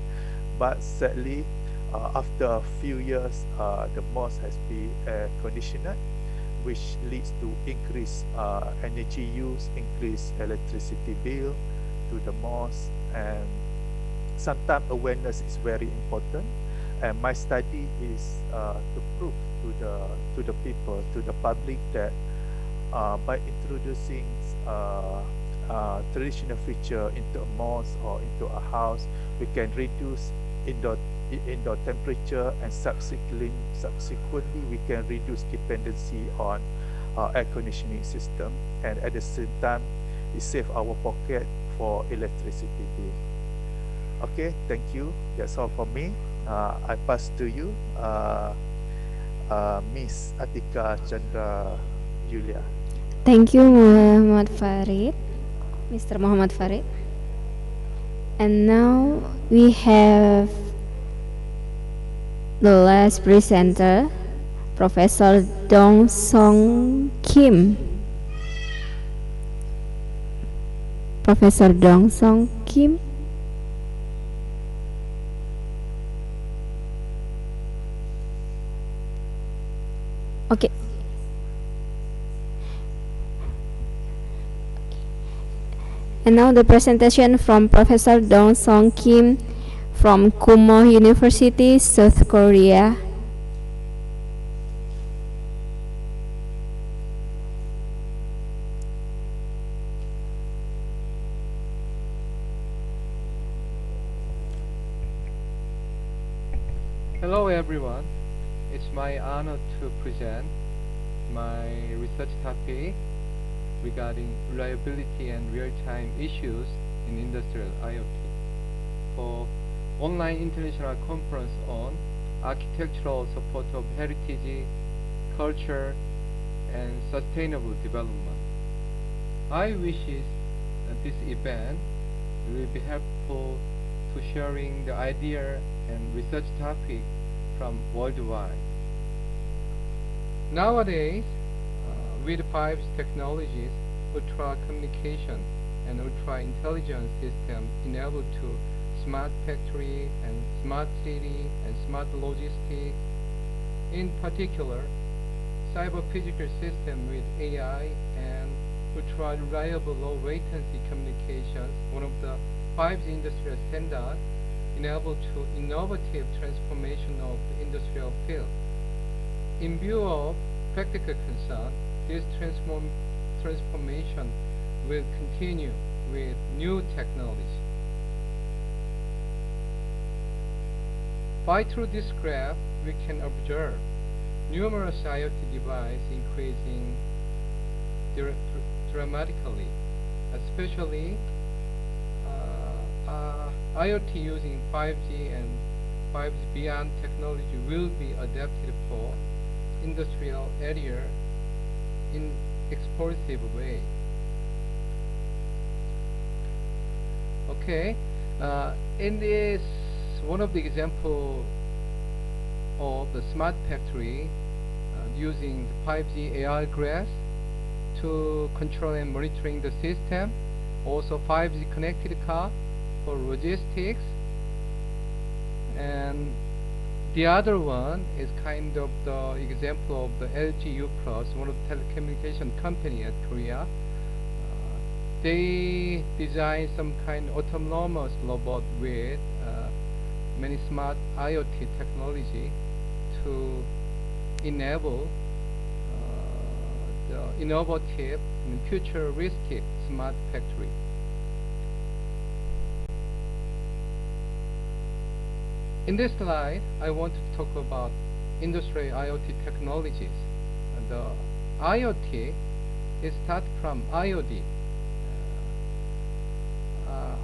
[SPEAKER 12] But sadly, after a few years, the mosque has been air conditioned, which leads to increased energy use, increased electricity bill to the mosque. And sometimes awareness is very important. And my study is to prove to the people, to the public, that by introducing traditional feature into a mosque or into a house, we can reduce indoor temperature, and subsequently we can reduce dependency on air conditioning system, and at the same time it save our pocket for electricity bill. Okay, thank you. That's all from me. I pass to you, Miss Atika Chandra Julia.
[SPEAKER 1] Thank you, Muhammad Farid, Mr. Muhammad Farid. And now we have the last presenter, Professor Dong Song Kim. Professor Dong Song Kim. Okay. And now the presentation from Professor Dong Song Kim from Kumo University, South Korea.
[SPEAKER 13] Hello everyone, it's my honor to present my research topic regarding reliability and real-time issues in industrial IoT for online international conference on architectural support of heritage, culture, and sustainable development. I wish that this event will be helpful to sharing the idea and research topic from worldwide. Nowadays, with 5G technologies, ultra communication and ultra intelligence systems enable to smart factory and smart city and smart logistics. In particular, cyber physical system with AI and ultra reliable low latency communications, one of the 5G industrial standards, enable to innovative transformation of the industrial field. In view of practical concern, this transformation will continue with new technology. By through this graph, we can observe numerous IoT devices increasing dramatically, especially IoT using 5G and 5G beyond technology will be adapted for industrial area in explosive way. Okay, in this one of the example of the smart factory using the 5G AR glass to control and monitoring the system, also 5G connected car for logistics, and the other one is kind of the example of the LG U Plus, one of the telecommunication company at Korea. They designed some kind of autonomous robot with many smart IoT technology to enable the innovative and futuristic smart factory. In this slide, I want to talk about industrial IoT technologies. The IoT is start from IoD.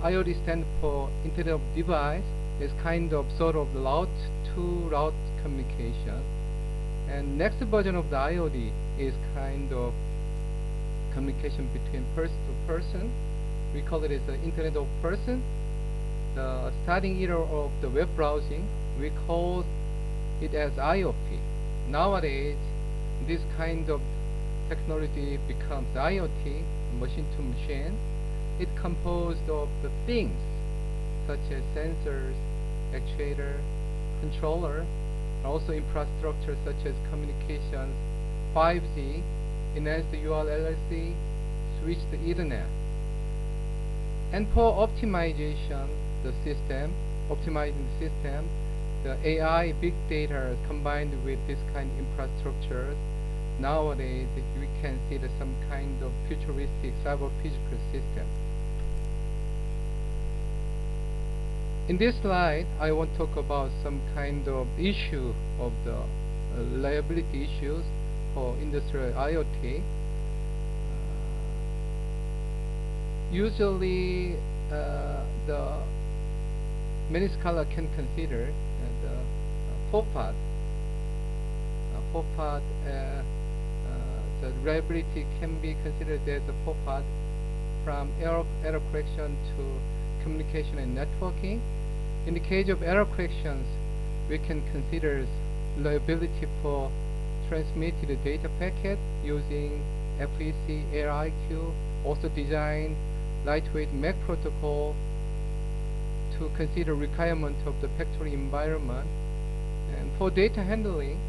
[SPEAKER 13] IoD stands for Internet of Device. Is kind of sort of route-to-route communication. And next version of the IoD is kind of communication between person to person. We call it as the Internet of Person. The starting era of the web browsing, we call it as IoT. Nowadays, this kind of technology becomes IoT, machine to machine. It's composed of the things such as sensors, actuator, controller, also infrastructure such as communications, 5G, enhanced URLLC, switch to Ethernet. And for optimizing the system, the AI, big data combined with this kind of infrastructure, nowadays we can see that some kind of futuristic cyber physical system. In this slide, I want to talk about some kind of issue of the reliability issues for industrial IoT. Usually, the many scholars can consider the four-part. The reliability can be considered as a four-part from error correction to communication and networking. In the case of error corrections, we can consider reliability for transmitted data packet using FEC, AirIQ, also design lightweight MAC protocol to consider requirement of the factory environment. And for data handling,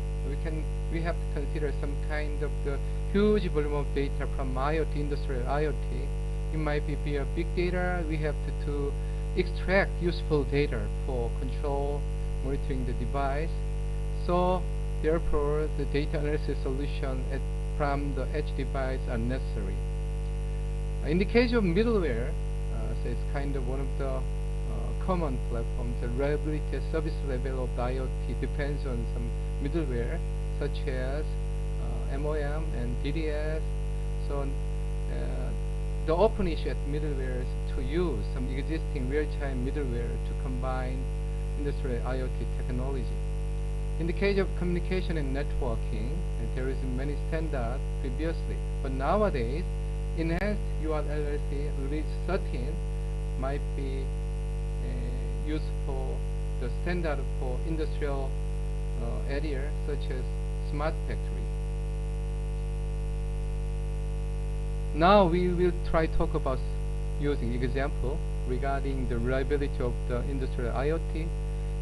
[SPEAKER 13] We have to consider some kind of the huge volume of data from IoT, industrial IoT. It might be via big data. We have to extract useful data for control, monitoring the device. So therefore, the data analysis solution from the edge device are necessary. In the case of middleware, so it's kind of one of the common platforms. The reliability and service level of the IoT depends on some middleware such as MOM and DDS. So the open issue at middleware is to use some existing real-time middleware to combine industrial IoT technology. In the case of communication and networking, there is many standards previously, but nowadays enhanced URLLC release 13 might be useful, the standard for industrial area such as smart factory. Now we will try to talk about using example regarding the reliability of the industrial IoT.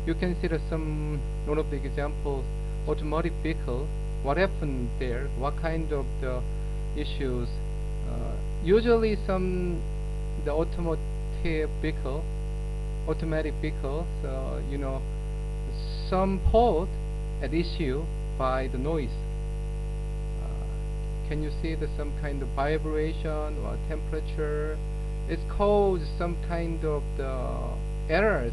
[SPEAKER 13] You consider one of the examples, automotive vehicle. What happened there? What kind of the issues? Usually the automotive vehicle, automatic vehicles, some fault at issue by the noise. Can you see some kind of vibration or temperature? It's caused some kind of the errors.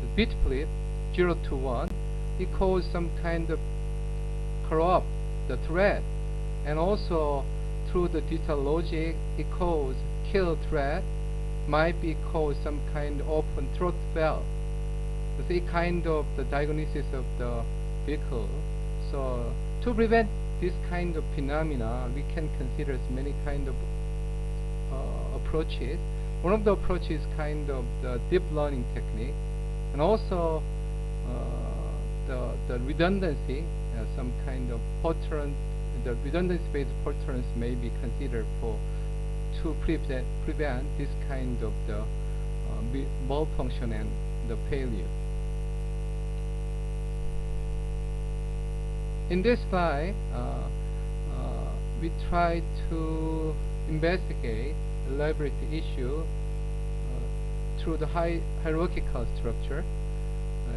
[SPEAKER 13] The bit flip 0 to 1. It caused some kind of corrupt the thread, and also through the digital logic, it caused kill thread. Might be caused some kind of open throat valve. This kind of the diagnosis of the vehicle. So to prevent this kind of phenomena, we can consider many kind of approaches. One of the approaches is kind of the deep learning technique, and also the redundancy, some kind of pattern. The redundancy-based patterns may be considered to prevent this kind of the malfunction and the failure. In this slide, we try to investigate the reliability issue through the hierarchical structure.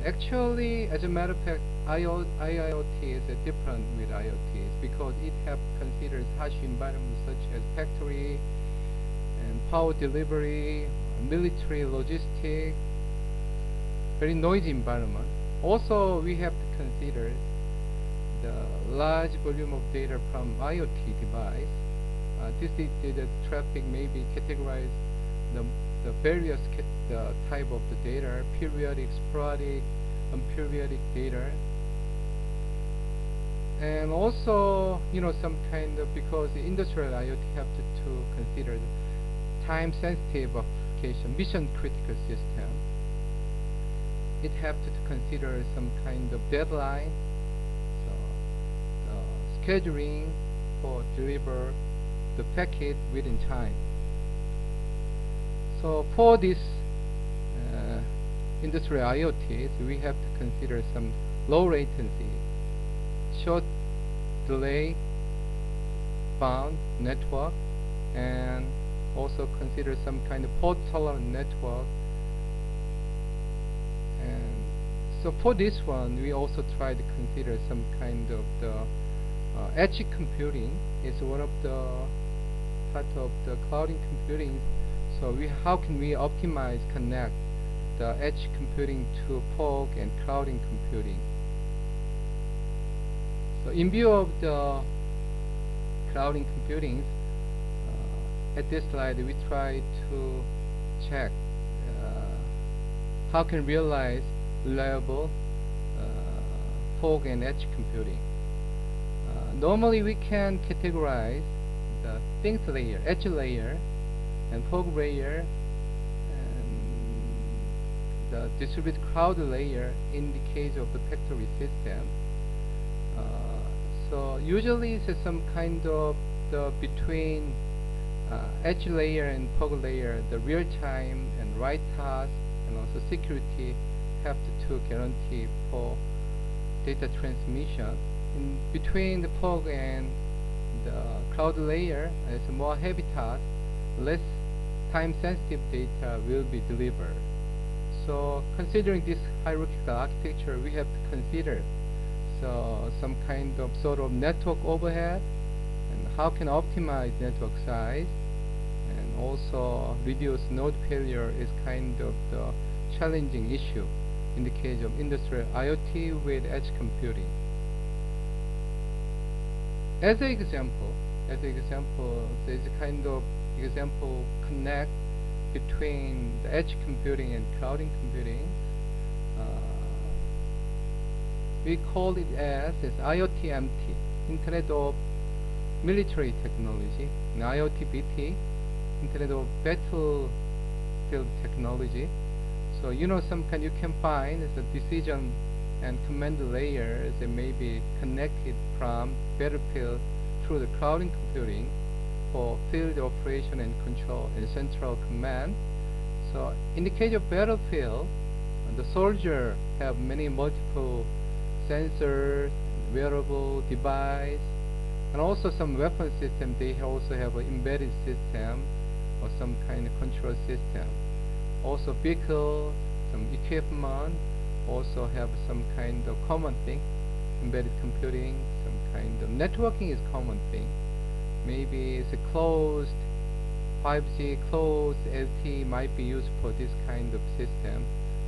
[SPEAKER 13] Actually, as a matter of fact, IIoT is different with IoTs because it has considered harsh environments such as factory and power delivery, military logistics, very noisy environment. Also, we have to consider the large volume of data from IoT device. This data traffic may be categorized the various type of the data, periodic, sporadic, unperiodic data, and also some kind of, because the industrial IoT have to consider the time sensitive application, mission critical system. It have to consider some kind of deadline, so scheduling for deliver the packet within time. So for this industrial IoTs, we have to consider some low latency, short delay bound network, and also consider some kind of fault tolerant network. And so for this one, we also try to consider some kind of the edge computing is one of the part of the clouding computing. So how can we optimize, connect the edge computing to fog and clouding computing? So in view of the clouding computing, at this slide we try to check how can realize reliable fog and edge computing. Normally we can categorize the things layer, edge layer, and fog layer, and the distributed cloud layer in the case of the factory system. So usually it's some kind of the between edge layer and fog layer, the real time and right task and also security have to guarantee for data transmission. In between the fog and the cloud layer, as more heavy task, less time-sensitive data will be delivered. So considering this hierarchical architecture, we have to consider some kind of sort of network overhead, and how can optimize network size, and also reduce node failure is kind of the challenging issue in the case of industrial IoT with edge computing. As an example, there is a kind of example connect between the edge computing and clouding computing. We call it as IoT-MT, Internet of Military Technology, and IoT-BT, Internet of Battlefield Technology. So you can find the decision and command layers that may be connected from battlefield through the clouding computing for field operation and control and central command. So in the case of battlefield, the soldier have many multiple sensors, wearable device, and also some weapon system. They also have an embedded system or some kind of control system. Also vehicle, some equipment, also have some kind of common thing, embedded computing, some kind of networking is common thing. Maybe it's a closed 5G, closed LTE might be used for this kind of system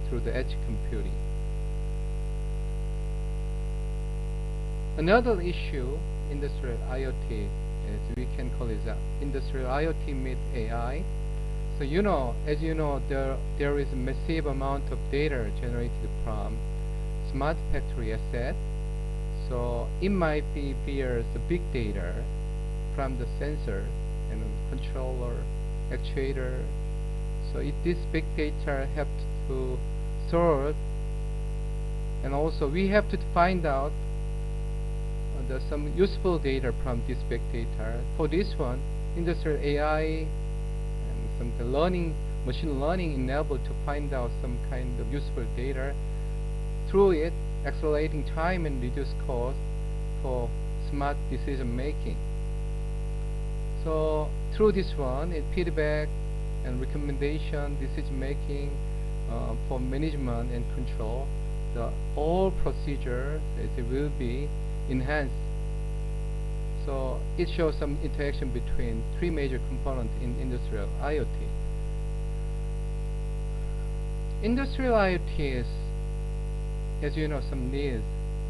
[SPEAKER 13] through the edge computing. Another issue, industrial IoT, is we can call it industrial IoT meet AI. So as you know, there is a massive amount of data generated from smart factory asset. So it might be via the big data from the sensor and controller, actuator. So this big data have to sort, and also we have to find out there's some useful data from this big data. For this one, industrial AI and some machine learning enabled to find out some kind of useful data. Through it, accelerating time and reduce cost for smart decision making. So through this one, feedback and recommendation, decision making for management and control, all procedures will be enhanced. So it shows some interaction between three major components in industrial IoT. Industrial IoT is, as you know, some needs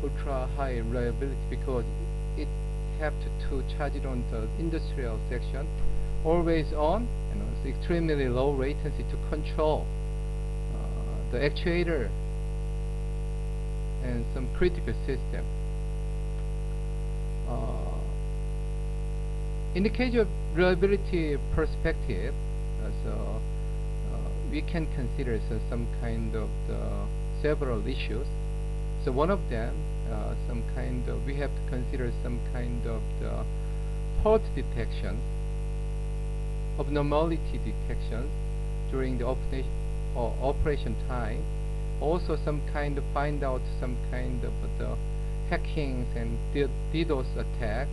[SPEAKER 13] ultra high reliability because it have to charge it on the industrial section, always on, and it's extremely low latency to control the actuator and some critical system. In the case of reliability perspective, we can consider some kind of several issues. So one of them, we have to consider some kind of the fault detection, abnormality detection during the operation time. Also some kind of find out some kind of the hackings and DDoS attack.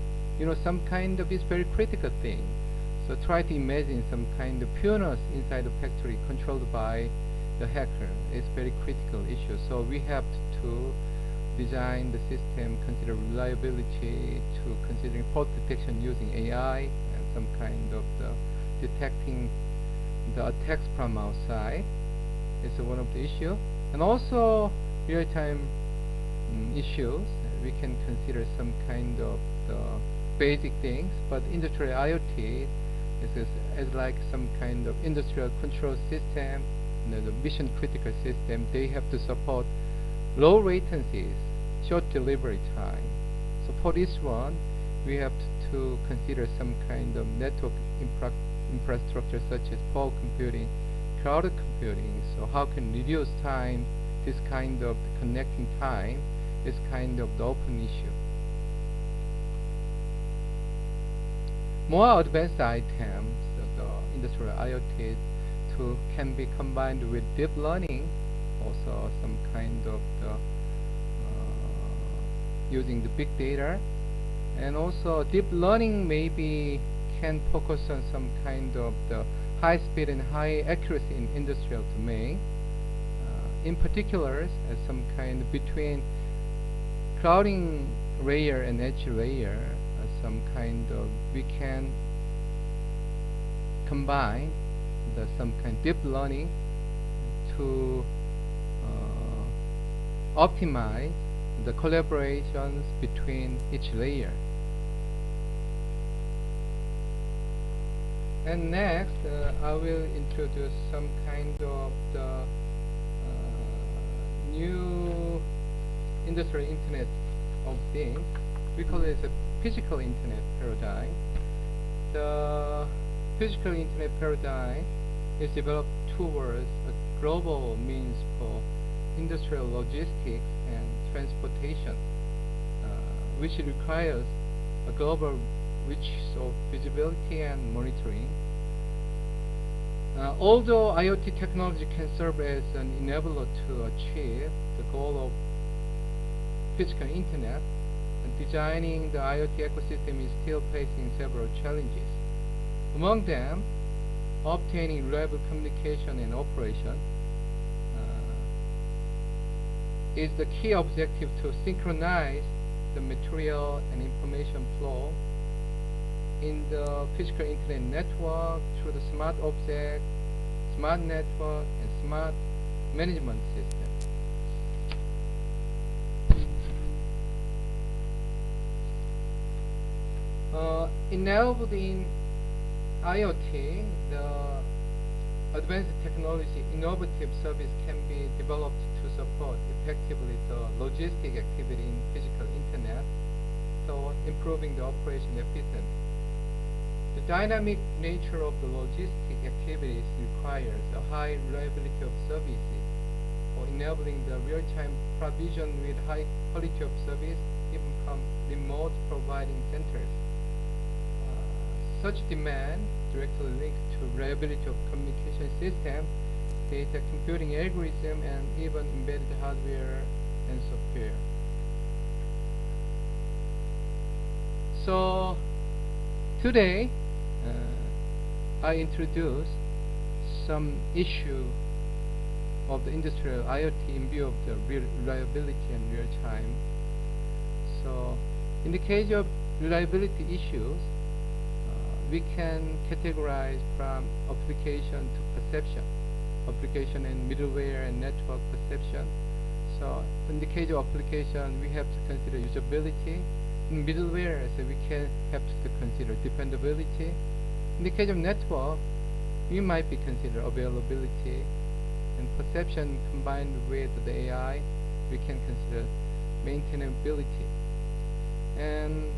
[SPEAKER 13] Some kind of is very critical thing. So try to imagine some kind of pureness inside the factory controlled by the hacker. It's very critical issue. So we have to design the system, consider reliability, to considering fault detection using AI and some kind of the detecting the attacks from outside. It's one of the issue. And also real-time issues. We can consider some kind of the basic things, but industrial IoT is like some kind of industrial control system, the mission critical system. They have to support low latencies, short delivery time. So for this one, we have to consider some kind of network infrastructure such as fog computing, cloud computing. So how can reduce time? This kind of connecting time is kind of the open issue. More advanced items, the industrial IoT can be combined with deep learning, also some kind of the using the big data. And also deep learning maybe can focus on some kind of the high speed and high accuracy in industrial domain. In particular, as some kind between crowding layer and edge layer, some kind of we can combine some kind of deep learning to optimize the collaborations between each layer. And next, I will introduce some kind of the new industrial Internet of Things. We call it a physical Internet paradigm. The physical Internet paradigm is developed towards a global means for industrial logistics and transportation, which requires a global reach of visibility and monitoring. Although IoT technology can serve as an enabler to achieve the goal of physical internet, designing the IoT ecosystem is still facing several challenges. Among them, obtaining reliable communication and operation is the key objective to synchronize the material and information flow in the physical internet network through the smart object, smart network, and smart management system. Enabled in IoT, the advanced technology innovative service can be developed to support effectively the logistic activity in physical internet, so improving the operation efficiency. The dynamic nature of the logistic activities requires a high reliability of services for enabling the real-time provision with high quality of service even from remote providing centers. Such demand directly linked to reliability of communication system, data computing algorithm, and even embedded hardware and software. So today I introduce some issue of the industrial IoT in view of the reliability and real time. So in the case of reliability issues, we can categorize from application to perception, application and middleware and network perception. So in the case of application, we have to consider usability. In middleware, so we can have to consider dependability. In the case of network, we might be consider availability, and perception combined with the AI, we can consider maintainability. And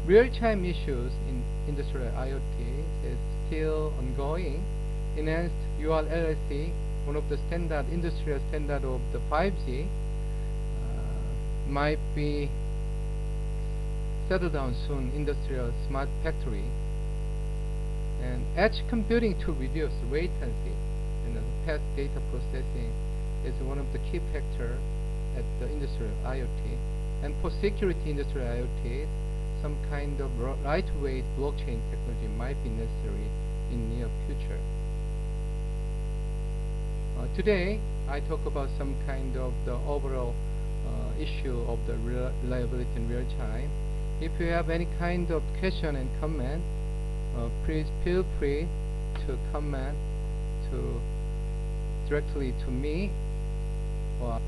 [SPEAKER 13] real-time issues in industrial IoT is still ongoing. Enhanced UR LLC, one of the standard industrial standard of the 5G, might be settled down soon. Industrial smart factory and edge computing to reduce latency and fast data processing is one of the key factors at the industrial IoT. And for security industrial IoT, some kind of lightweight blockchain technology might be necessary in near future. Today, I talk about some kind of the overall issue of the reliability in real time. If you have any kind of question and comment, please feel free to comment directly to me. Or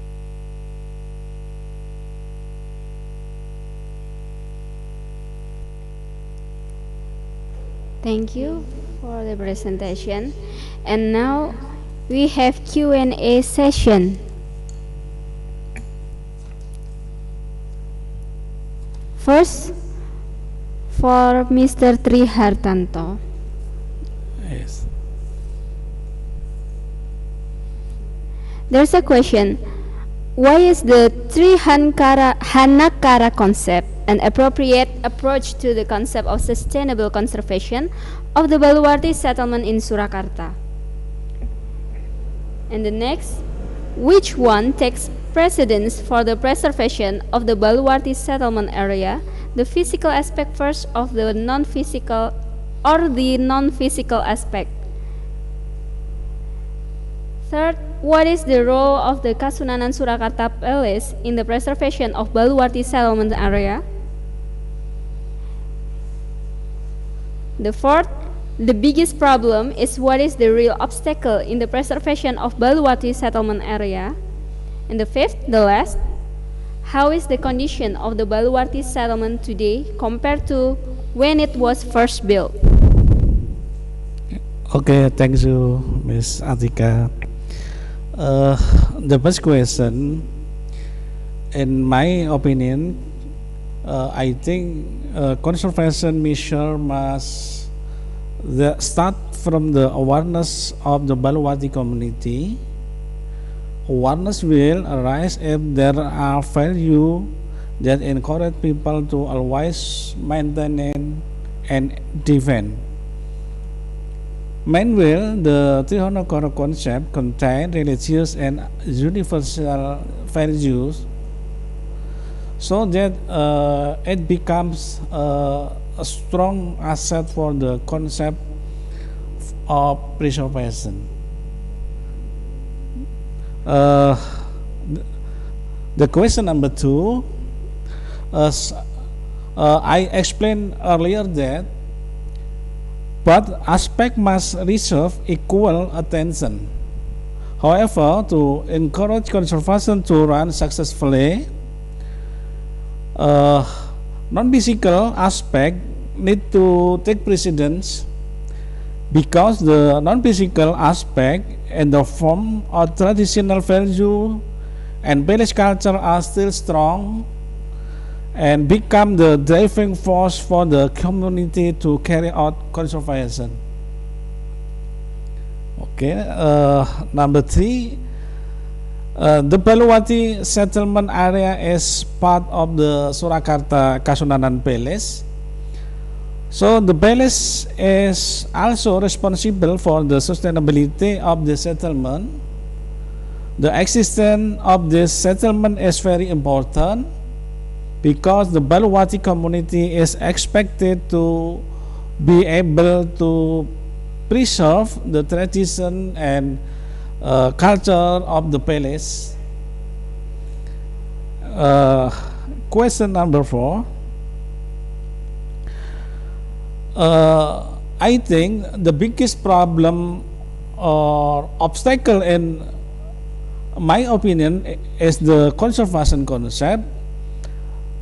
[SPEAKER 1] Thank you for the presentation. And now we have Q&A session. First, for Mr. Tri Hartanto.
[SPEAKER 11] Yes.
[SPEAKER 1] There's a question. Why is the Hanakara concept an appropriate approach to the concept of sustainable conservation of the Baluwarti settlement in Surakarta? And the next, Which one takes precedence for the preservation of the Baluwarti settlement area, the physical aspect first of the non-physical or the non-physical aspect? Third, what is the role of the Kasunanan Surakarta Palace in the preservation of Baluwarti settlement area? The fourth, the biggest problem is what is the real obstacle in the preservation of Baluwarti settlement area? And the fifth, the last, how is the condition of the Baluwarti settlement today compared to when it was first built?
[SPEAKER 11] Okay, thank you, Ms. Atika. The first question, in my opinion, I think conservation measure must start from the awareness of the Baluwarti community. Awareness will arise if there are values that encourage people to always maintain and defend. Meanwhile, the Trihonokoro concept contains religious and universal values, so that it becomes a strong asset for the concept of preservation. The question number 2, I explained earlier that but aspect must receive equal attention. However, to encourage conservation to run successfully, non-physical aspect need to take precedence, because the non-physical aspect and the form of traditional value and village culture are still strong and become the driving force for the community to carry out conservation. Okay, number 3, the Baluwarti settlement area is part of the Surakarta Kasunanan Palace. So the palace is also responsible for the sustainability of the settlement. The existence of this settlement is very important, because the Baluwarti community is expected to be able to preserve the tradition and culture of the palace. Question number 4. I think the biggest problem or obstacle, in my opinion, is the conservation concept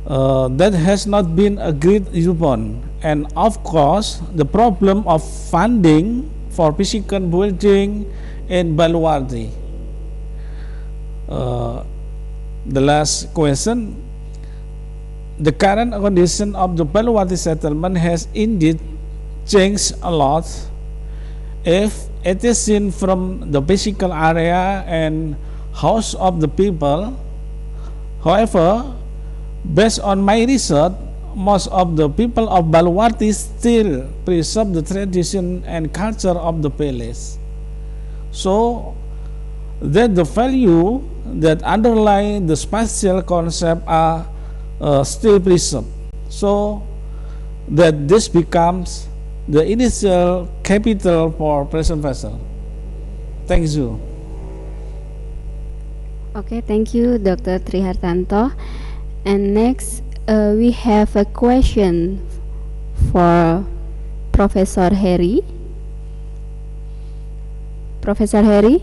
[SPEAKER 11] that has not been agreed upon, and of course the problem of funding for physical building in Baluwarti. The last question, the current condition of the Baluwarti settlement has indeed changed a lot if it is seen from the physical area and house of the people. However, based on my research, most of the people of Baluwarti still preserve the tradition and culture of the palace, so that the value that underlie the spatial concept are still preserved, so that this becomes the initial capital for preservation. Thank you.
[SPEAKER 1] Okay, thank you, Dr. Trihartanto. And next, we have a question for Professor Harry. Professor Harry?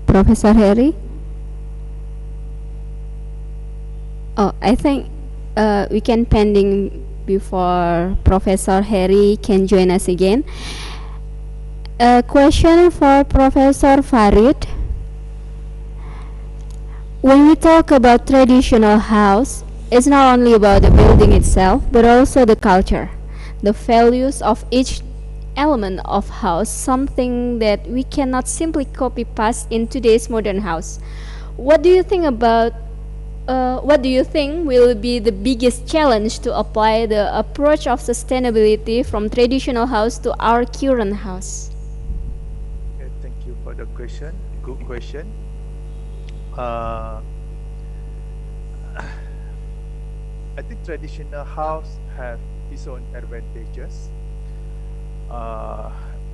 [SPEAKER 1] Professor Harry? Oh, I think we can pending before Professor Harry can join us again. A question for Professor Farid. When we talk about traditional house, it's not only about the building itself, but also the culture, the values of each element of house, something that we cannot simply copy paste in today's modern house. What do you think about what do you think will be the biggest challenge to apply the approach of sustainability from traditional house to our current house?
[SPEAKER 12] Okay, thank you for the question. Good question. Uh, I think traditional house have its own advantages, uh,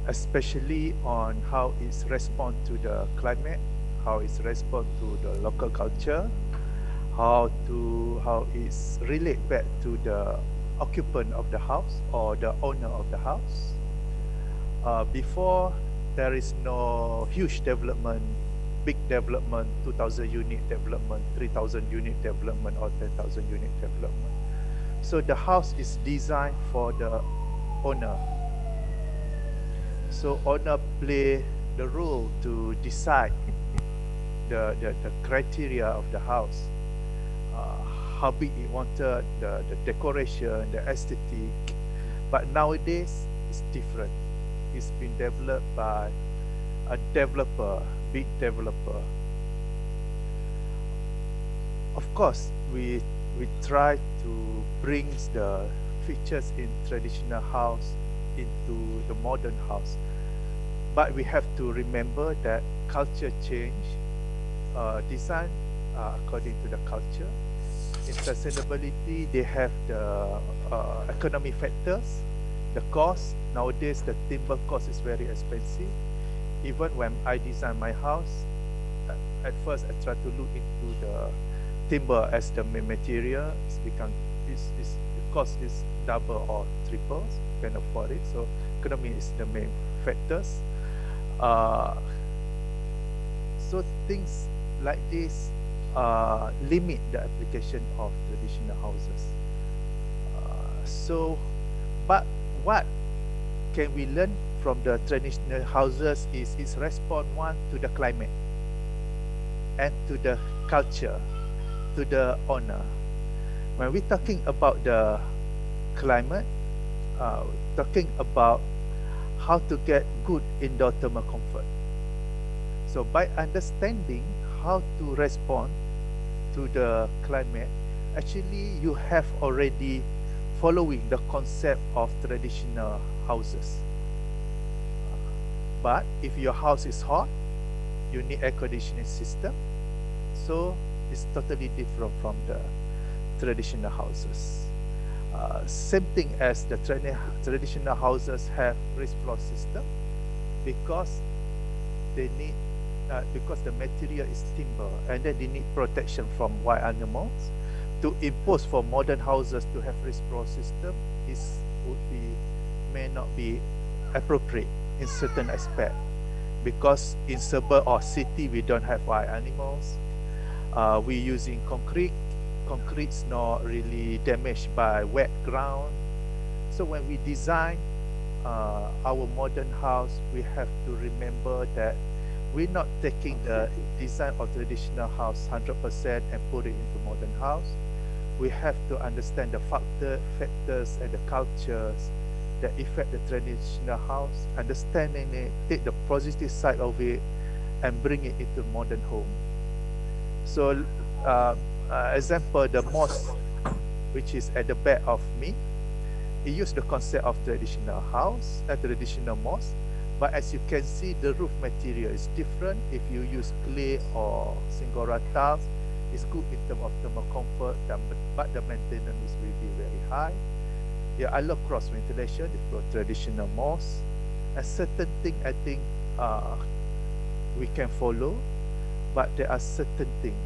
[SPEAKER 12] especially on how it's respond to the climate, how it's respond to the local culture, how it's relate back to the occupant of the house or the owner of the house. Before, there is no huge development, big development, 2,000 unit development, 3,000 unit development, or 10,000 unit development. So the house is designed for the owner. So owner play the role to decide the criteria of the house, how big he wanted, the decoration, the aesthetic. But nowadays, it's different. It's been developed by a developer, big developer. Of course, we try to bring the features in traditional house into the modern house, but we have to remember that culture change, design according to the culture. In sustainability, they have the economic factors, the cost. Nowadays, the timber cost is very expensive. Even when I design my house, at first I try to look into the timber as the main material. The cost is double or triple, can afford it. So economy is the main factors. So things like this limit the application of traditional houses. But what can we learn from the traditional houses is its response, one, to the climate and to the culture, to the owner. When we're talking about the climate, talking about how to get good indoor thermal comfort. So by understanding how to respond to the climate, actually you have already following the concept of traditional houses. But if your house is hot, you need air conditioning system. So it's totally different from the traditional houses. Same thing as the traditional houses have raised floor system, because they need because the material is timber, and then they need protection from wild animals. To impose for modern houses to have raised floor system may not be appropriate in certain aspect, because in suburb or city we don't have wild animals. We're using concrete. Concrete's not really damaged by wet ground. So when we design our modern house, we have to remember that we're not taking the design of traditional house 100% and put it into modern house. We have to understand the factors and the cultures that affect the traditional house, understanding it, take the positive side of it, and bring it into modern home. So, example, the mosque, which is at the back of me, it used the concept of traditional house, traditional mosque. But as you can see, the roof material is different. If you use clay or Singora tiles, it's good in terms of thermal comfort, but the maintenance will be very high. Yeah, I love cross ventilation for traditional mosque. A certain thing I think we can follow, but there are certain things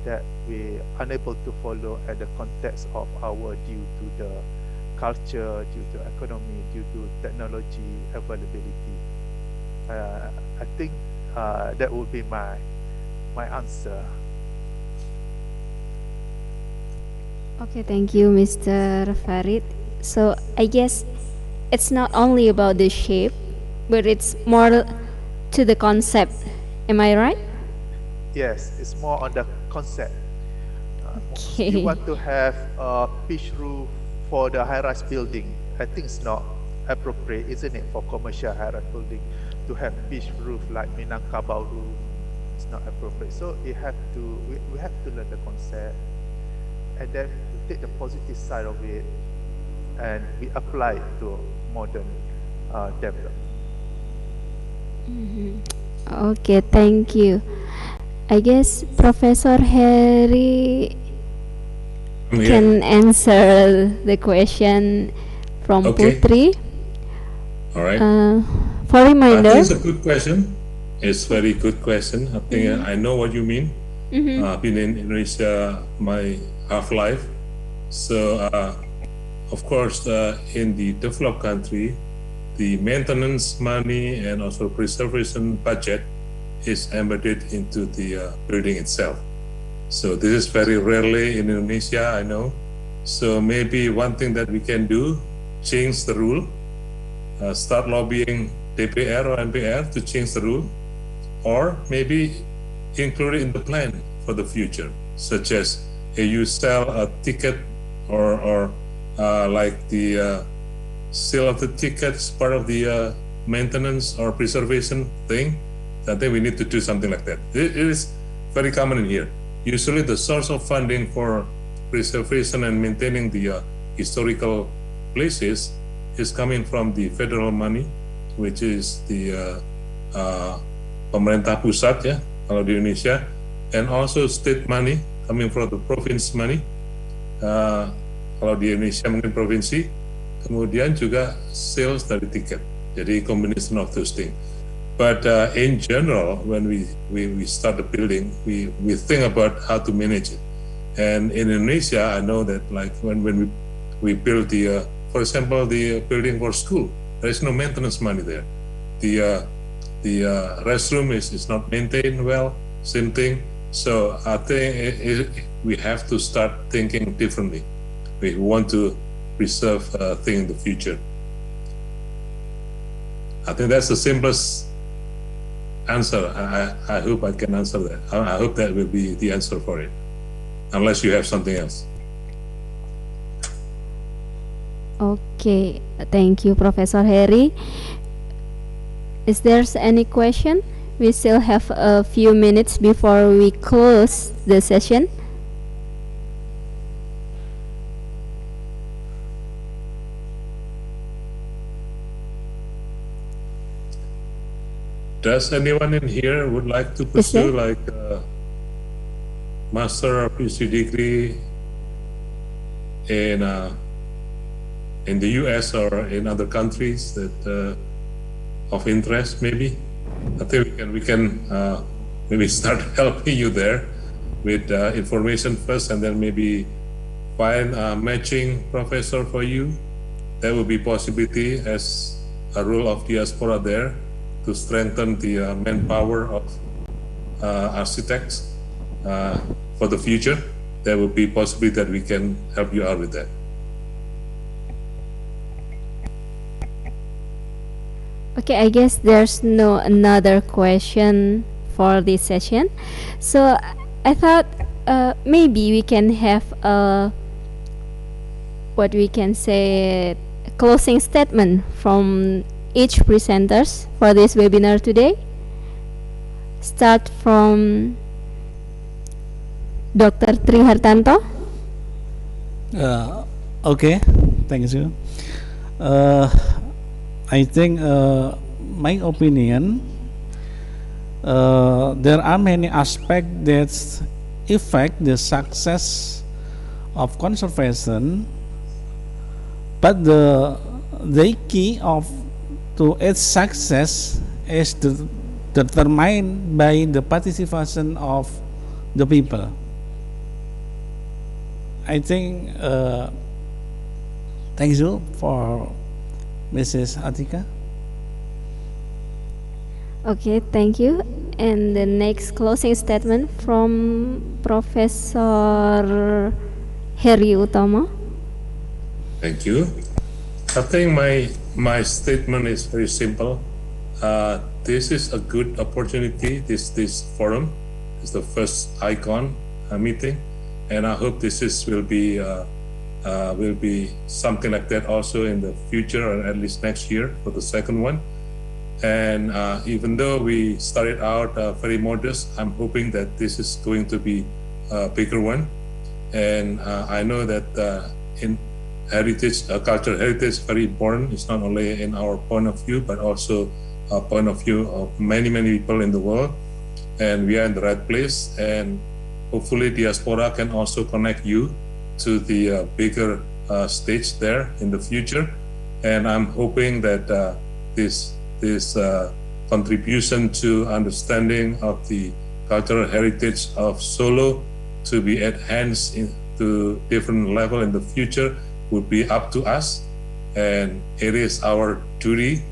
[SPEAKER 12] that we are unable to follow at the context of our due to the culture, due to economy, due to technology availability. I think that would be my answer.
[SPEAKER 1] Okay, thank you, Mr. Farid. So I guess it's not only about the shape, but it's more to the concept. Am I right?
[SPEAKER 12] Yes, it's more on the concept.
[SPEAKER 1] Okay.
[SPEAKER 12] You want to have a pitch roof for the high-rise building. I think it's not appropriate, isn't it, for commercial high-rise building to have pitch roof like Minangkabau roof. It's not appropriate. So we have to learn the concept, and then we take the positive side of it and we apply it to modern development.
[SPEAKER 1] Okay, thank you. I guess Professor Harry can answer the question from Putri.
[SPEAKER 3] All right.
[SPEAKER 1] For reminder,
[SPEAKER 3] I think it's a good question. It's a very good question. I think I know what you mean. I've been in Indonesia my half life. So, of course, in the developed country, the maintenance money and also preservation budget is embedded into the building itself. So this is very rarely in Indonesia, I know. So maybe one thing that we can do, change the rule, start lobbying DPR or MPR to change the rule, or maybe include it in the plan for the future, such as you sell a ticket or like the sale of the tickets, part of the maintenance or preservation thing. I think we need to do something like that. It is very common in here. Usually the source of funding for preservation and maintaining the historical places is coming from the federal money, which is the pemerintah pusat ya, kalau di Indonesia, and also state money coming from the province money, kalau di Indonesia mungkin provinsi, kemudian juga sales dari tiket, jadi combination of those things. But in general, when we start the building, we think about how to manage it. And in Indonesia, I know that like when we build the, for example, the building for school, there is no maintenance money there. The restroom is not maintained well, same thing. So I think we have to start thinking differently. We want to preserve things in the future. I think that's the simplest answer. I hope I can answer that. I hope that will be the answer for it, unless you have something else.
[SPEAKER 1] Okay, thank you, Professor Harry. Is there any question? We still have a few minutes before we close the session.
[SPEAKER 3] Does anyone in here would like to pursue like a master or PhD degree in the US or in other countries that of interest? Maybe I think we can maybe start helping you there with information first, and then maybe find a matching professor for you. That would be possibility as a role of diaspora there, to strengthen the manpower of architects for the future. There will be possibility that we can help you out with that.
[SPEAKER 1] Okay, I guess there's no another question for this session. So I thought maybe we can have what we can say closing statement from each presenters for this webinar today. Start from Dr. Trihartanto.
[SPEAKER 11] Okay, thank you. I think my opinion, there are many aspects that affect the success of conservation, but the key of to its success is determined by the participation of the people. I think thank you for Mrs. Atika.
[SPEAKER 1] Okay, thank you. And the next closing statement from Professor Heri Utomo.
[SPEAKER 3] Thank you. I think my statement is very simple. This is a good opportunity. This forum is the first ICONE meeting, and I hope this will be something like that also in the future, or at least next year for the second one. And even though we started out very modest, I'm hoping that this is going to be a bigger one. And I know that in heritage, cultural heritage is very important. It's not only in our point of view, but also a point of view of many, many people in the world. And we are in the right place. And hopefully diaspora can also connect you to the bigger stage there in the future. And I'm hoping that this contribution to understanding of the cultural heritage of Solo to be enhanced to different level in the future would be up to us. And it is our duty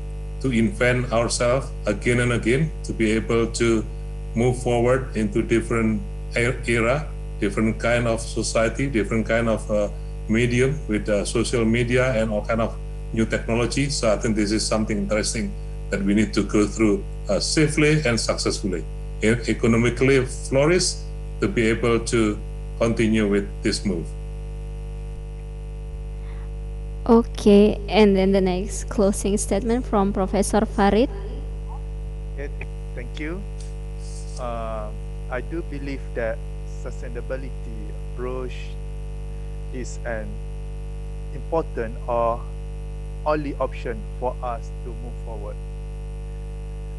[SPEAKER 3] to invent ourselves again and again to be able to move forward into different era, different kind of society, different kind of medium with social media and all kind of new technology. So I think this is something interesting that we need to go through safely and successfully, economically flourish, to be able to continue with this move.
[SPEAKER 1] Okay, and then the next closing statement from Professor Farid.
[SPEAKER 12] Okay, thank you. I do believe that sustainability approach is an important or only option for us to move forward.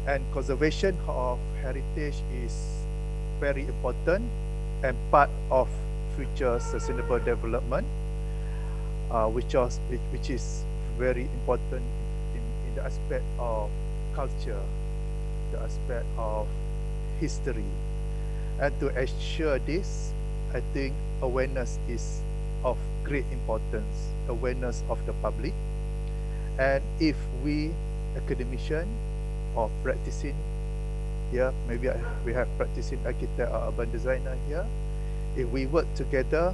[SPEAKER 12] And conservation of heritage is very important and part of future sustainable development, which is very important in the aspect of culture, the aspect of history. And to ensure this, I think awareness is of great importance, awareness of the public. And if we academician or practicing here, maybe we have practicing architect or urban designer here, if we work together,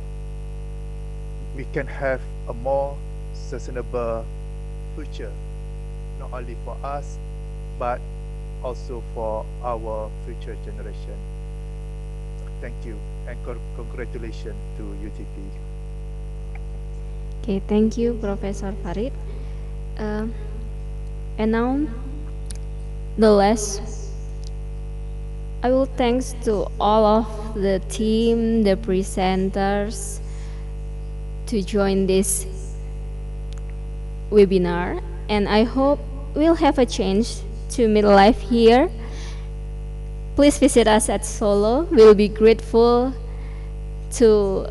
[SPEAKER 12] we can have a more sustainable future, not only for us, but also for our future generation. Thank you, and congratulations to UTP.
[SPEAKER 1] Okay, thank you, Professor Farid. And now, the last, I will thanks to all of the team, the presenters, to join this webinar, and I hope we'll have a chance to meet live here. Please visit us at Solo. We'll be grateful to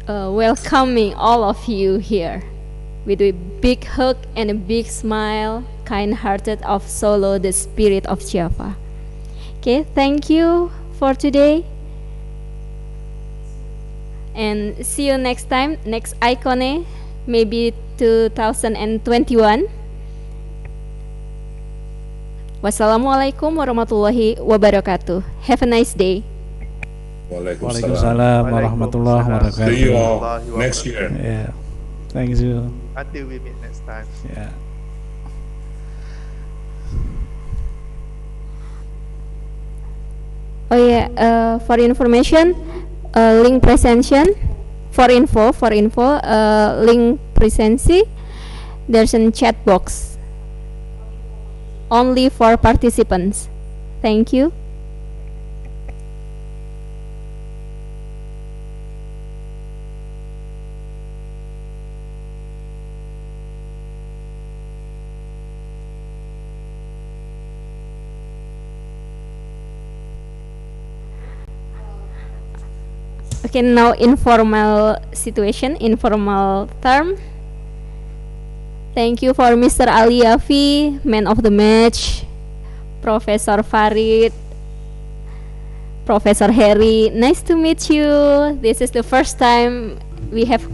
[SPEAKER 1] welcoming all of you here with a big hug and a big smile, kind-hearted of Solo, the spirit of Java. Okay, thank you for today. And see you next time, next ICONE, maybe 2021. Wassalamualaikum warahmatullahi wabarakatuh. Have a nice day.
[SPEAKER 11] Waalaikumsalam warahmatullahi wabarakatuh.
[SPEAKER 3] See you all next year.
[SPEAKER 11] Yeah. Thank you.
[SPEAKER 12] Until we meet next time.
[SPEAKER 11] Yeah.
[SPEAKER 1] Oh yeah, for information, link presentation, for info, link presency, there's a chat box only for participants. Thank you. Okay, now informal situation, informal term. Thank you for Mr. Ali Yafi, man of the match, Professor Farid, Professor Harry. Nice to meet you. This is the first time we have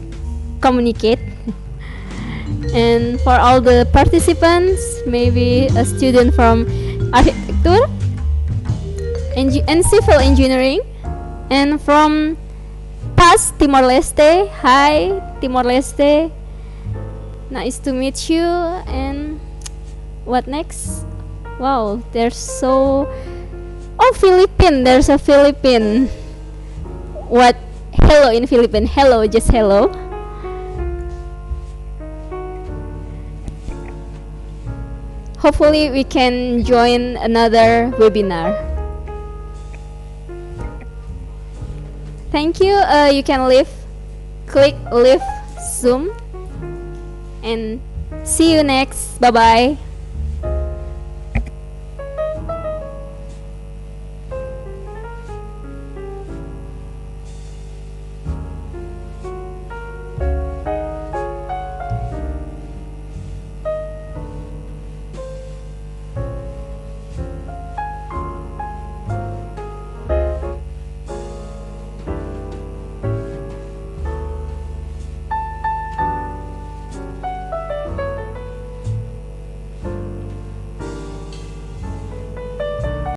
[SPEAKER 1] communicate. And for all the participants, maybe a student from architecture and civil engineering, and from PAS Timor-Leste. Hi, Timor-Leste. Nice to meet you. And what next? Wow, there's so... Oh, Philippine. There's a Philippine. What? Hello in Philippine. Hello, just hello. Hopefully we can join another webinar. Thank you. You can click leave Zoom, and see you next. Bye bye.